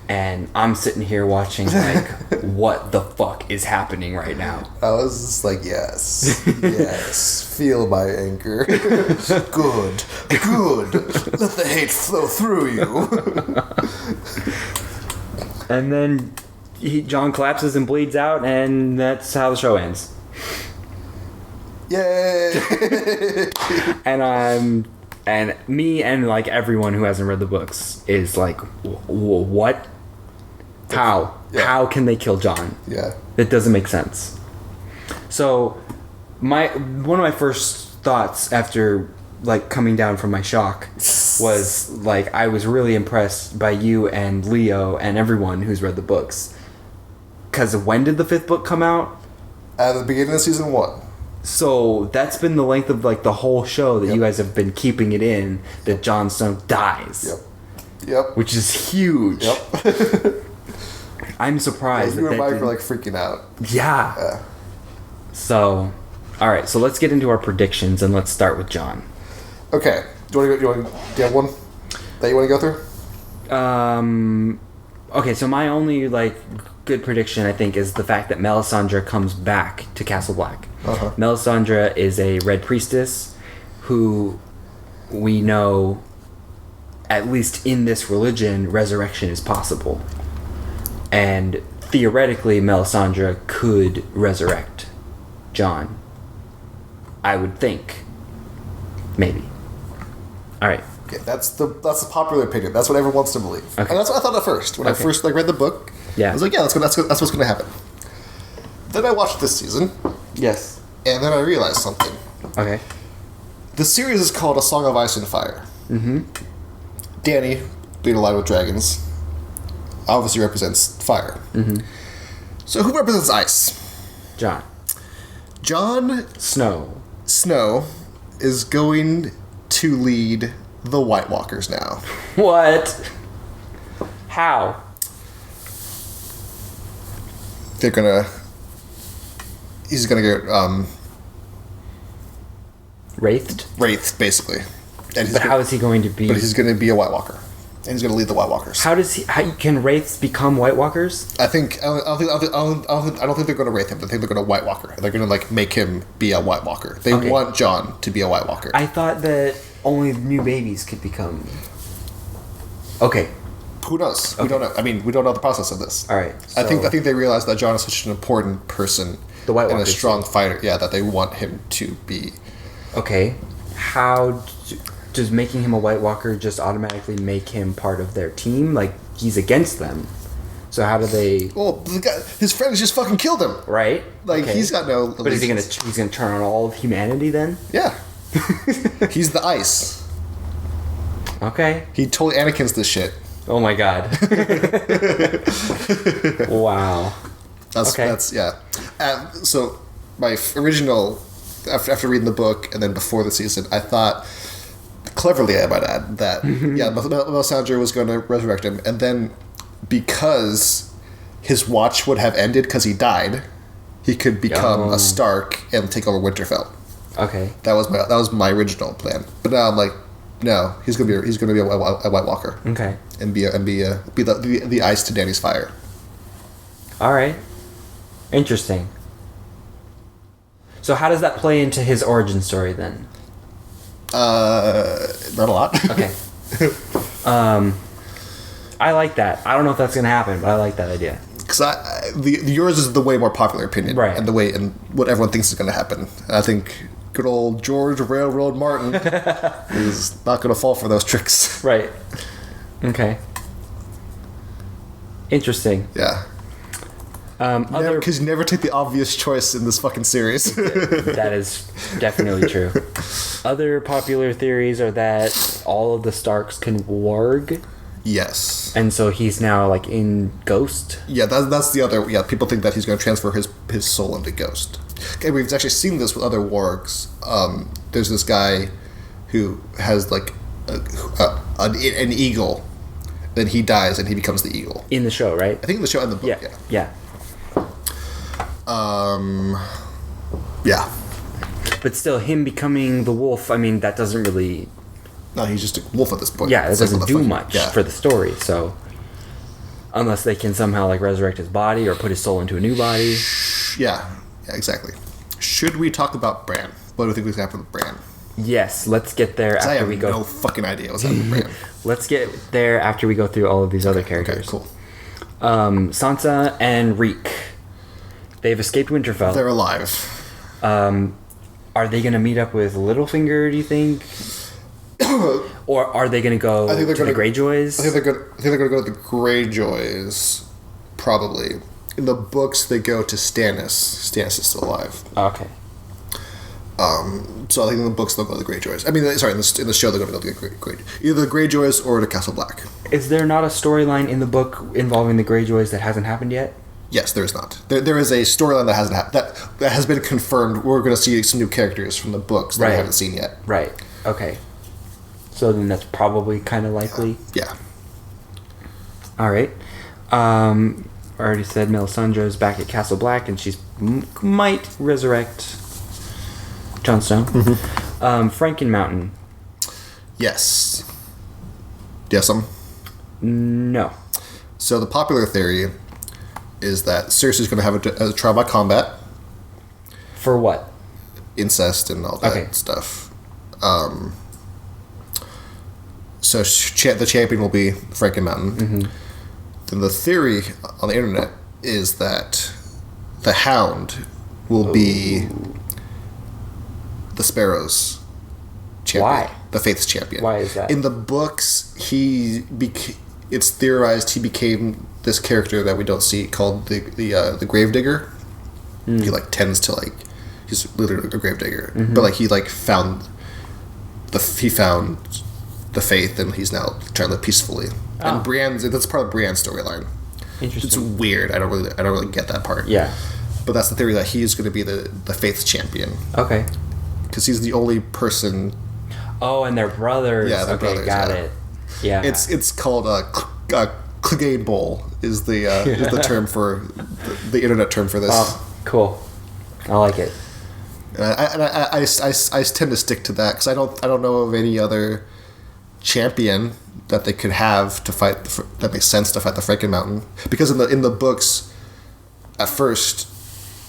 And I'm sitting here watching like, what the fuck is happening right now? I was just like, yes. Yes. Feel my anger. Good. Let the hate flow through you. And then John collapses and bleeds out, and that's how the show ends. Yay! And me and like everyone who hasn't read the books is like, what? How? Yeah. How can they kill John? Yeah. It doesn't make sense. So, one of my first thoughts after like coming down from my shock was like, I was really impressed by you and Leo and everyone who's read the books. Because when did the 5th book come out? At the beginning of season 1. So that's been the length of like the whole show that you guys have been keeping it in that Jon Snow dies. Yep. Which is huge. Yep. I'm surprised. You and Mike were like freaking out. Yeah. So, all right. So let's get into our predictions and let's start with John. Okay. Do you have one that you want to go through? Okay. So my only like good prediction, I think, is the fact that Melisandre comes back to Castle Black. Uh-huh. Melisandre is a Red Priestess who we know, at least in this religion, resurrection is possible. And theoretically, Melisandre could resurrect John. I would think. Maybe. All right. Okay, that's the popular opinion. That's what everyone wants to believe. Okay. And that's what I thought at first. When I first read the book, I was like, yeah, that's what's going to happen. Then I watched this season. Yes. And then I realized something. Okay. The series is called A Song of Ice and Fire. Mm-hmm. Dany, being alive with dragons, obviously represents fire. Mm-hmm. So who represents ice? Jon Snow is going to lead the White Walkers now. What? How? He's gonna get Wraithed, basically. But how is he going to be? But he's going to be a White Walker, and he's going to lead the White Walkers. How can Wraiths become White Walkers? I don't think they're going to Wraith him. I think they're going to White Walker. They're going to like make him be a White Walker. They want Jon to be a White Walker. I thought that only new babies could become. Okay. Who knows? Okay. We don't know. I mean, we don't know the process of this. All right. So I think they realize that Jon is such an important person, the White Walkers, and a strong fighter. Yeah, that they want him to be. Okay. does making him a White Walker just automatically make him part of their team? Like, he's against them. So how do they... Well, his friends just fucking killed him. Right? Like, he's got no... But is he's gonna turn on all of humanity then? Yeah. He's the ice. Okay. He totally Anakin's this shit. Oh my god. Wow. That's yeah. So my original, after reading the book and then before the season, I thought, cleverly I might add, that Melisandre was going to resurrect him, and then because his watch would have ended because he died, he could become a Stark and take over Winterfell. Okay. That was my original plan. But now I'm like, no, he's gonna be a White Walker. Okay. And be the ice to Dany's fire. All right. Interesting. So how does that play into his origin story then? Not a lot. Okay. I like that. I don't know if that's gonna happen, but I like that idea. Because yours is the way more popular opinion, right? And what everyone thinks is going to happen. And I think good old George Railroad Martin is not going to fall for those tricks. Right. Okay. Interesting. Yeah. Because you never take the obvious choice in this fucking series. That is definitely true. Other popular theories are that all of the Starks can warg. Yes. And so he's now like in Ghost. Yeah, that's the other. Yeah, people think that he's going to transfer his soul into Ghost. Okay, we've actually seen this with other wargs. There's this guy who has like an eagle. Then he dies and he becomes the eagle. In the show, right? I think in the show and the book. Yeah. Yeah. But still, him becoming the wolf, I mean, that doesn't really... No, he's just a wolf at this point. Yeah, it doesn't do much for the story, so... Unless they can somehow, like, resurrect his body or put his soul into a new body. Yeah, exactly. Should we talk about Bran? What do we think was going to happen with Bran? Yes, let's get there after we go... I have no fucking idea what's happening with Bran. Let's get there after we go through all of these other characters. Okay, cool. Sansa and Reek. They've escaped Winterfell. They're alive. Are they going to meet up with Littlefinger, do you think? Or are they going to go to the Greyjoys? I think they're going to go to the Greyjoys, probably. In the books, they go to Stannis. Stannis is still alive. Okay. So I think in the books they'll go to the Greyjoys. I mean, sorry, in the show they're going to go to the Greyjoys. Either the Greyjoys or to Castle Black. Is there not a storyline in the book involving the Greyjoys that hasn't happened yet? Yes, there is not. There is a storyline that hasn't happened. That has been confirmed. We're going to see some new characters from the books that we haven't seen yet. Right. Okay. So then that's probably kind of likely. Yeah. All right. I already said Melisandre is back at Castle Black, and she's might resurrect Jon Snow. Mm-hmm. Franken Mountain. Yes. Yes, No. So the popular theory is that Cersei's going to have a trial by combat. For what? Incest and all that stuff. So the champion will be Franken Mountain. Mm-hmm. Then the theory on the internet is that the Hound will be the Sparrow's champion. Why? The Faith's champion. Why is that? In the books, it's theorized he became this character that we don't see called the Gravedigger. Mm. He tends to he's literally a gravedigger, mm-hmm. but he found the faith, and he's now trying to live peacefully. And that's part of Brienne's storyline. Interesting. It's weird. I don't really get that part. Yeah. But that's the theory that he's going to be the faith's champion. Okay. Because he's the only person. Oh, and they're brothers. Yeah, they're brothers. Got it. Yeah. It's called Clegane Bowl is the term for the internet term for this. Oh, cool. I like it. And I tend to stick to that because I don't know of any other champion that they could have to fight that makes sense to fight the Franken Mountain, because in the books at first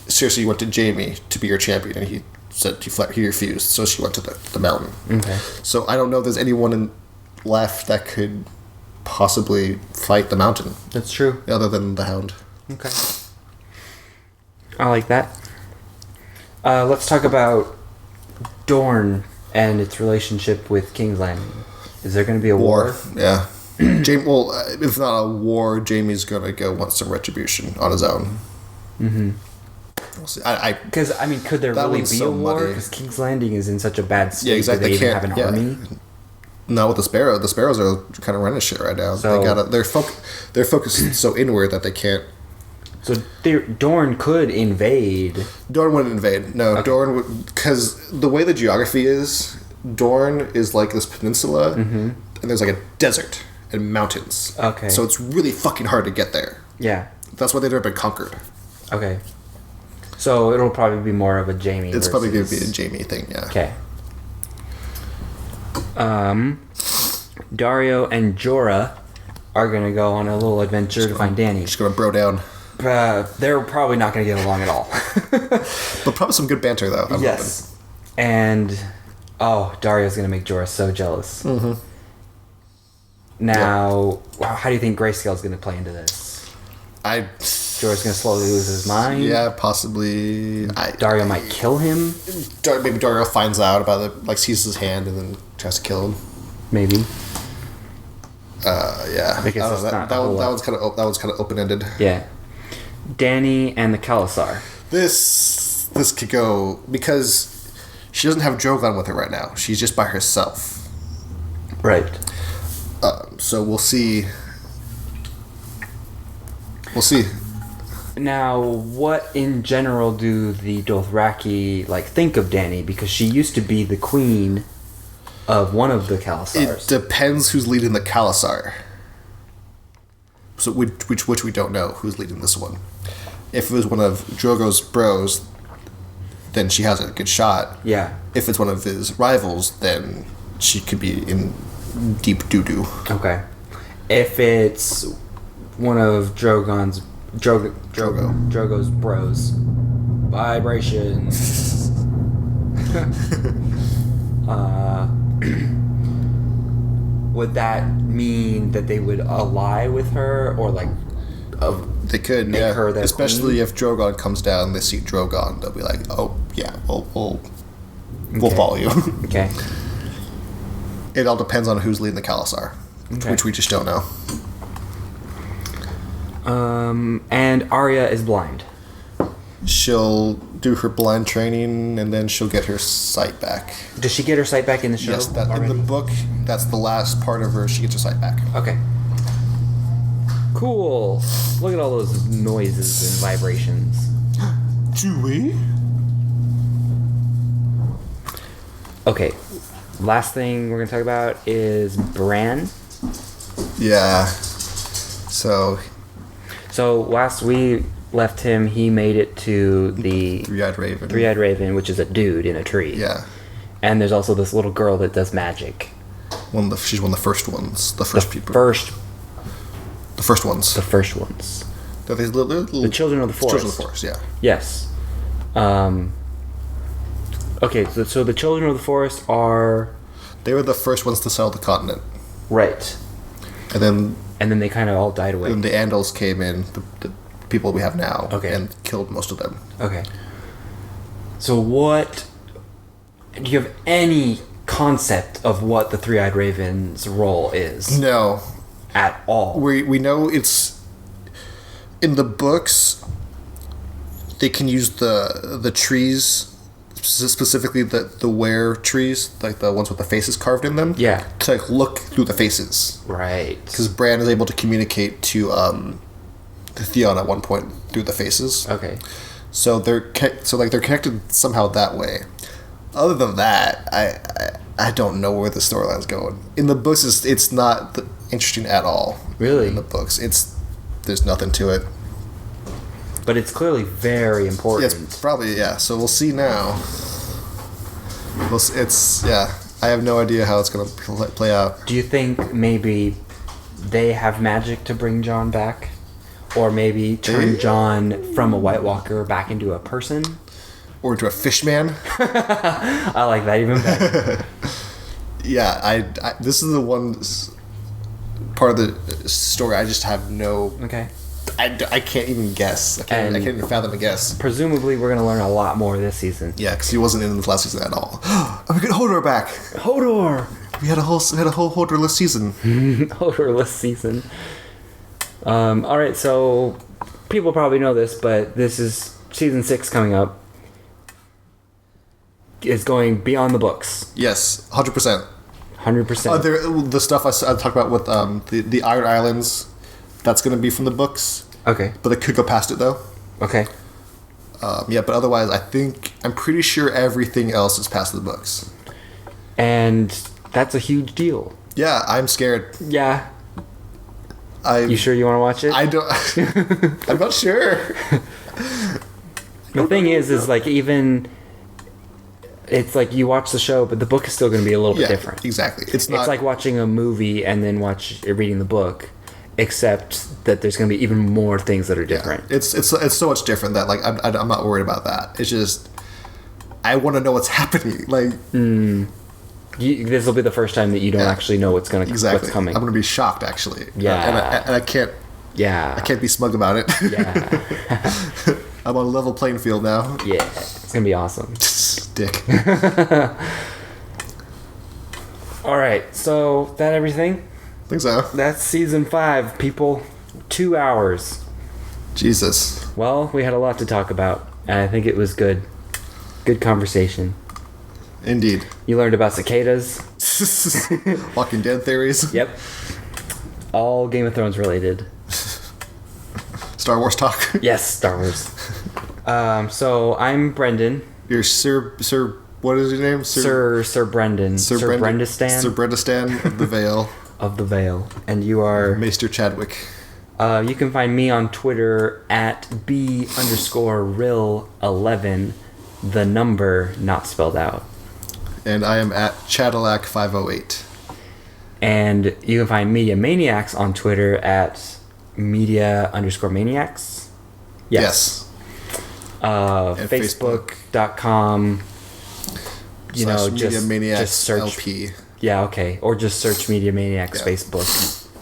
Cersei went to Jaime to be her champion and he said he refused, so she went to the mountain. Okay. So I don't know if there's anyone left that could possibly fight the mountain. That's true. Other than the Hound. Okay. I like that. Let's talk about Dorne and its relationship with King's Landing. Is there going to be a war? Yeah. Well, if not a war, Jamie's going to go want some retribution on his own. Mm-hmm. We'll see. Because, I mean, could there that really one's be so a war? muddy. Because King's Landing is in such a bad state. Yeah, exactly. Do they They even have an can't- army? No, with the Sparrow. The Sparrows are kind of running shit right now. So- They're focused so inward that they can't. So Dorne could invade. Dorne wouldn't invade. No, Okay. Dorne would, because the way the geography is, Dorne is like this peninsula, and there's like a desert and mountains. Okay. So it's really fucking hard to get there. Yeah. That's why they've never been conquered. Okay. So it'll probably be more of a Jamie. It's probably going to versus- be a Jamie thing, yeah. Okay. Dario and Jorah are gonna go on a little adventure to find Dany. Just going to bro down. They're probably not gonna get along at all. But probably some good banter, though. I'm Yes. And Dario's gonna make Jorah so jealous. Mm-hmm. Now, how do you think Grayscale's gonna play into this? hoping. Jorah's gonna slowly lose his mind. Yeah, possibly. Dario might kill him. Maybe Dario finds out about it, like sees his hand and then tries to kill him. Maybe. Yeah. Because I don't it's know, not that a whole one's kind of open ended. Yeah. Dany and the Khalasar. This could go because she doesn't have Drogon with her right now. She's just by herself. Right. So we'll see. We'll see. Now, what in general do the Dothraki think of Dany? Because she used to be the queen of one of the It Khalasars. depends who's leading the Khalasar. So which we don't know who's leading this one. If it was one of Drogo's bros, then she has a good shot. Yeah. If it's one of his rivals, then she could be in deep doo-doo. Okay. If it's one of Drogo's bros, vibration. Would that mean that they would ally with her, or They could, make yeah. her their Especially queen? if Drogon comes down and they see Drogon, they'll be like, "Oh, yeah, we'll Okay. follow you." Okay. It all depends on who's leading the Khalasar, Okay. which we just don't know. And Arya is blind. She'll do her blind training, and then she'll get her sight back. Does she get her sight back in the show? Yes, that in already? the book, that's the last part of her. She gets her sight back. Okay. Cool. Look at all those noises and vibrations. Chewie. Okay. Last thing we're gonna talk about is Bran. Yeah. So last we left him, he made it to the Three-Eyed Raven. Three-Eyed Raven, which is a dude in a tree. Yeah. And there's also this little girl that does magic. She's one of the first ones. The first people. The first ones. The first ones. They're these little, The Children of the Forest. Children of the Forest, yeah. Yes. Okay, so the Children of the Forest are... They were the first ones to settle the continent. Right. And then And then they kind of all died away. the Andals came in, the people we have now, Okay. and killed most of them. Okay. So what... Do you have any concept of what the Three-Eyed Raven's role is? No. At all? We know it's... In the books, they can use the trees, specifically the were trees, like the ones with the faces carved in them, Yeah. to look through the faces. Right. Because Bran is able to communicate to Theon at one point through the faces. Okay. So they're connected somehow that way. Other than that, I don't know where the storyline's going. In the books, it's not interesting at all. Really? In the books, there's nothing to it. But it's clearly very important. It's probably, yeah. So we'll see now. I have no idea how it's going to play out. Do you think maybe they have magic to bring Jon back? Or maybe turn Jon from a White Walker back into a person? Or into a fish man. I like that even better. Yeah, I this is the one part of the story I just have no... Okay. I can't even guess. I can't even fathom a guess. Presumably, we're going to learn a lot more this season. Yeah, because he wasn't in the last season at all. Oh, we got Hodor back. Hodor. We had a whole Hodorless season. Hodorless season. All right, so people probably know this, but this is season 6 coming up. Is going beyond the books. Yes, 100%. 100%. The stuff I talked about with the Iron Islands, that's going to be from the books. Okay. But they could go past it, though. Okay. Yeah, but otherwise, I'm pretty sure everything else is past the books. And that's a huge deal. Yeah, I'm scared. Yeah. You sure you want to watch it? I don't... I'm not sure. The thing is like even... It's like you watch the show, but the book is still going to be a little bit different. Exactly. It's like watching a movie and then reading the book, except that there's going to be even more things that are different. Yeah. It's so much different that like I'm not worried about that. It's just I want to know what's happening. Like this will be the first time that you don't actually know what's coming. I'm going to be shocked actually. Yeah, and I can't. Yeah, I can't be smug about it. Yeah. I'm on a level playing field now. Yeah, it's gonna be awesome. Dick. All right, so that everything? I think so. That's season 5, people. 2 hours. Jesus. Well, we had a lot to talk about, and I think it was good. Good conversation. Indeed. You learned about cicadas. Walking Dead theories. Yep. All Game of Thrones related. Star Wars talk. Yes, Star Wars. So I'm Brendan. You're Sir. What is your name? Sir Brendan. Sir Brendistan. Sir Brendistan of the Vale. Of the Vale, and you are Maester Chadwick. You can find me on Twitter at B_Rill11, the number not spelled out. And I am at Chadillac508. And you can find Media Maniacs on Twitter at media_maniacs. Yes. Facebook.com. You know, Media Maniacs just search LP. Yeah, okay. Or just search Media Maniacs Facebook.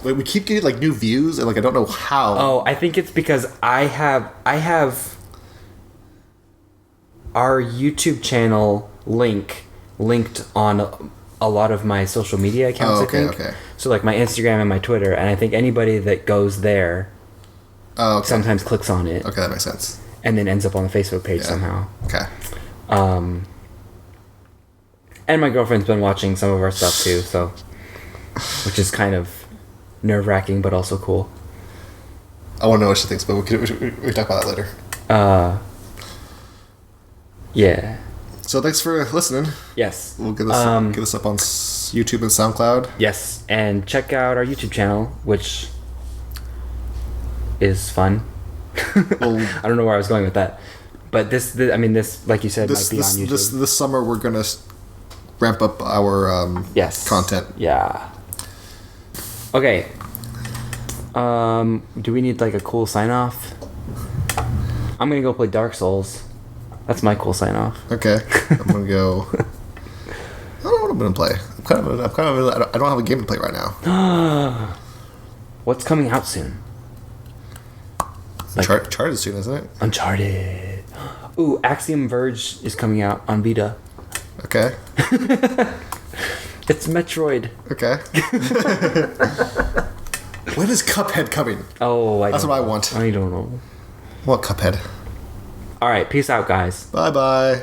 Wait, we keep getting like new views, and like I don't know how. Oh, I think it's because I have our YouTube channel linked on a lot of my social media accounts. Oh, okay, I think. okay. So like my Instagram and my Twitter, and I think anybody that goes there sometimes clicks on it. Okay, that makes sense. And then ends up on the Facebook page somehow. Okay. And my girlfriend's been watching some of our stuff too, so which is kind of nerve-wracking but also cool. I want to know what she thinks, but we can talk about that later. Yeah. So thanks for listening. Yes. We'll get this up on YouTube and SoundCloud. Yes, and check out our YouTube channel, which is fun. Well, I don't know where I was going with that, but this like you said, might be on YouTube. This summer we're gonna ramp up our content. Yeah. Okay. Do we need like a cool sign off? I'm gonna go play Dark Souls. That's my cool sign off. Okay. I'm gonna go. I don't know what I'm gonna play. I don't have a game to play right now. What's coming out soon? Like, Uncharted soon, isn't it? Uncharted. Ooh, Axiom Verge is coming out on Vita. Okay. It's Metroid. Okay. When is Cuphead coming? Oh, That's what I want. I don't know. What Cuphead? All right, peace out, guys. Bye-bye.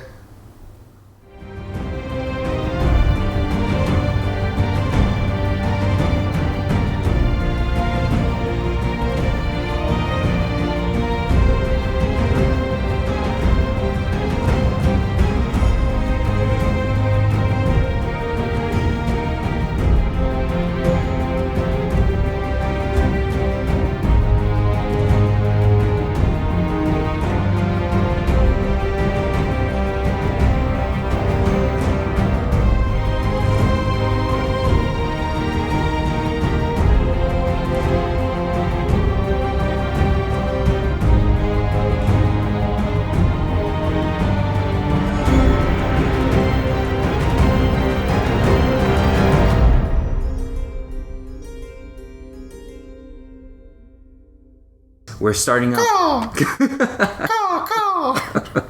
we're starting off. Caw, caw, caw.